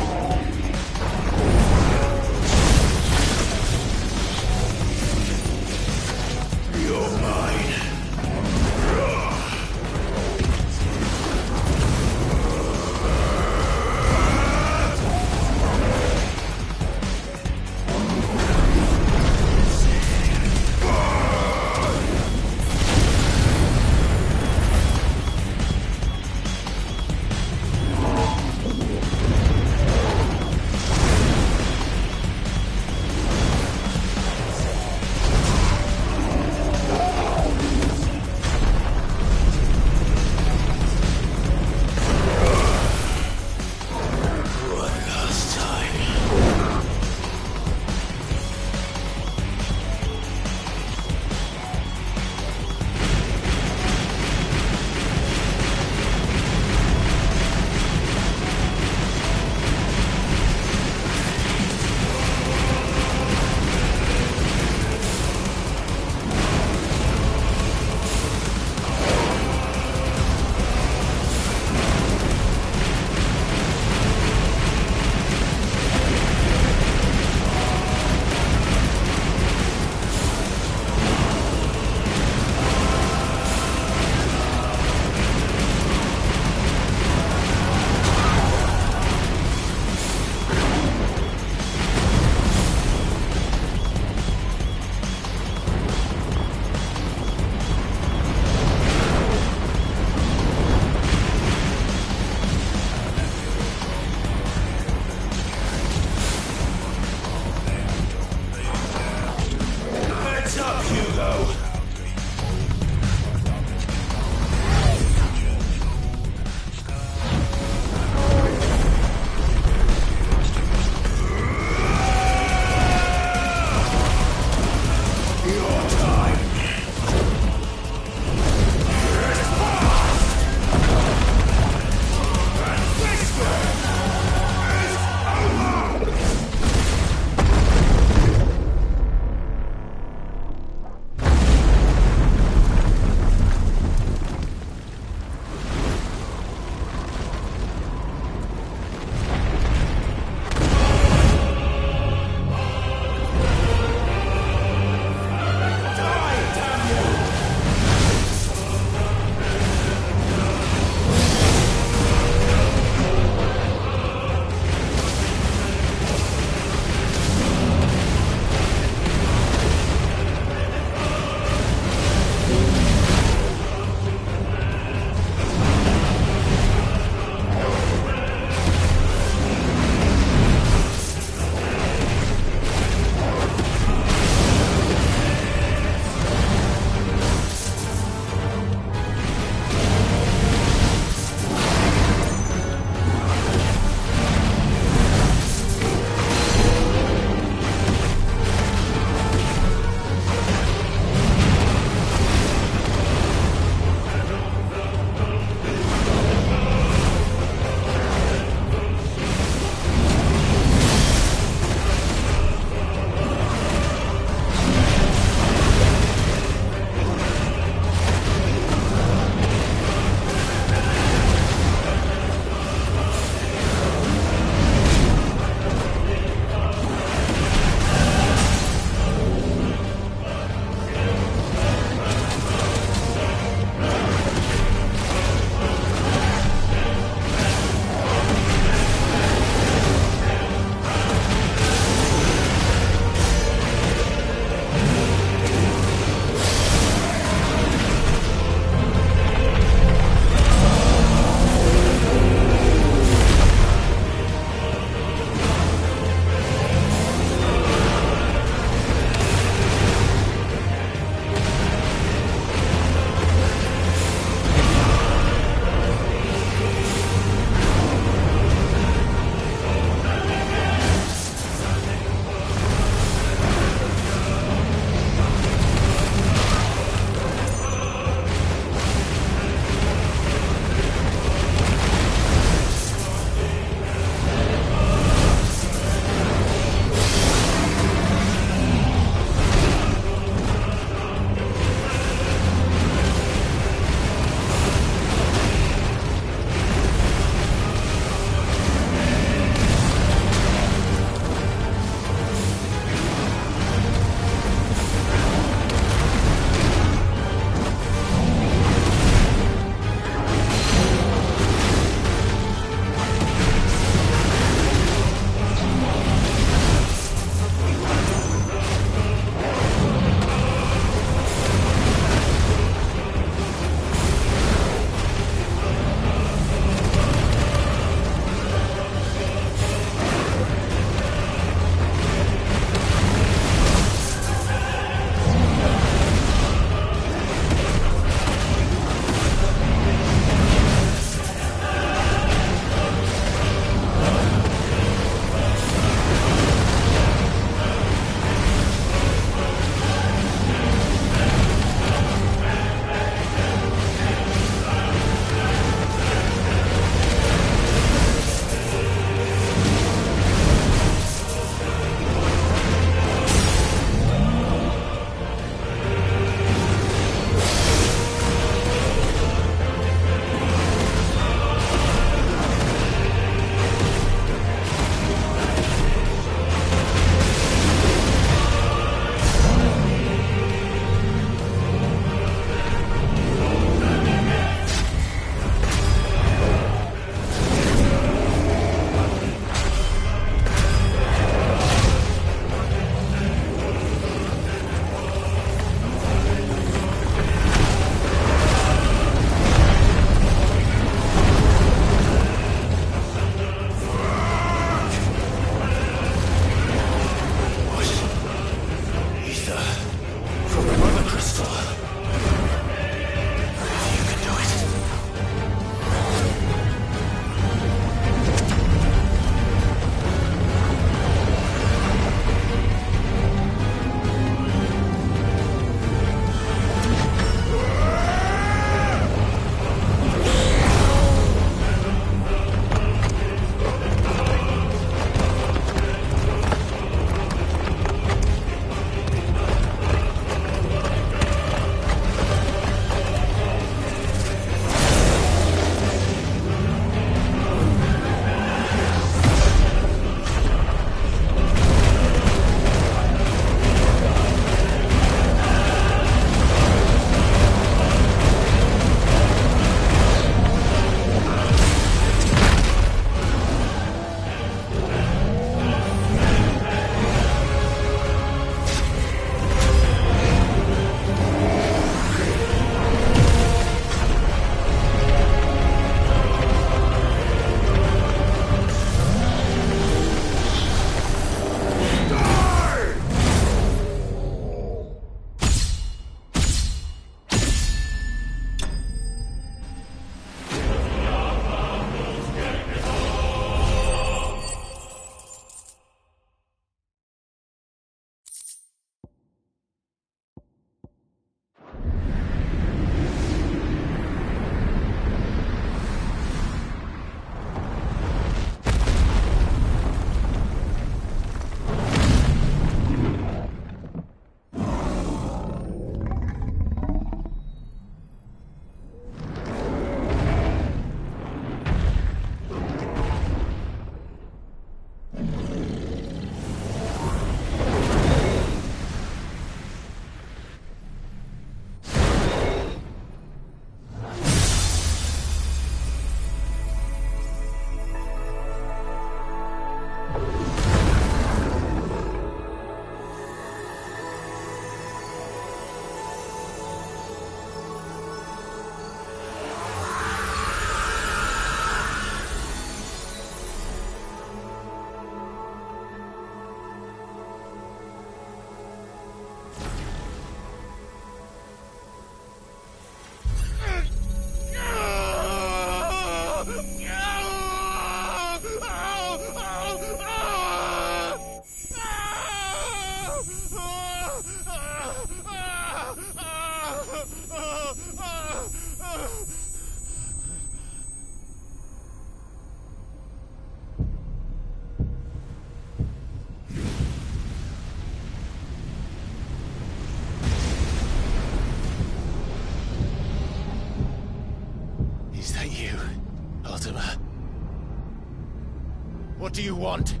What do you want?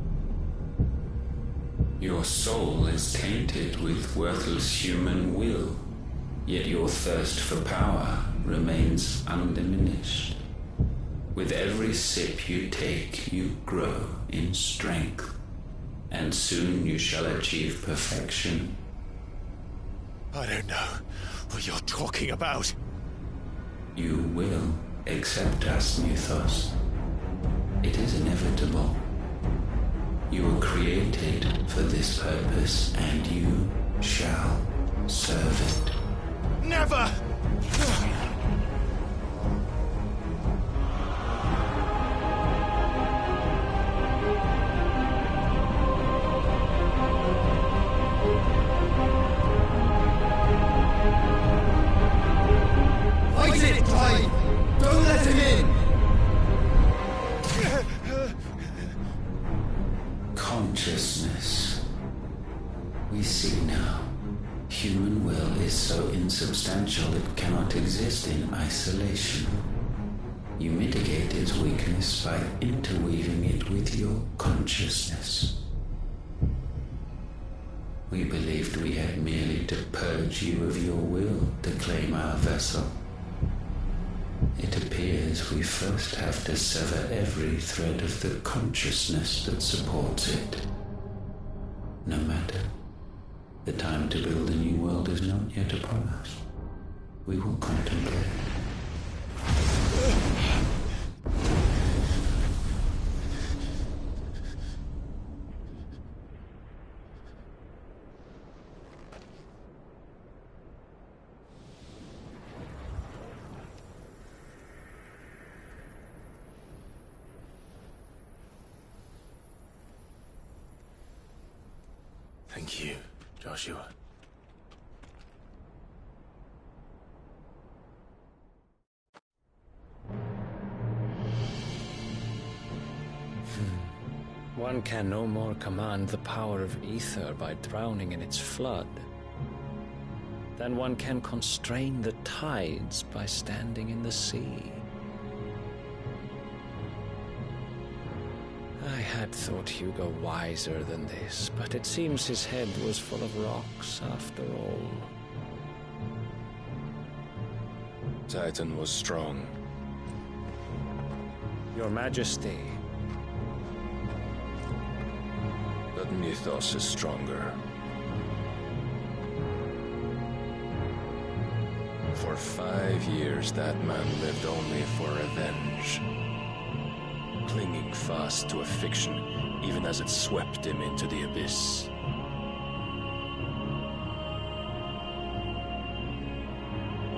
Your soul is tainted with worthless human will, yet your thirst for power remains undiminished. With every sip you take, you grow in strength, and soon you shall achieve perfection. I don't know what you're talking about. You will accept us, Mythos. It is inevitable. You were created for this purpose, and you shall serve it. Never! Fight it, Tide! Don't let him in! Consciousness. We see now. Human will is so insubstantial it cannot exist in isolation. You mitigate its weakness by interweaving it with your consciousness. We believed we had merely to purge you of your will to claim our vessel. It appears we first have to sever every thread of the consciousness that supports it. No matter. The time to build a new world is not yet upon us. We will contemplate. Thank you, Joshua. One can no more command the power of ether by drowning in its flood than one can constrain the tides by standing in the sea. I had thought Hugo wiser than this, but it seems his head was full of rocks after all. Titan was strong. Your Majesty. But Mythos is stronger. For 5 years, that man lived only for revenge. Clinging fast to a fiction, even as it swept him into the abyss.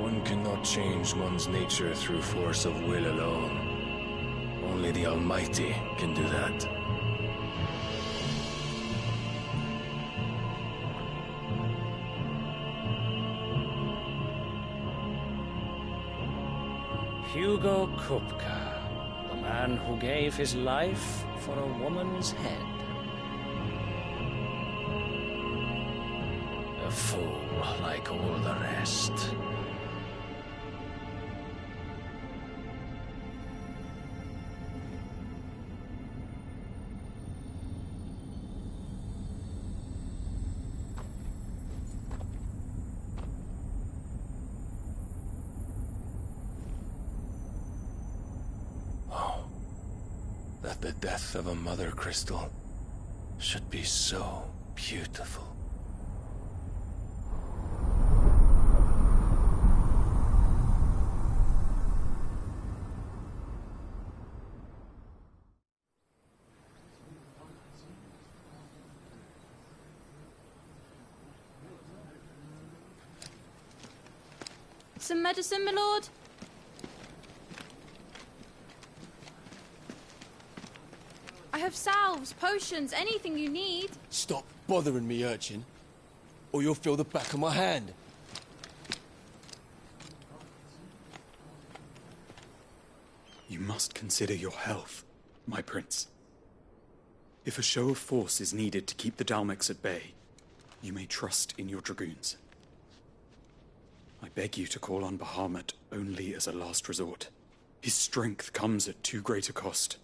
One cannot change one's nature through force of will alone. Only the Almighty can do that. Hugo Kupka. The man who gave his life for a woman's head. A fool like all the rest. That the death of a mother crystal should be so beautiful. Some medicine, my lord? I have salves, potions, anything you need. Stop bothering me, urchin, or you'll feel the back of my hand. You must consider your health, my prince. If a show of force is needed to keep the Dalmex at bay, you may trust in your dragoons. I beg you to call on Bahamut only as a last resort. His strength comes at too great a cost.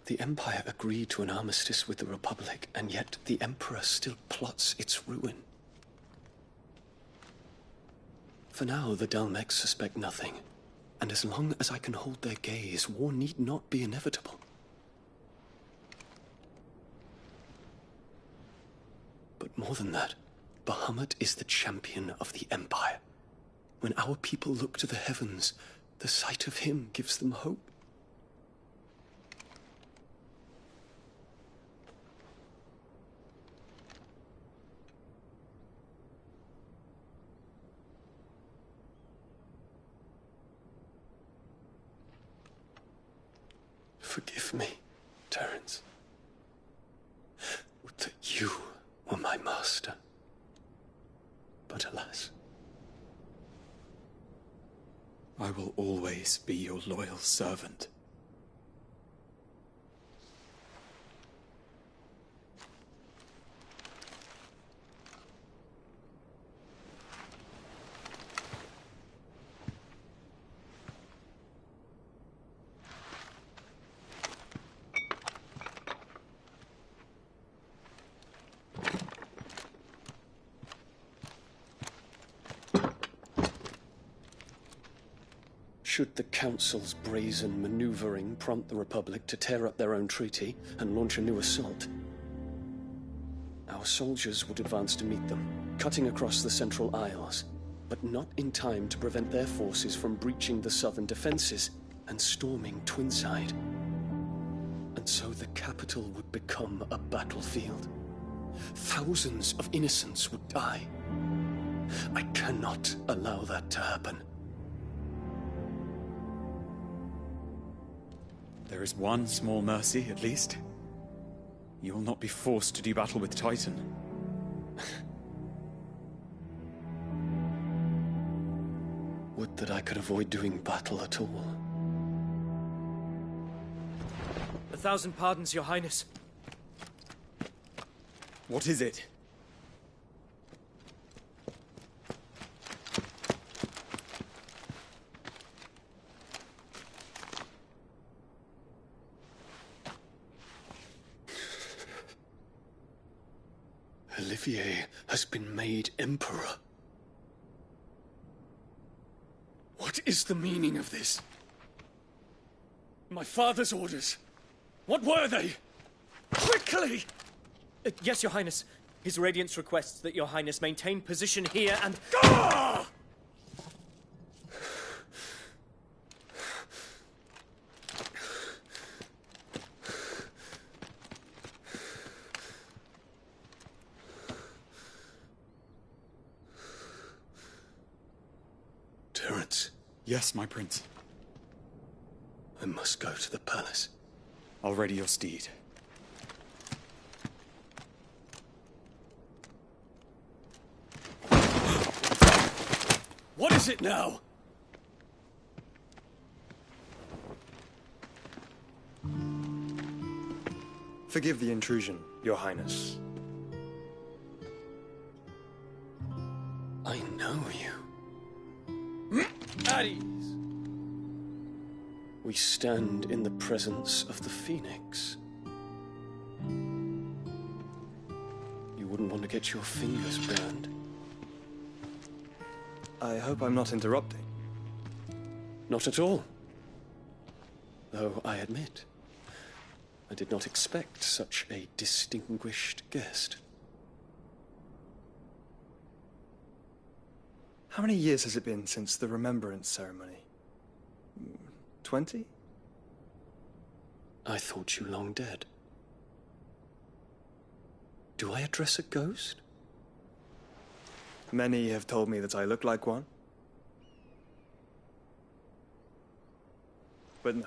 The Empire agreed to an armistice with the Republic, and yet the Emperor still plots its ruin. For now, the Dalmex suspect nothing, and as long as I can hold their gaze, war need not be inevitable. But more than that, Bahamut is the champion of the Empire. When our people look to the heavens, the sight of him gives them hope. Forgive me, Terence. Would that you were my master. But alas. I will always be your loyal servant. Should the Council's brazen maneuvering prompt the Republic to tear up their own treaty and launch a new assault, our soldiers would advance to meet them, cutting across the Central Isles, but not in time to prevent their forces from breaching the southern defenses and storming Twinside. And so the capital would become a battlefield. Thousands of innocents would die. I cannot allow that to happen. There is one small mercy, at least. You will not be forced to do battle with Titan. Would that I could avoid doing battle at all. 1,000 pardons, Your Highness. What is it? Olivier has been made Emperor. What is the meaning of this? My father's orders. What were they? Quickly! Yes, Your Highness. His Radiance requests that Your Highness maintain position here and... Ah! Terence. Yes, my prince. I must go to the palace. I'll ready your steed. What is it now? Forgive the intrusion, Your Highness. I know you. At ease. We stand in the presence of the Phoenix. You wouldn't want to get your fingers burned. I hope I'm not interrupting. Not at all. Though I admit, I did not expect such a distinguished guest. How many years has it been since the Remembrance ceremony? 20? I thought you long dead. Do I address a ghost? Many have told me that I look like one. But no.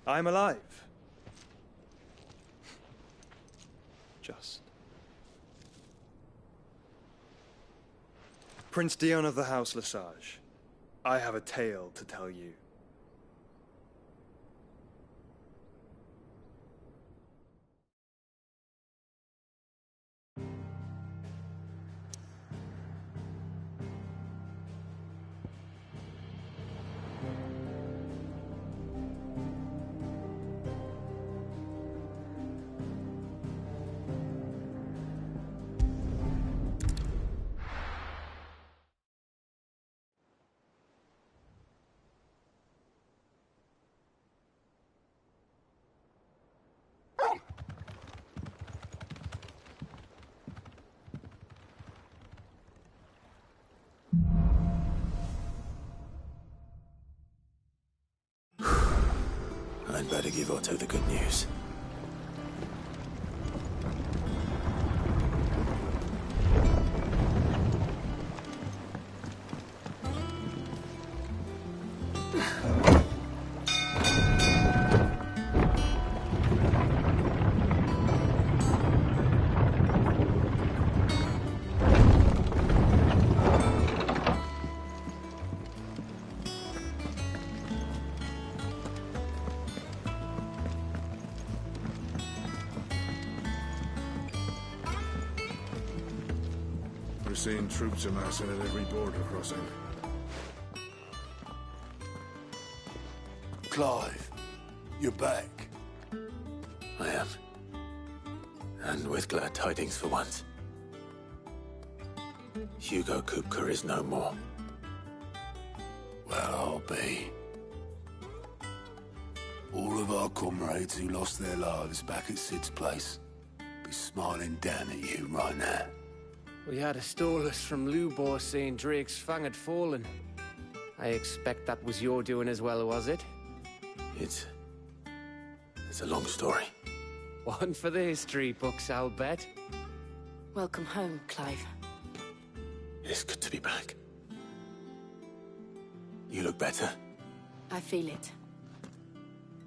I'm alive. Just. Prince Dion of the House Lesage, I have a tale to tell you. I'd better give Otto the good news. We're seeing troops amassing at every border crossing. Clive, you're back. I am. And with glad tidings for once. Hugo Kupka is no more. Well, I'll be. All of our comrades who lost their lives back at Sid's place be smiling down at you right now. We had a stolus from Lubor saying Drake's fang had fallen. I expect that was your doing as well, was it? It's a long story. One for the history books, I'll bet. Welcome home, Clive. It's good to be back. You look better. I feel it.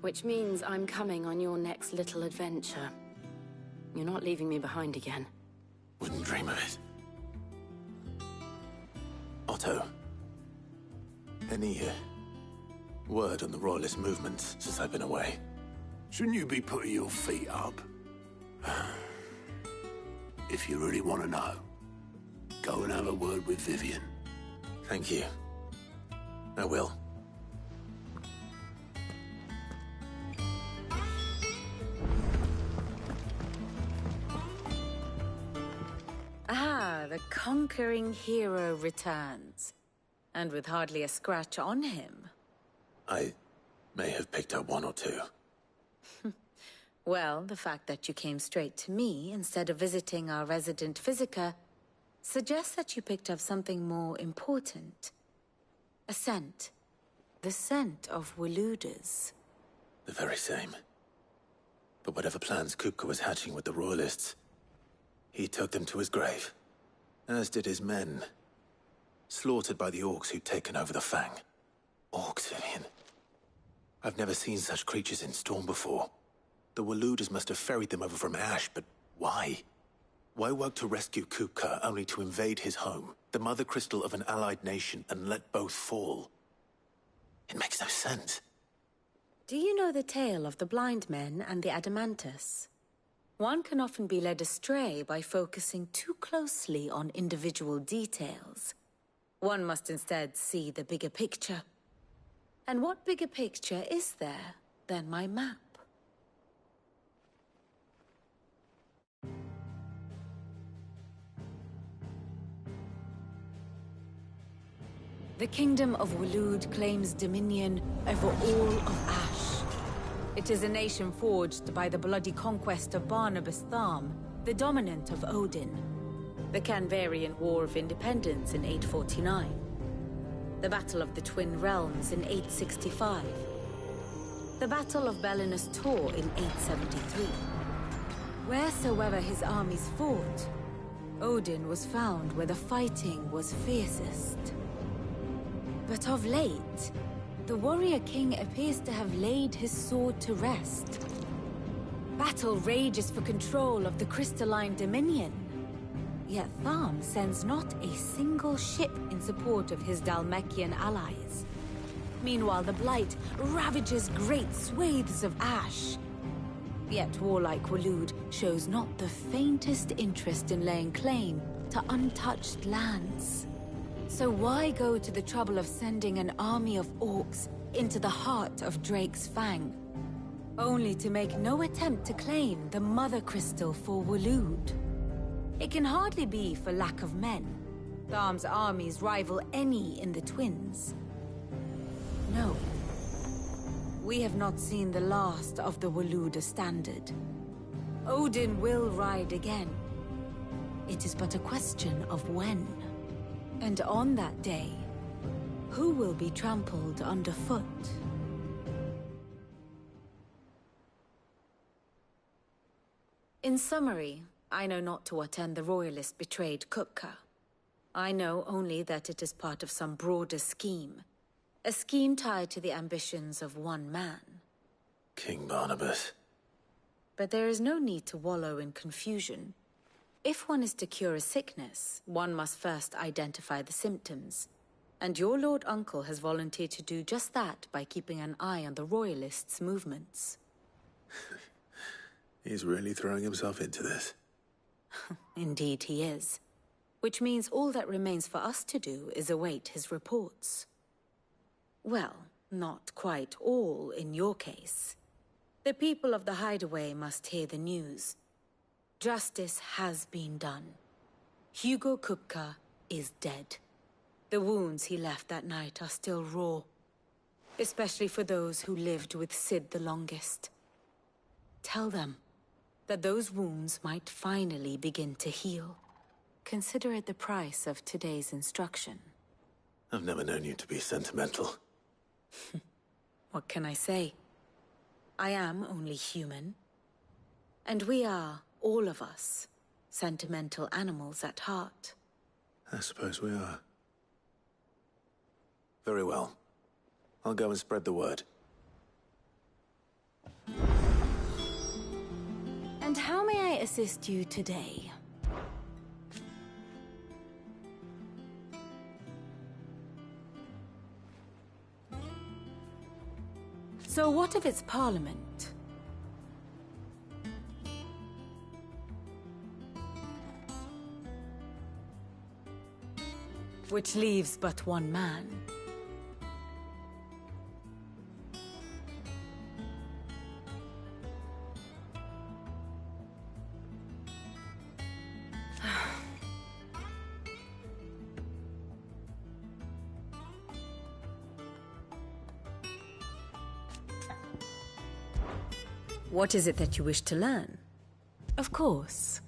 Which means I'm coming on your next little adventure. You're not leaving me behind again. Wouldn't dream of it. Otto, any word on the Royalist movements since I've been away? Shouldn't you be putting your feet up? If you really want to know, go and have a word with Vivian. Thank you. I will. Ah, the conquering hero returns. And with hardly a scratch on him. I may have picked up one or two. Well, the fact that you came straight to me instead of visiting our resident Physica suggests that you picked up something more important. A scent. The scent of Waludas. The very same. But whatever plans Kupka was hatching with the Royalists, he took them to his grave. As did his men. Slaughtered by the orcs who'd taken over the Fang. Orcs, Vivian. I've never seen such creatures in Storm before. The Waludas must have ferried them over from Ash, but why? Why work to rescue Kupka only to invade his home, the mother crystal of an allied nation, and let both fall? It makes no sense. Do you know the tale of the blind men and the Adamantus? One can often be led astray by focusing too closely on individual details. One must instead see the bigger picture. And what bigger picture is there than my map? The Kingdom of Waloed claims dominion over all of Ash. It is a nation forged by the bloody conquest of Barnabas Tharm, the dominant of Odin. The Canvarian War of Independence in 849. The Battle of the Twin Realms in 865. The Battle of Belinus Tor in 873. Wheresoever his armies fought, Odin was found where the fighting was fiercest. But of late, the warrior king appears to have laid his sword to rest. Battle rages for control of the crystalline dominion. Yet Tharm sends not a single ship in support of his Dhalmekian allies. Meanwhile, the Blight ravages great swathes of Ash. Yet warlike Waloed shows not the faintest interest in laying claim to untouched lands. So why go to the trouble of sending an army of orcs into the heart of Drake's Fang, only to make no attempt to claim the Mother Crystal for Waloed? It can hardly be for lack of men. Tharm's armies rival any in the Twins. No. We have not seen the last of the Waluda standard. Odin will ride again. It is but a question of when. And on that day, who will be trampled underfoot? In summary, I know not to what end the Royalists betrayed Kupka. I know only that it is part of some broader scheme. A scheme tied to the ambitions of one man. King Barnabas. But there is no need to wallow in confusion. If one is to cure a sickness, one must first identify the symptoms. And your Lord Uncle has volunteered to do just that by keeping an eye on the Royalists' movements. He's really throwing himself into this. Indeed he is. Which means all that remains for us to do is await his reports. Well, not quite all in your case. The people of the Hideaway must hear the news. Justice has been done. Hugo Kupka is dead. The wounds he left that night are still raw. Especially for those who lived with Sid the longest. Tell them that those wounds might finally begin to heal. Consider it the price of today's instruction. I've never known you to be sentimental. What can I say? I am only human. And we are, all of us, sentimental animals at heart. I suppose we are. Very well. I'll go and spread the word. And how may I assist you today? So what of its parliament? Which leaves but one man. What is it that you wish to learn? Of course.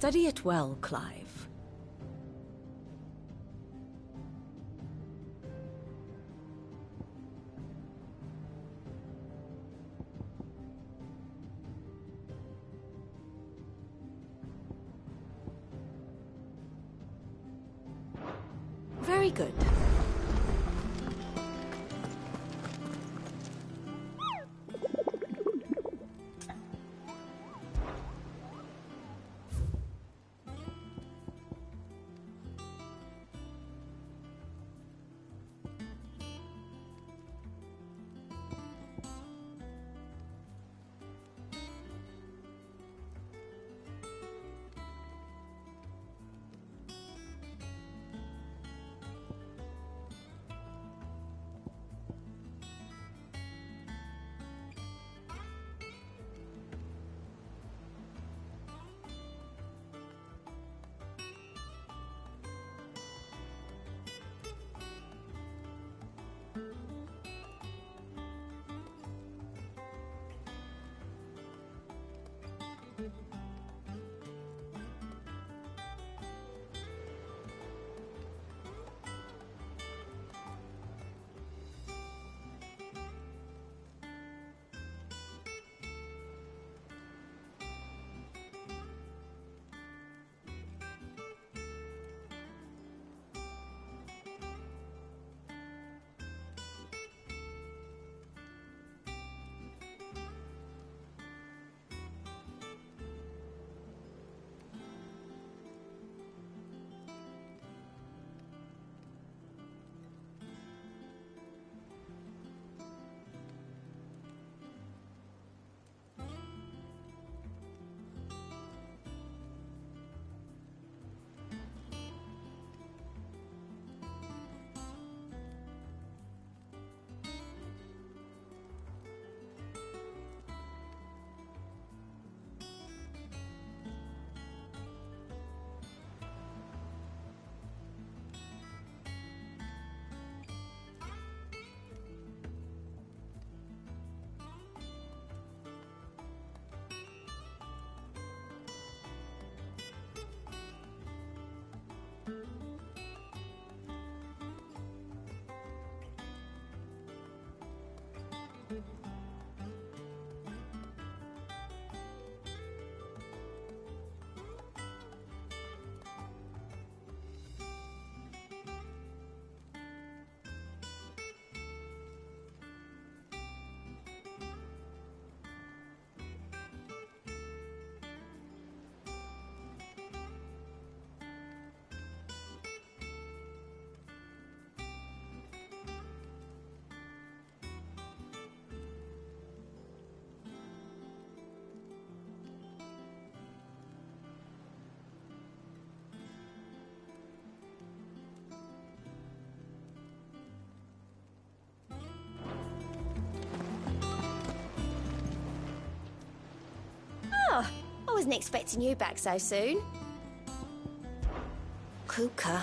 Study it well, Clive. Very good. Oh, I wasn't expecting you back so soon. Kuka.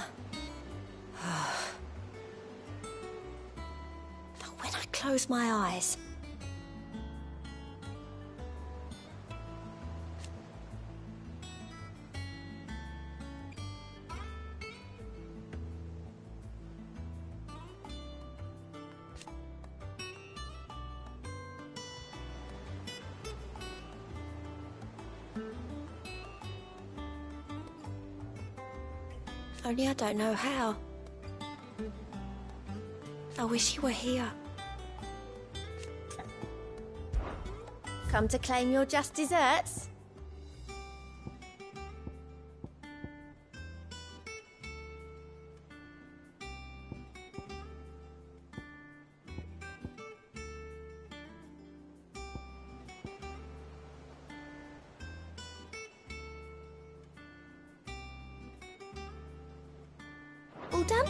But when I close my eyes... Only I don't know how. I wish you were here. Come to claim your just desserts? All done?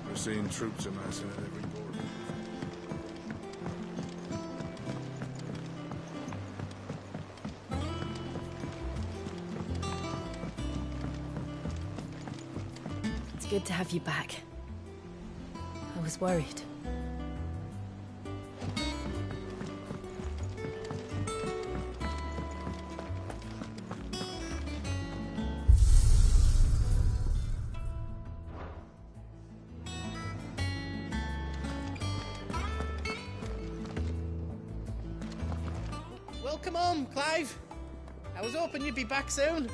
We're seeing troops amassing at every border. It's good to have you back. I was worried. Welcome home, Clive. I was hoping you'd be back soon.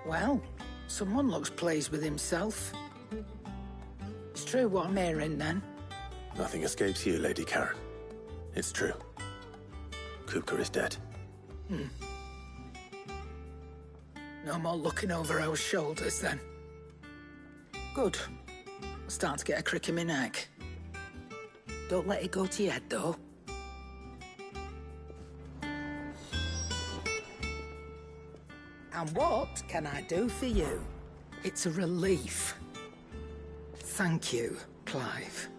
Well, someone looks pleased with himself. It's true what I'm hearing, then. Nothing escapes you, Lady Karen. It's true. Kupka is dead. No more looking over our shoulders, then. Good. I'm starting to get a crick in my neck. Don't let it go to your head, though. And what can I do for you? It's a relief. Thank you, Clive.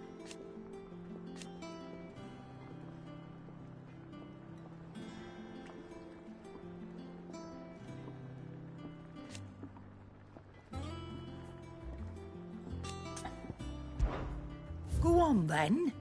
Go on, then.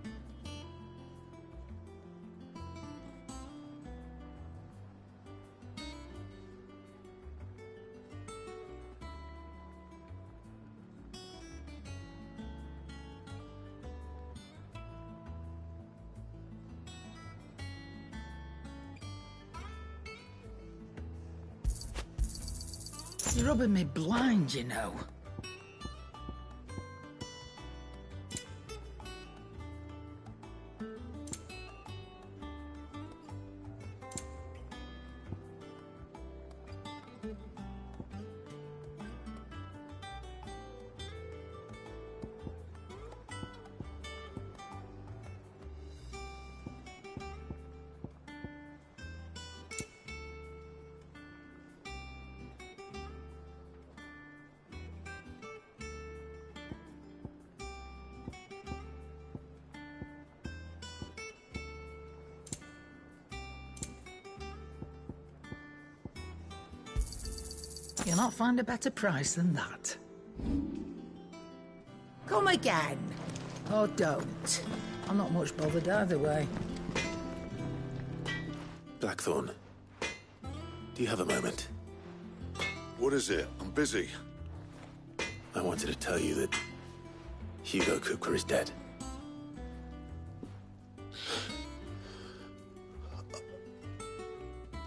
You're rubbing me blind, you know. You'll not find a better price than that. Come again. Or don't. I'm not much bothered either way. Blackthorn, do you have a moment? What is it? I'm busy. I wanted to tell you that Hugo Kupka is dead.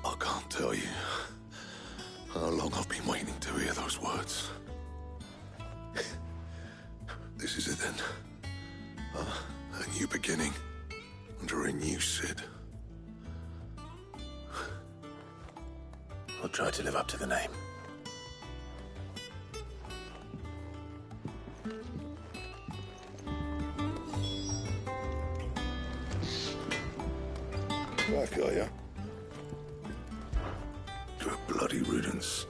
I can't tell you how long I've been waiting to hear those words. This is it then. A new beginning under a new Cid. I'll try to live up to the name. Back, are ya? To a bloody riddance.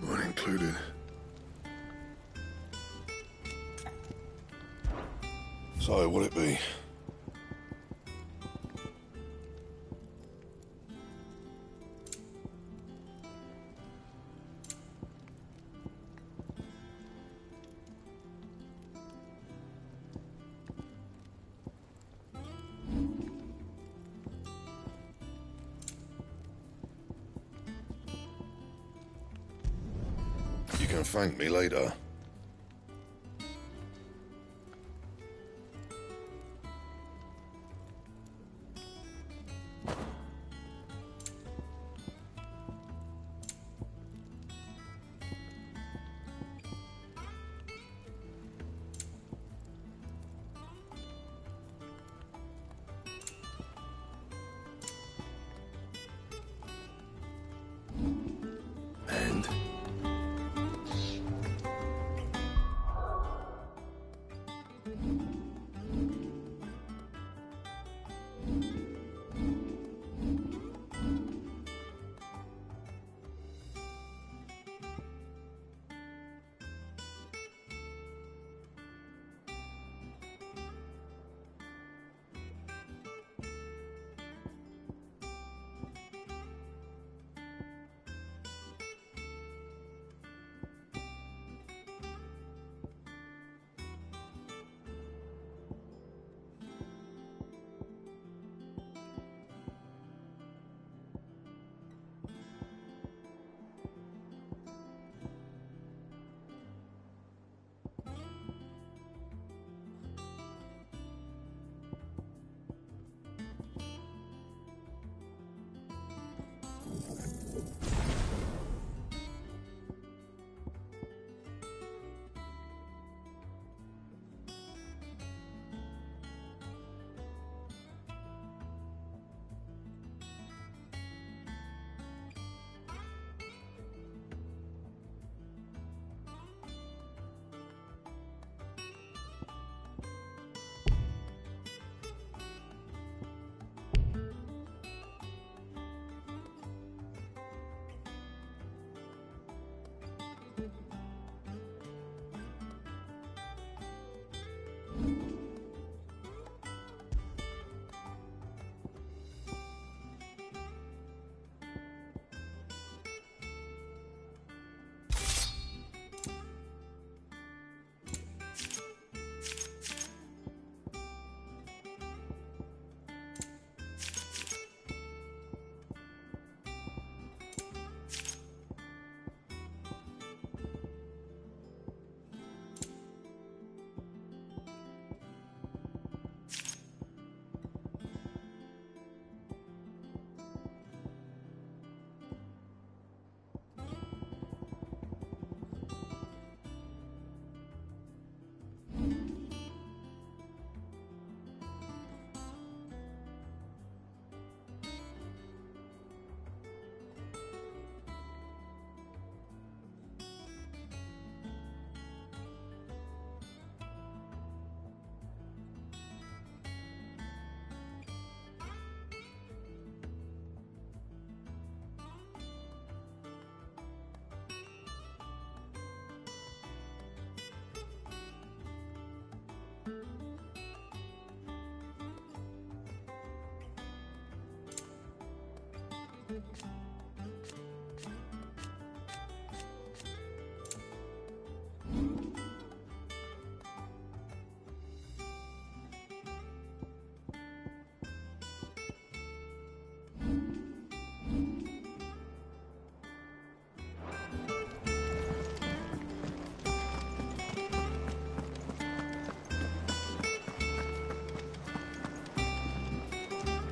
Mine included. So, what'll it be? You can thank me later.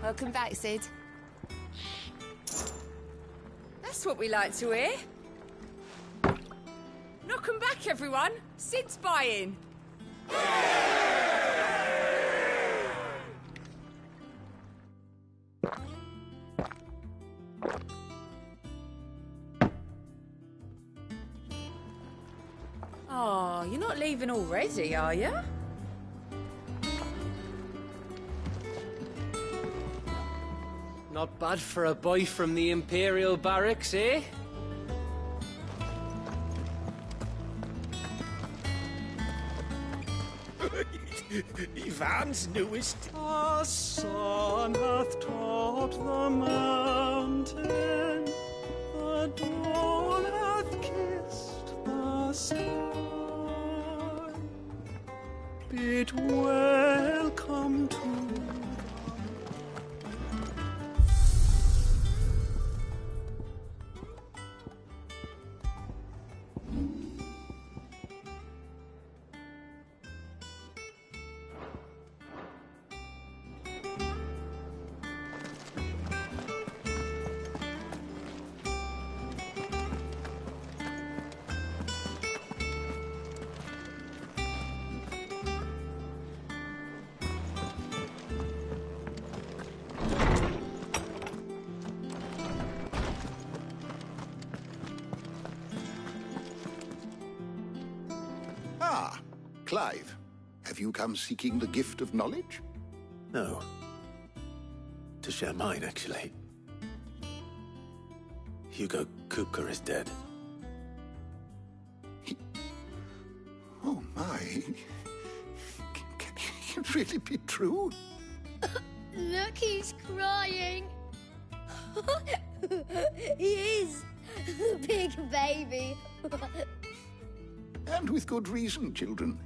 Welcome back, Sid. That's what we like to hear. Knock 'em back, everyone. Sid's buying. Oh, you're not leaving already, are you? Not bad for a boy from the Imperial Barracks, eh? Ivan's newest. Our sun hath taught the mountain, the dawn hath kissed the sky. Bid welcome to Ah, Clive. Have you come seeking the gift of knowledge? No. To share mine, actually. Hugo Kupka is dead. Oh, my. Can it really be true? Look, he's crying. He is. Big baby. And with good reason, children.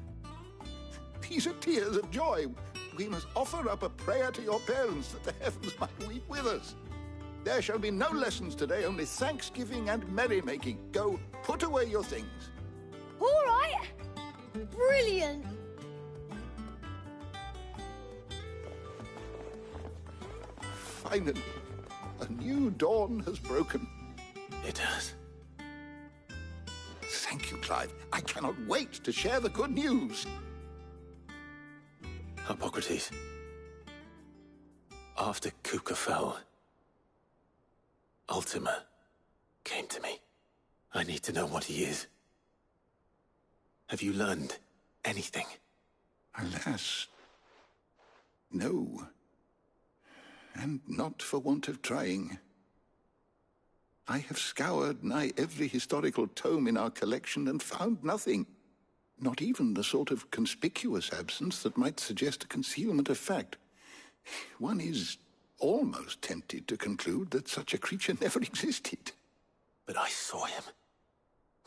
These are tears of joy. We must offer up a prayer to your parents that the heavens might weep with us. There shall be no lessons today, only thanksgiving and merrymaking. Go, put away your things. All right. Brilliant. Finally, a new dawn has broken. It has. Thank you, Clive. I cannot wait to share the good news. Hippocrates. After Kupka fell, Ultima came to me. I need to know what he is. Have you learned anything? Alas, no. And not for want of trying. I have scoured nigh every historical tome in our collection and found nothing. Not even the sort of conspicuous absence that might suggest a concealment of fact. One is almost tempted to conclude that such a creature never existed. But I saw him.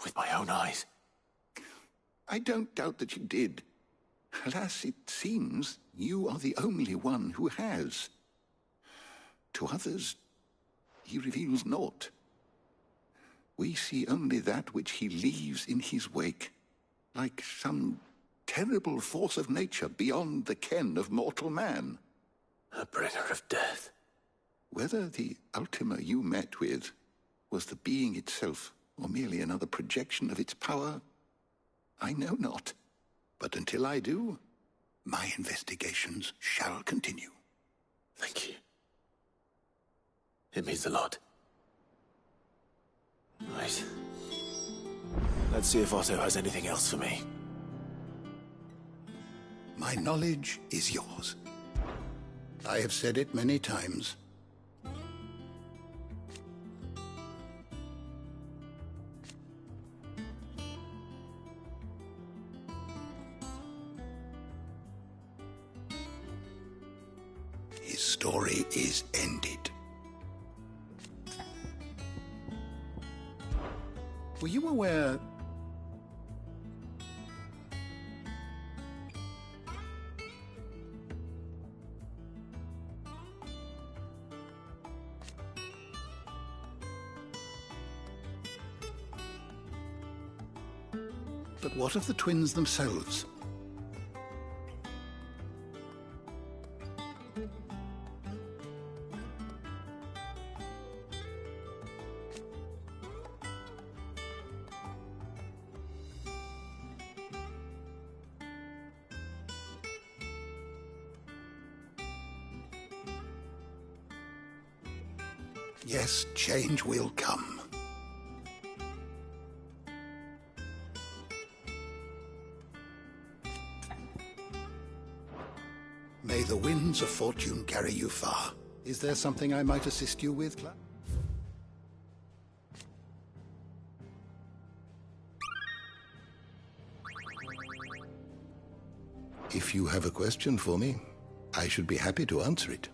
With my own eyes. I don't doubt that you did. Alas, it seems you are the only one who has. To others, he reveals naught. We see only that which he leaves in his wake, like some terrible force of nature beyond the ken of mortal man. A bringer of death. Whether the Ultima you met with was the being itself, or merely another projection of its power, I know not. But until I do, my investigations shall continue. Thank you. It means a lot. Right. Let's see if Otto has anything else for me. My knowledge is yours. I have said it many times. His story is ended. Were you aware... But what of the twins themselves? Yes, change will come. May the winds of fortune carry you far. Is there something I might assist you with, Cla? If you have a question for me, I should be happy to answer it.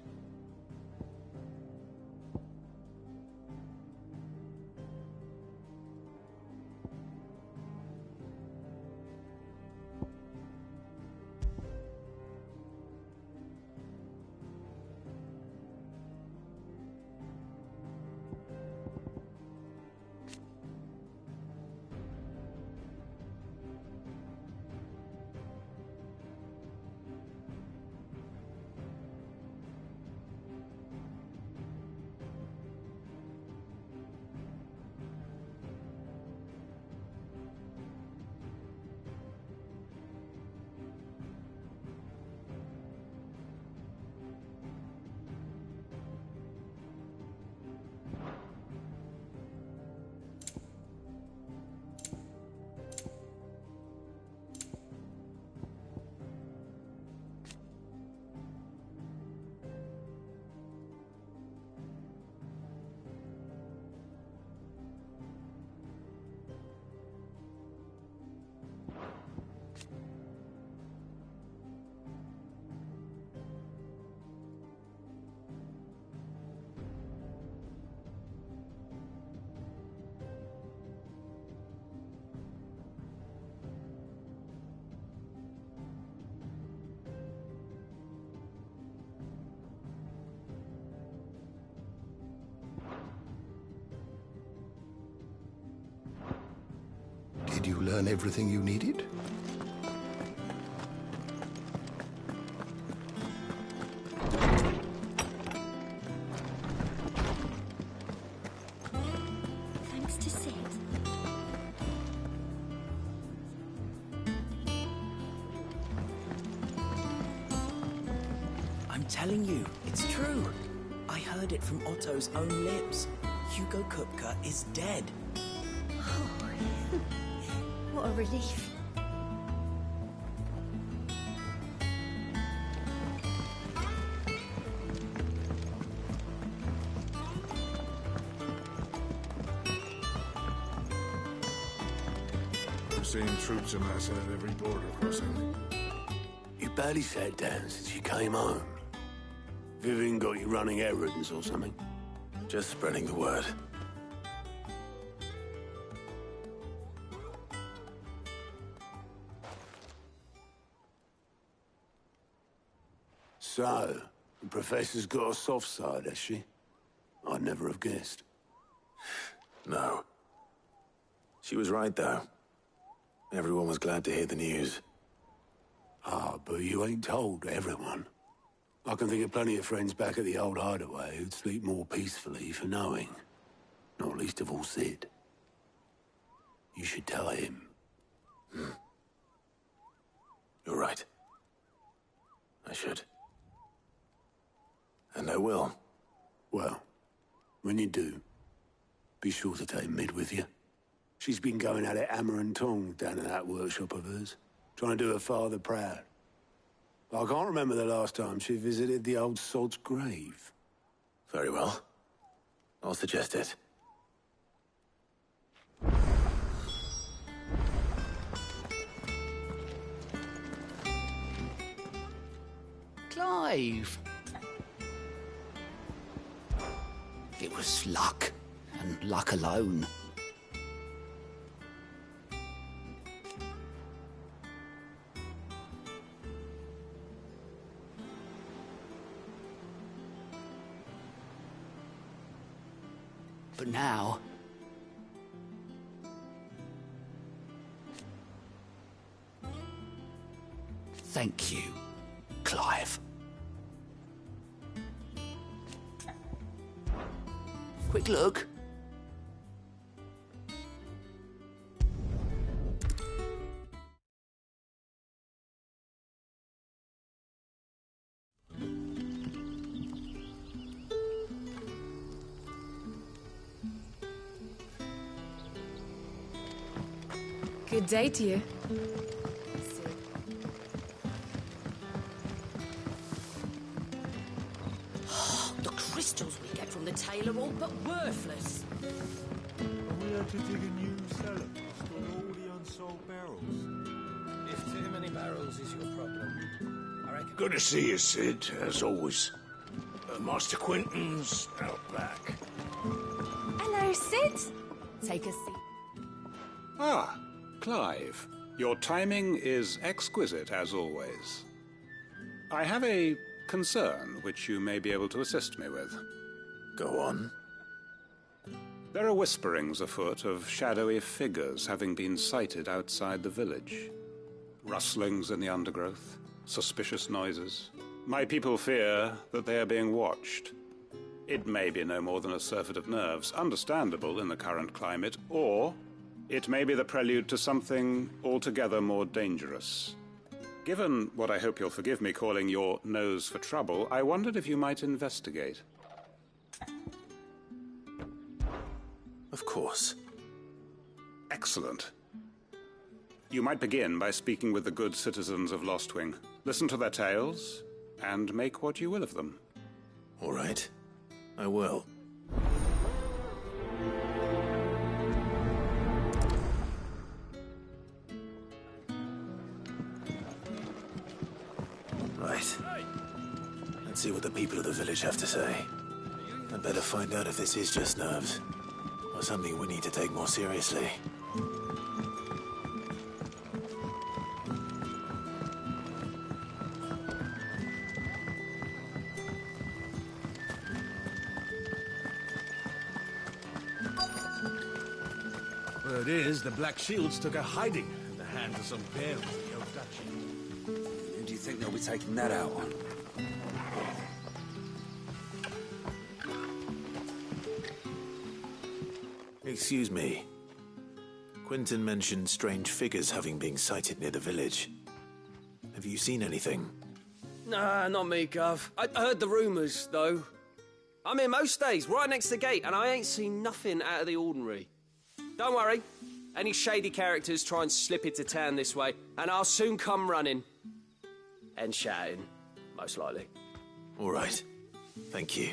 Did you learn everything you needed? Thanks to Sid. I'm telling you, it's true. I heard it from Otto's own lips. Hugo Kupka is dead. What a relief. We're seeing troops amassing at every border crossing. You barely sat down since you came home. Vivian got you running errands or something? Just spreading the word. So, the Professor's got a soft side, has she? I'd never have guessed. No. She was right, though. Everyone was glad to hear the news. Ah, but you ain't told everyone. I can think of plenty of friends back at the old hideaway who'd sleep more peacefully for knowing. Not least of all Sid. You should tell him. You're right. I should. And I will. Well, when you do, be sure to take Mid with you. She's been going at it hammer and tong down in that workshop of hers, trying to do her father proud. I can't remember the last time she visited the old sod's grave. Very well. I'll suggest it. Clive. It was luck, and luck alone. But now... Thank you, Clive. Quick look. Good day to you. The crystals we get from the tail are all but worthless. Are we had to dig a new cellar to store all the unsold barrels? If too many barrels is your problem, I reckon... Good to see you, Sid, as always. Master Quentin's out back. Hello, Sid. Take a seat. Ah, Clive. Your timing is exquisite, as always. I have a concern which you may be able to assist me with. Go on. There are whisperings afoot of shadowy figures having been sighted outside the village. Rustlings in the undergrowth, suspicious noises. My people fear that they are being watched. It may be no more than a surfeit of nerves, understandable in the current climate, or it may be the prelude to something altogether more dangerous. Given what I hope you'll forgive me calling your nose for trouble, I wondered if you might investigate. Of course. Excellent. You might begin by speaking with the good citizens of Lostwing. Listen to their tales, and make what you will of them. All right. I will. Right. Let's see what the people of the village have to say. I'd better find out if this is just nerves, or something we need to take more seriously. Word is, the Black Shields took a hiding in the hands of some bears in the old duchy. Who do you think they'll be taking that out on? Excuse me. Quentin mentioned strange figures having been sighted near the village. Have you seen anything? Nah, not me, Gov. I heard the rumours, though. I'm here most days, right next to the gate, and I ain't seen nothing out of the ordinary. Don't worry. Any shady characters try and slip into town this way, and I'll soon come running. And shouting, most likely. All right. Thank you.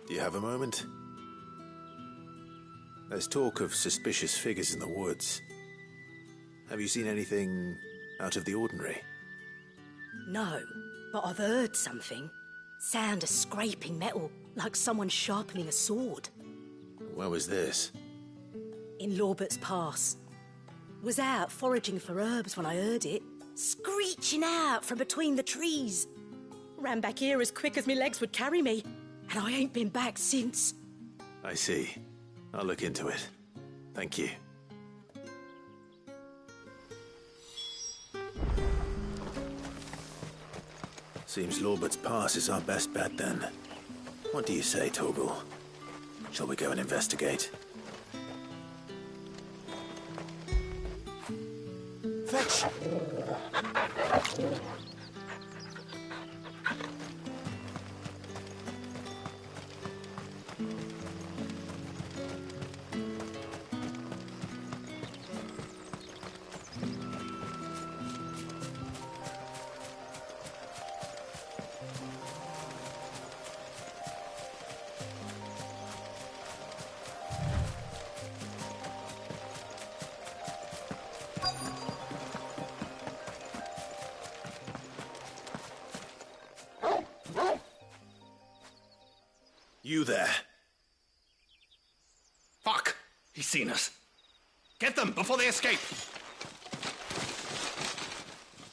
Do you have a moment? There's talk of suspicious figures in the woods. Have you seen anything out of the ordinary? No, but I've heard something. Sound of scraping metal, like someone sharpening a sword. Where was this? In Lorbert's Pass. Was out foraging for herbs when I heard it, screeching out from between the trees. Ran back here as quick as my legs would carry me, and I ain't been back since. I see. I'll look into it. Thank you. Seems Lorbert's Pass is our best bet then. What do you say, Torgal? Shall we go and investigate? Fetch! You there. Fuck! He's seen us. Get them before they escape!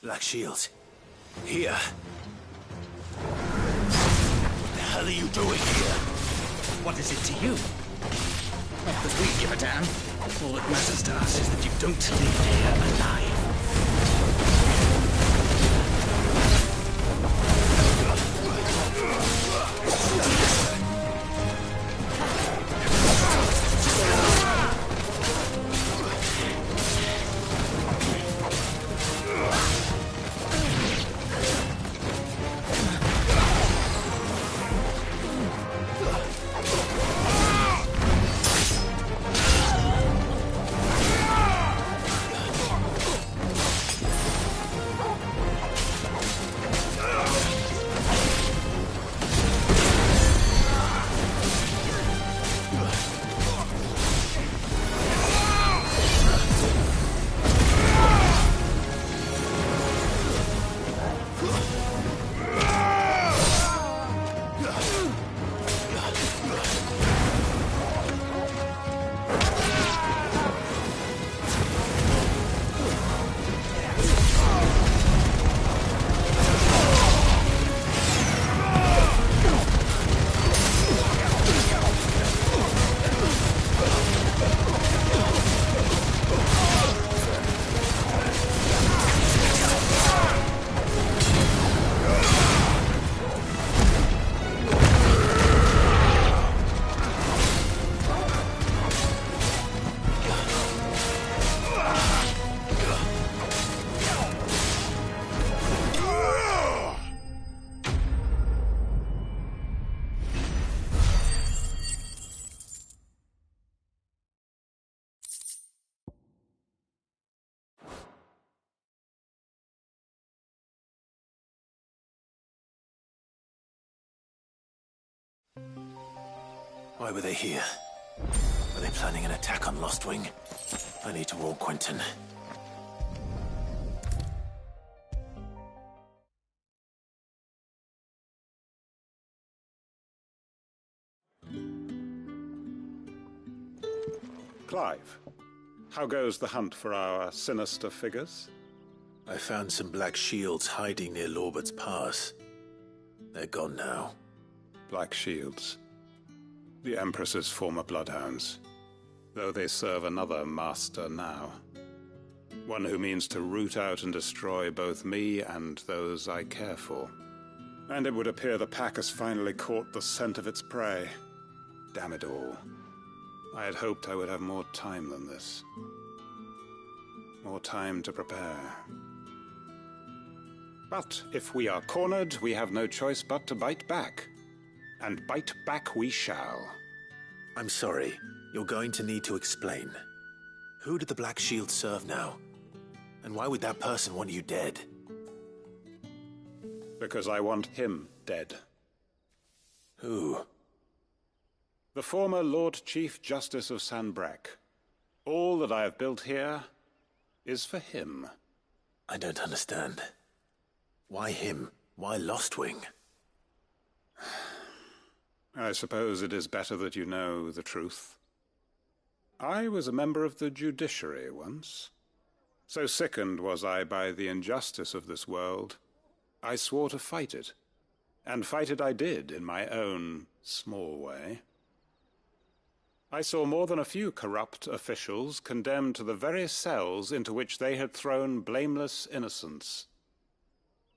Black Shields. Here. What the hell are you doing here? What is it to you? Not that we give a damn. All that matters to us is that you don't leave here alive. Why were they here? Were they planning an attack on Lostwing? I need to warn Quentin. Clive, how goes the hunt for our sinister figures? I found some Black Shields hiding near Lorbert's Pass. They're gone now. Black Shields. The Empress's former bloodhounds, though they serve another master now. One who means to root out and destroy both me and those I care for. And it would appear the pack has finally caught the scent of its prey. Damn it all. I had hoped I would have more time than this. More time to prepare. But if we are cornered, we have no choice but to bite back. And bite back we shall. I'm sorry. You're going to need to explain. Who did the Black Shield serve now? And why would that person want you dead? Because I want him dead. Who? The former Lord Chief Justice of Sanbreque. All that I have built here is for him. I don't understand. Why him? Why Lostwing? I suppose it is better that you know the truth. I was a member of the judiciary once. So sickened was I by the injustice of this world, I swore to fight it. And fight it I did in my own small way. I saw more than a few corrupt officials condemned to the very cells into which they had thrown blameless innocents.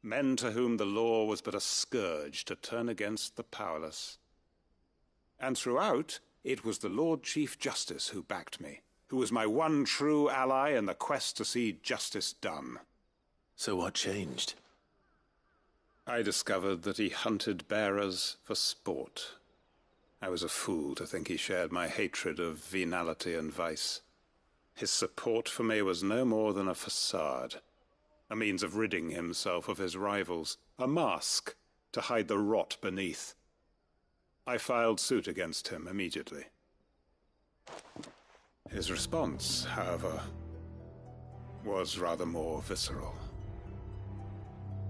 Men to whom the law was but a scourge to turn against the powerless. And throughout, it was the Lord Chief Justice who backed me, who was my one true ally in the quest to see justice done. So what changed? I discovered that he hunted bearers for sport. I was a fool to think he shared my hatred of venality and vice. His support for me was no more than a facade, a means of ridding himself of his rivals, a mask to hide the rot beneath. I filed suit against him immediately. His response, however, was rather more visceral.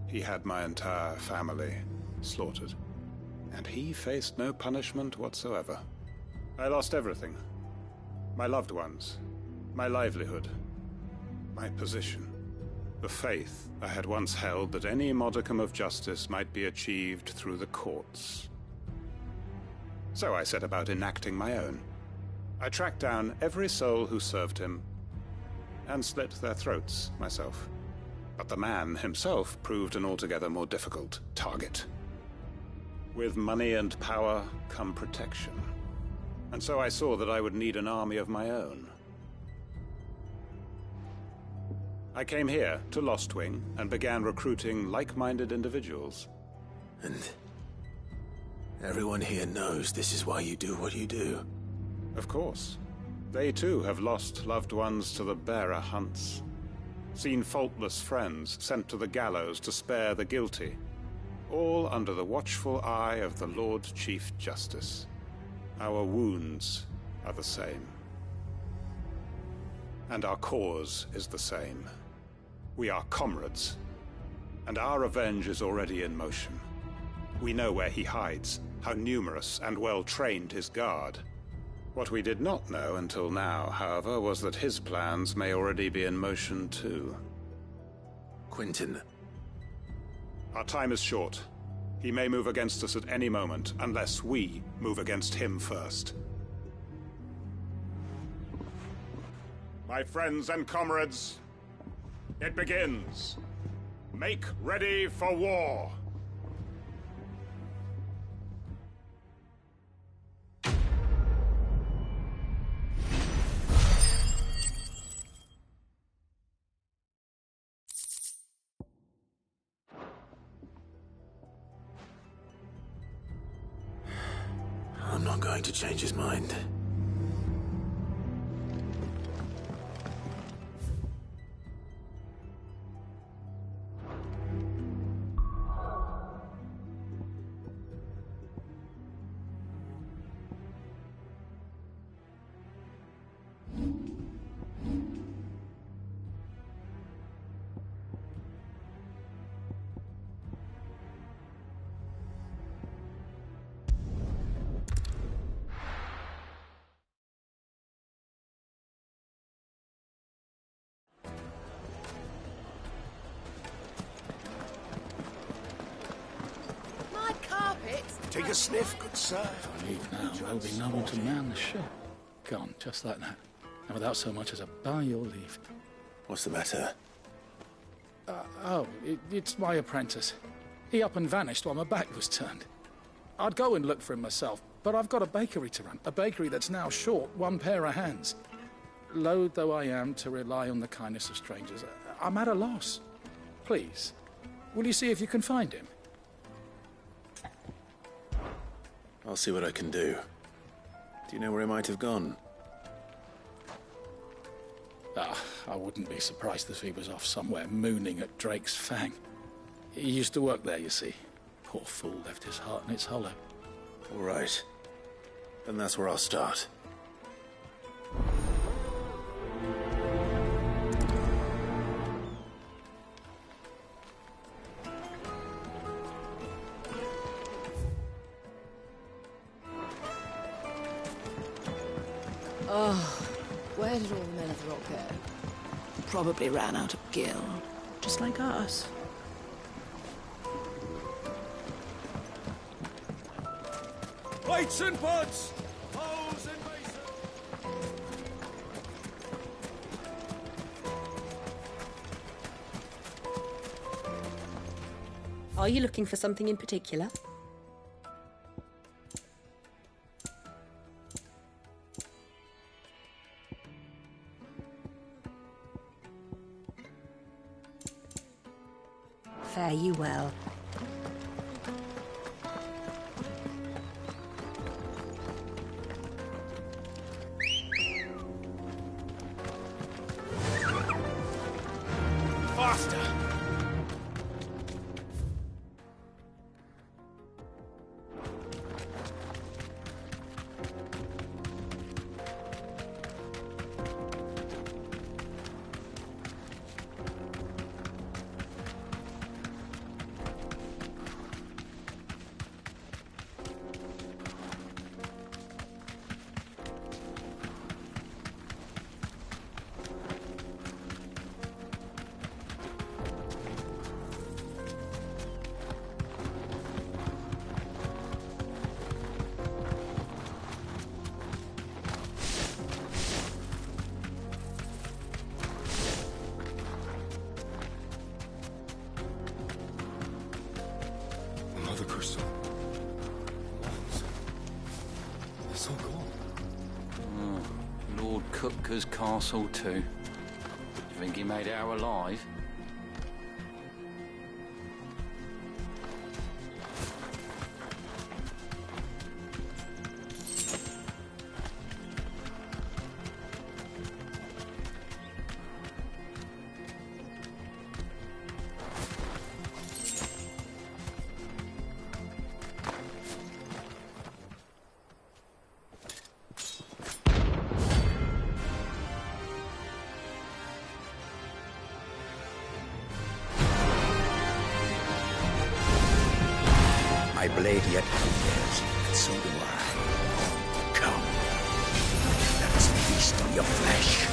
He had my entire family slaughtered. and he faced no punishment whatsoever. I lost everything. My loved ones, my livelihood, my position, the faith I had once held that any modicum of justice might be achieved through the courts. So I set about enacting my own. I tracked down every soul who served him, and slit their throats myself. But the man himself proved an altogether more difficult target. With money and power come protection. And so I saw that I would need an army of my own. I came here to Lostwing and began recruiting like-minded individuals. And everyone here knows this is why you do what you do. Of course. They too have lost loved ones to the bearer hunts. Seen faultless friends sent to the gallows to spare the guilty. All under the watchful eye of the Lord Chief Justice. Our wounds are the same. And our cause is the same. We are comrades. And our revenge is already in motion. We know where he hides, how numerous and well-trained his guard. What we did not know until now, however, was that his plans may already be in motion too. Quentin. Our time is short. He may move against us at any moment, unless we move against him first. My friends and comrades, it begins. Make ready for war. I'm not going to change his mind. Take a sniff, good sir. If I leave now, there'll be no one to man the ship. Gone, just like that. And without so much as a by your leave. What's the matter? It's my apprentice. He up and vanished while my back was turned. I'd go and look for him myself, but I've got a bakery to run. A bakery that's now short one pair of hands. Loath though I am to rely on the kindness of strangers, I'm at a loss. Please, will you see if you can find him? I'll see what I can do. Do you know where he might have gone? I wouldn't be surprised if he was off somewhere mooning at Drake's Fang. He used to work there, you see. Poor fool left his heart in its hollow. All right. Then that's where I'll start. Oh, where did all the men of the rock go? Probably ran out of gil, just like us. Weights and pots! Holes and mason! Are you looking for something in particular? Fare you well. Faster! Kupka's castle too. You think he made it out alive? My blade yet bleeds, and so do I. Come, let us feast on your flesh.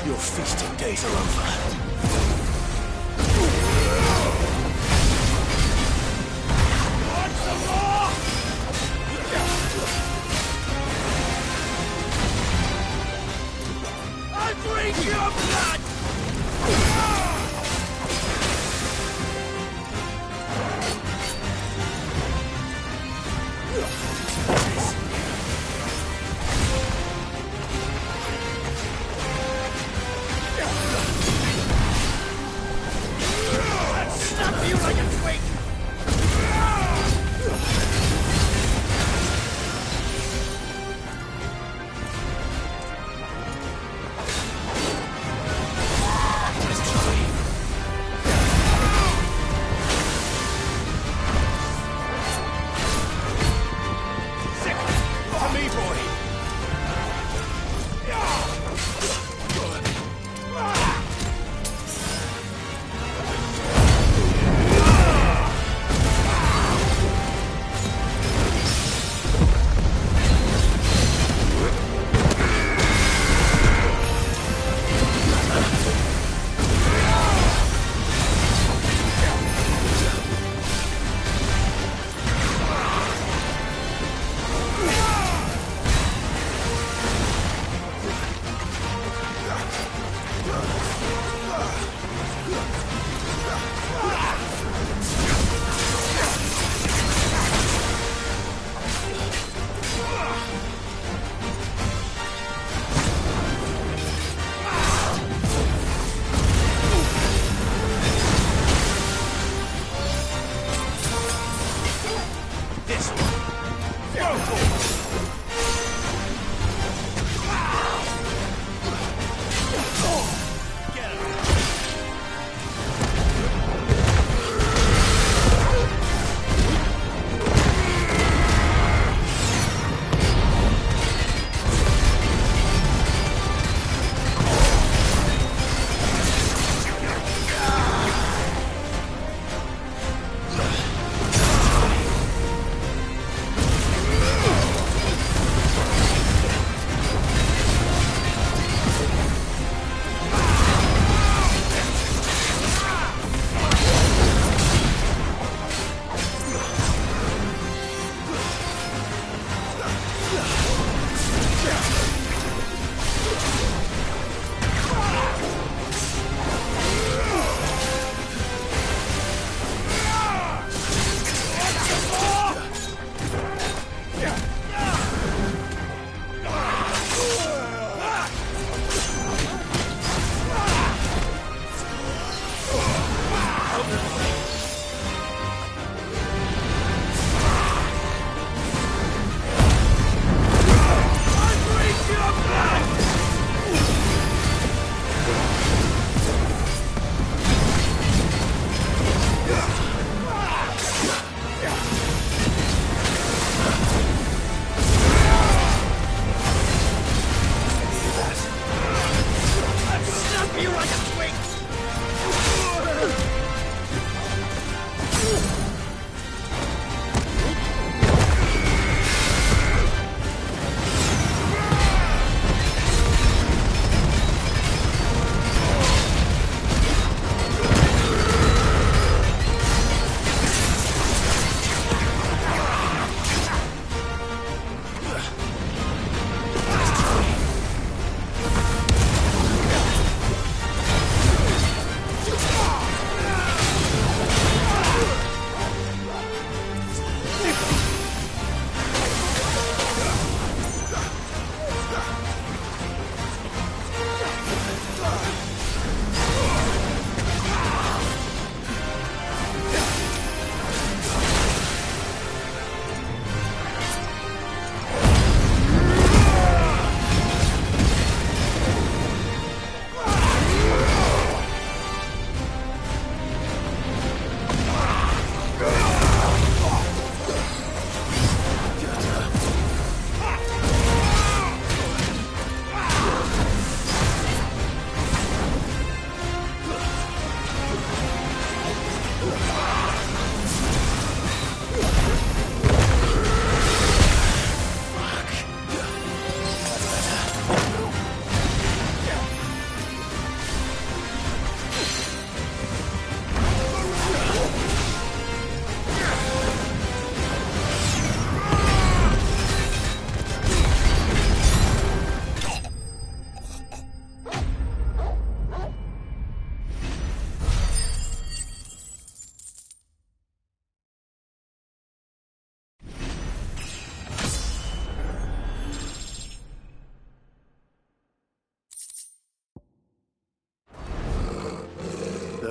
Your feasting days are over. I drink your blood!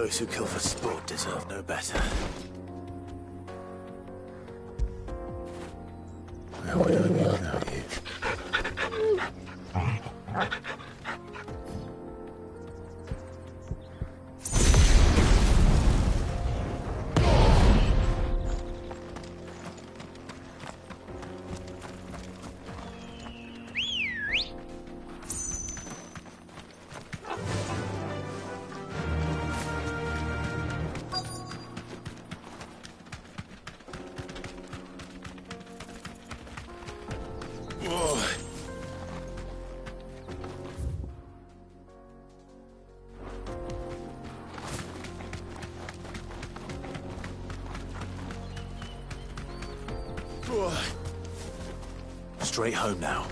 Those who kill for sport deserve no better. Where would I be without you? Straight home now.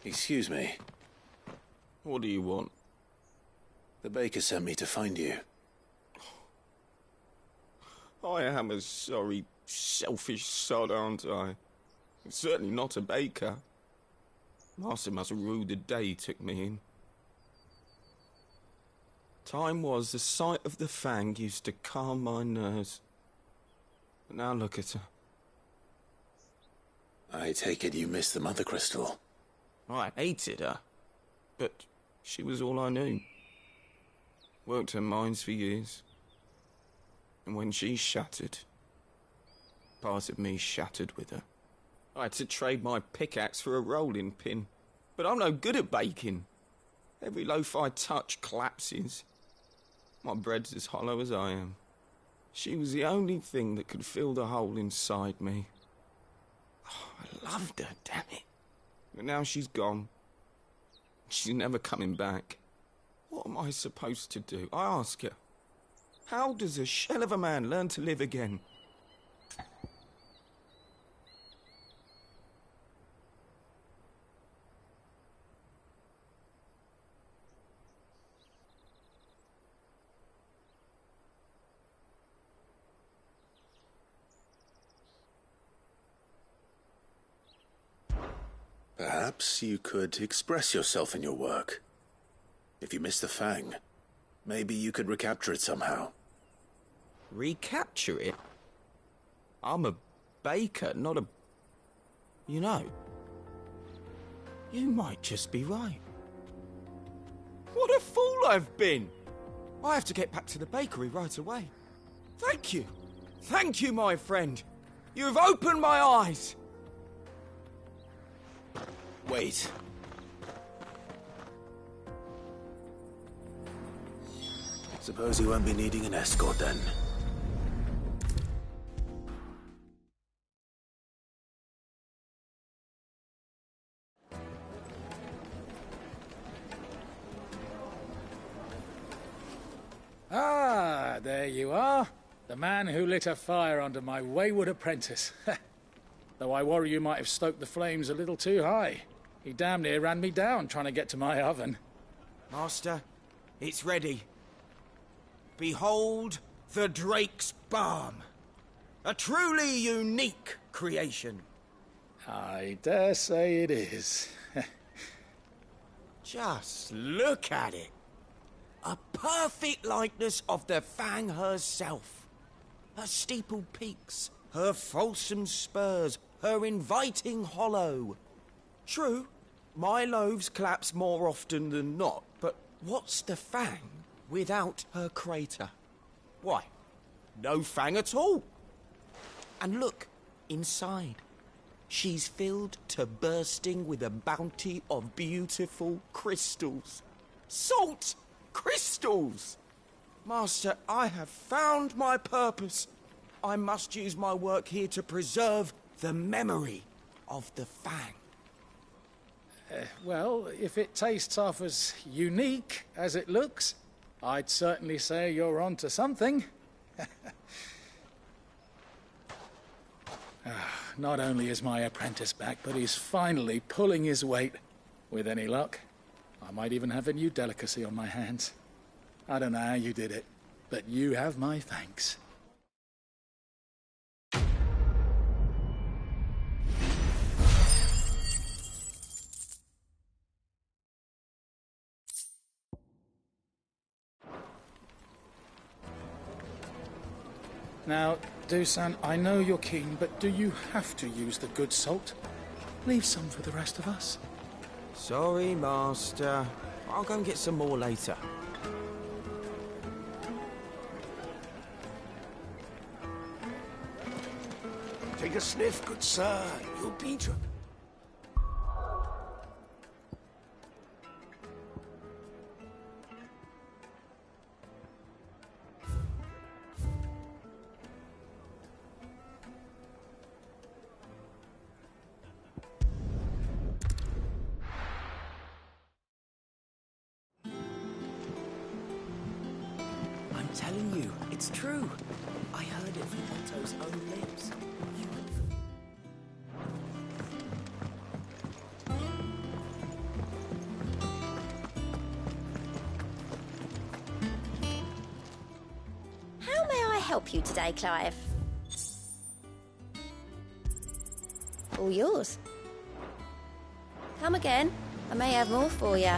Excuse me. What do you want? The baker sent me to find you. I am a sorry, selfish sod, aren't I? I'm certainly not a baker. Master must have ruled the day he took me in. Time was the sight of the Fang used to calm my nerves. But now look at her. I take it you missed the Mother Crystal. I hated her, but she was all I knew. Worked her mines for years. And when she shattered, part of me shattered with her. I had to trade my pickaxe for a rolling pin, but I'm no good at baking. Every loaf I touch collapses. My bread's as hollow as I am. She was the only thing that could fill the hole inside me. Oh, I loved her, damn it. But now she's gone. She's never coming back. What am I supposed to do? I ask her. How does a shell of a man learn to live again? Perhaps you could express yourself in your work. If you miss the Fang, maybe you could recapture it somehow. Recapture it? I'm a baker, not a... You know, you might just be right. What a fool I've been! I have to get back to the bakery right away. Thank you. Thank you, my friend. You've opened my eyes. Wait. Suppose you won't be needing an escort then. Ah, there you are. The man who lit a fire under my wayward apprentice. Though I worry you might have stoked the flames a little too high. He damn near ran me down trying to get to my oven. Master, it's ready. Behold the Drake's Balm. A truly unique creation. I dare say it is. Just look at it. A perfect likeness of the Fang herself. Her steepled peaks, her fulsome spurs, her inviting hollow. True, my loaves collapse more often than not, but what's the Fang without her crater? Why, no Fang at all. And look, inside. She's filled to bursting with a bounty of beautiful crystals. Salt crystals! Master, I have found my purpose. I must use my work here to preserve the memory of the Fang. Well, if it tastes half as unique as it looks, I'd certainly say you're onto something. Not only is my apprentice back, but he's finally pulling his weight. With any luck, I might even have a new delicacy on my hands. I don't know how you did it, but you have my thanks. Now, Dusan, I know you're keen, but do you have to use the good salt? Leave some for the rest of us. Sorry, Master. I'll go and get some more later. Take a sniff, good sir. You'll be I'm telling you, it's true. I heard it from Otto's own lips. How may I help you today, Clive? All yours. Come again. I may have more for you.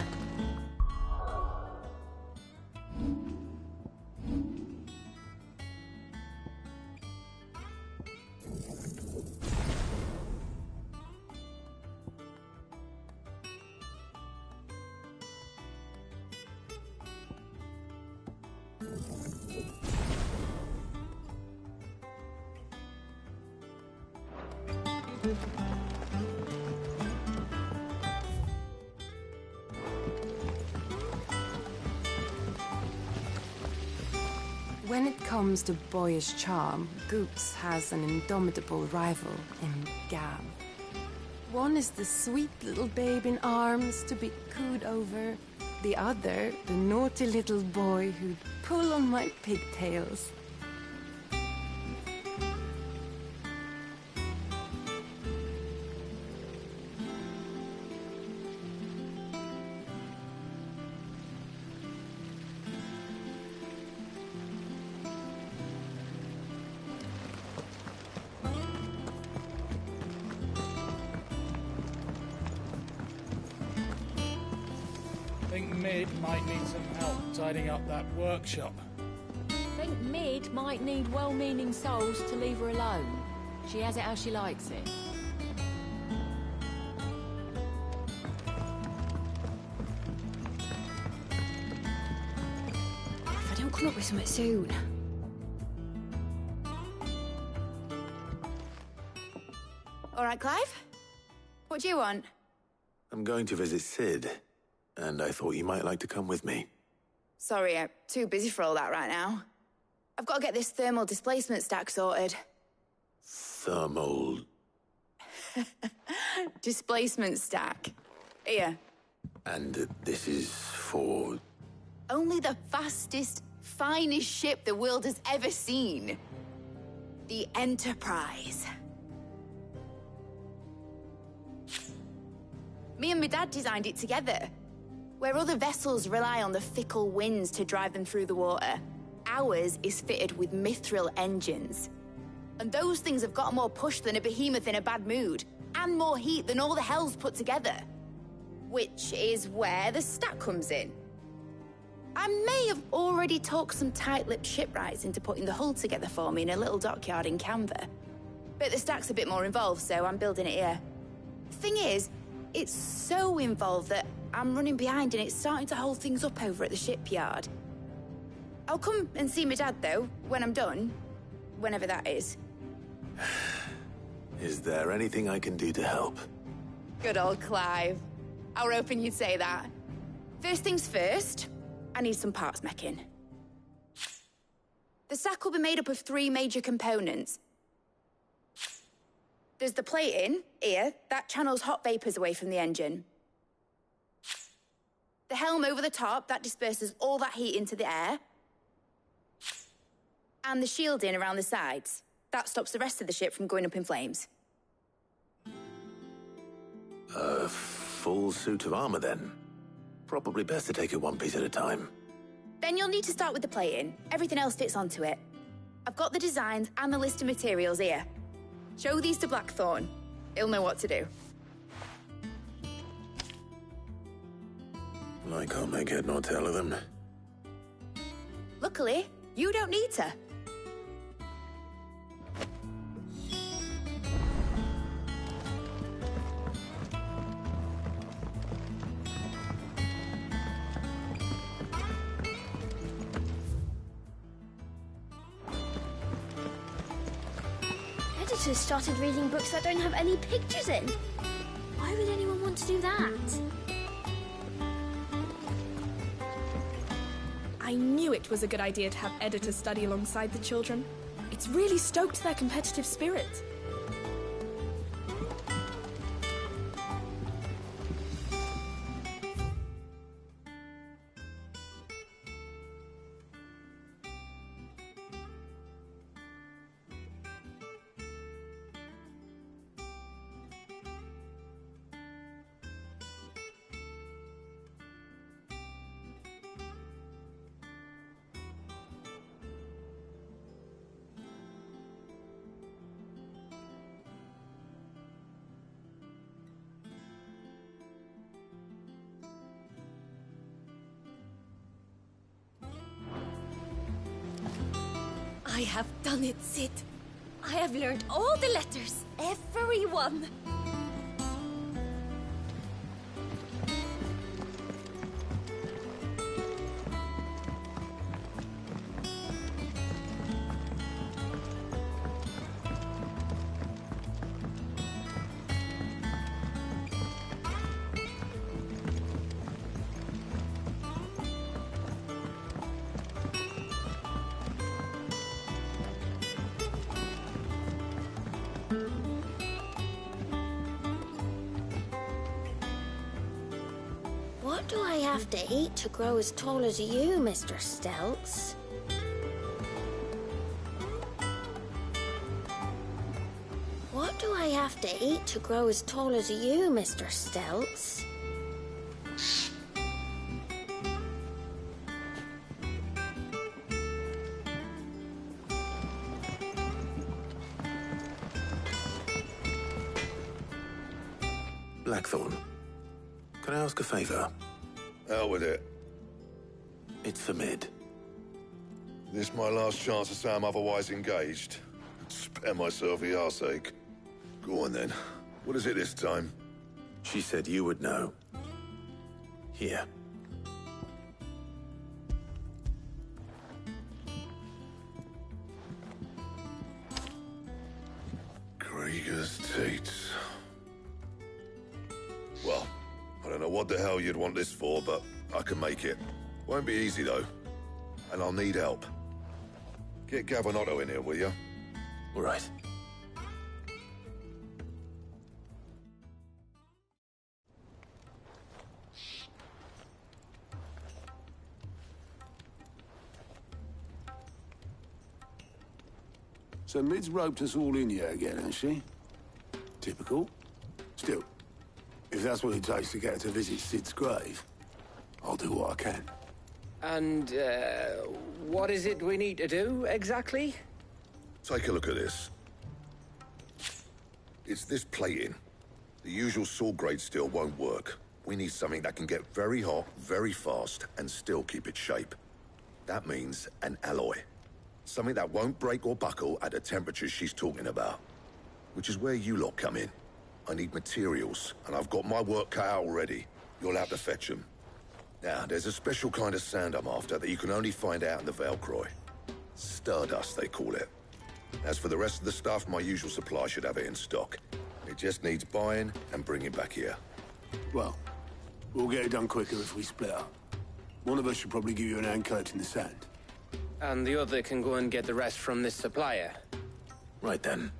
When it comes to boyish charm, Goops has an indomitable rival in Gav. One is the sweet little babe in arms to be cooed over. The other, the naughty little boy who'd pull on my pigtails. I think Mid might need some help tidying up that workshop. Think Mid might need well-meaning souls to leave her alone. She has it how she likes it. If I don't come up with something soon. All right, Clive? What do you want? I'm going to visit Sid, and I thought you might like to come with me. Sorry, I'm too busy for all that right now. I've got to get this thermal displacement stack sorted. Thermal... Displacement stack. Here. And this is for... Only the fastest, finest ship the world has ever seen. The Enterprise. Me and my dad designed it together. Where other vessels rely on the fickle winds to drive them through the water, ours is fitted with mithril engines. And those things have got more push than a behemoth in a bad mood, and more heat than all the hells put together. Which is where the stack comes in. I may have already talked some tight-lipped shipwrights into putting the hull together for me in a little dockyard in Canva. But the stack's a bit more involved, so I'm building it here. Thing is, it's so involved that I'm running behind and it's starting to hold things up over at the shipyard. I'll come and see my dad, though, when I'm done. Whenever that is. Is there anything I can do to help? Good old Clive. I were hoping you'd say that. First things first, I need some parts meching. The stack will be made up of 3 major components. There's the plating, here, that channels hot vapors away from the engine. The helm over the top, that disperses all that heat into the air. And the shielding around the sides, that stops the rest of the ship from going up in flames. A full suit of armor, then. Probably best to take it one piece at a time. Then you'll need to start with the plating. Everything else fits onto it. I've got the designs and the list of materials here. Show these to Blackthorn. He'll know what to do. I can't make head nor tail of them. Luckily, you don't need to. editors started reading books that don't have any pictures in. Why would anyone want to do that? I knew it was a good idea to have editors study alongside the children. It's really stoked their competitive spirit. I have done it, Sid. I have learned all the letters, every one. What do I have to eat to grow as tall as you, Mr. Stelz? What do I have to eat to grow as tall as you, Mr. Stelz? Blackthorn, can I ask a favor? Out with it. It's for Mid. This my last chance to say I'm otherwise engaged. Spare myself the arseache. Go on then. What is it this time? She said you would know. Here. Krieger's Tates. Well, I don't know what the hell you'd want this for, but I can make it. Won't be easy, though. And I'll need help. Get Gavinotto in here, will you? All right. So Mid's roped us all in here again, has she? Typical. Still, if that's what it takes to get her to visit Sid's grave, I'll do what I can. And, what is it we need to do, exactly? Take a look at this. It's this plating. The usual saw-grade steel won't work. We need something that can get very hot, very fast, and still keep its shape. That means an alloy. Something that won't break or buckle at the temperatures she's talking about. Which is where you lot come in. I need materials, and I've got my work cut out already. You'll have to fetch them. Now, there's a special kind of sand I'm after that you can only find out in the Valcroy. Stardust, they call it. As for the rest of the stuff, my usual supply should have it in stock. It just needs buying and bringing back here. Well, we'll get it done quicker if we split up. One of us should probably give you an hand coat in the sand. And the other can go and get the rest from this supplier. Right then.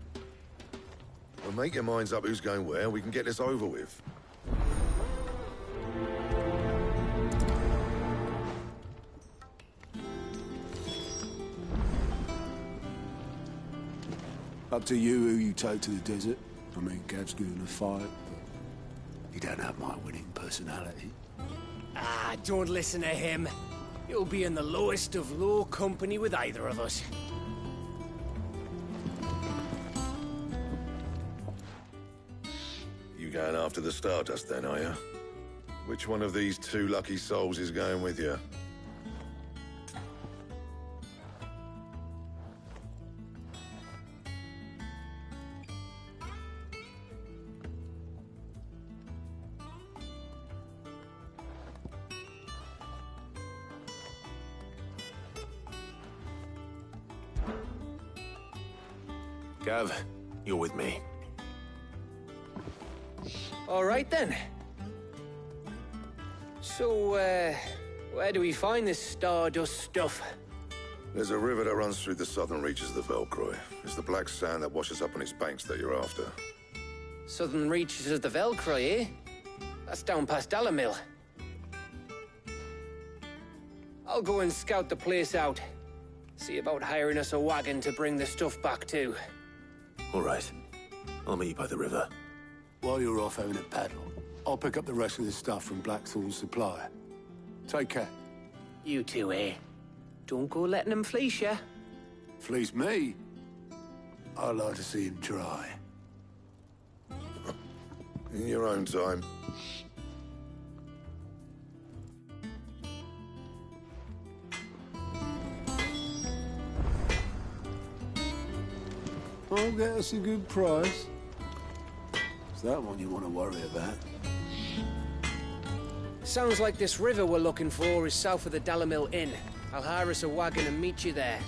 Well, make your minds up who's going where, and we can get this over with. Up to you who you take to the desert. I mean, Gav's good in a fight, but he don't have my winning personality. Ah, don't listen to him. You'll be in the lowest of low company with either of us. You going after the Stardust then, are you? Which one of these two lucky souls is going with you? Gav, You're with me. All right, then. So, where do we find this stardust stuff? There's a river that runs through the southern reaches of the Velcroy. It's the black sand that washes up on its banks that you're after. Southern reaches of the Velcroy, eh? That's down past Dalamil. I'll go and scout the place out. See about hiring us a wagon to bring the stuff back to. All right. I'll meet you by the river. While you're off having a paddle, I'll pick up the rest of the stuff from Blackthorn's supply. Take care. You two, eh? Don't go letting him fleece ya. Fleece me? I'd like to see him try. In your own time. I'll get us a good price. Is that one you want to worry about? Sounds like this river we're looking for is south of the Dalamil Inn. I'll hire us a wagon and meet you there.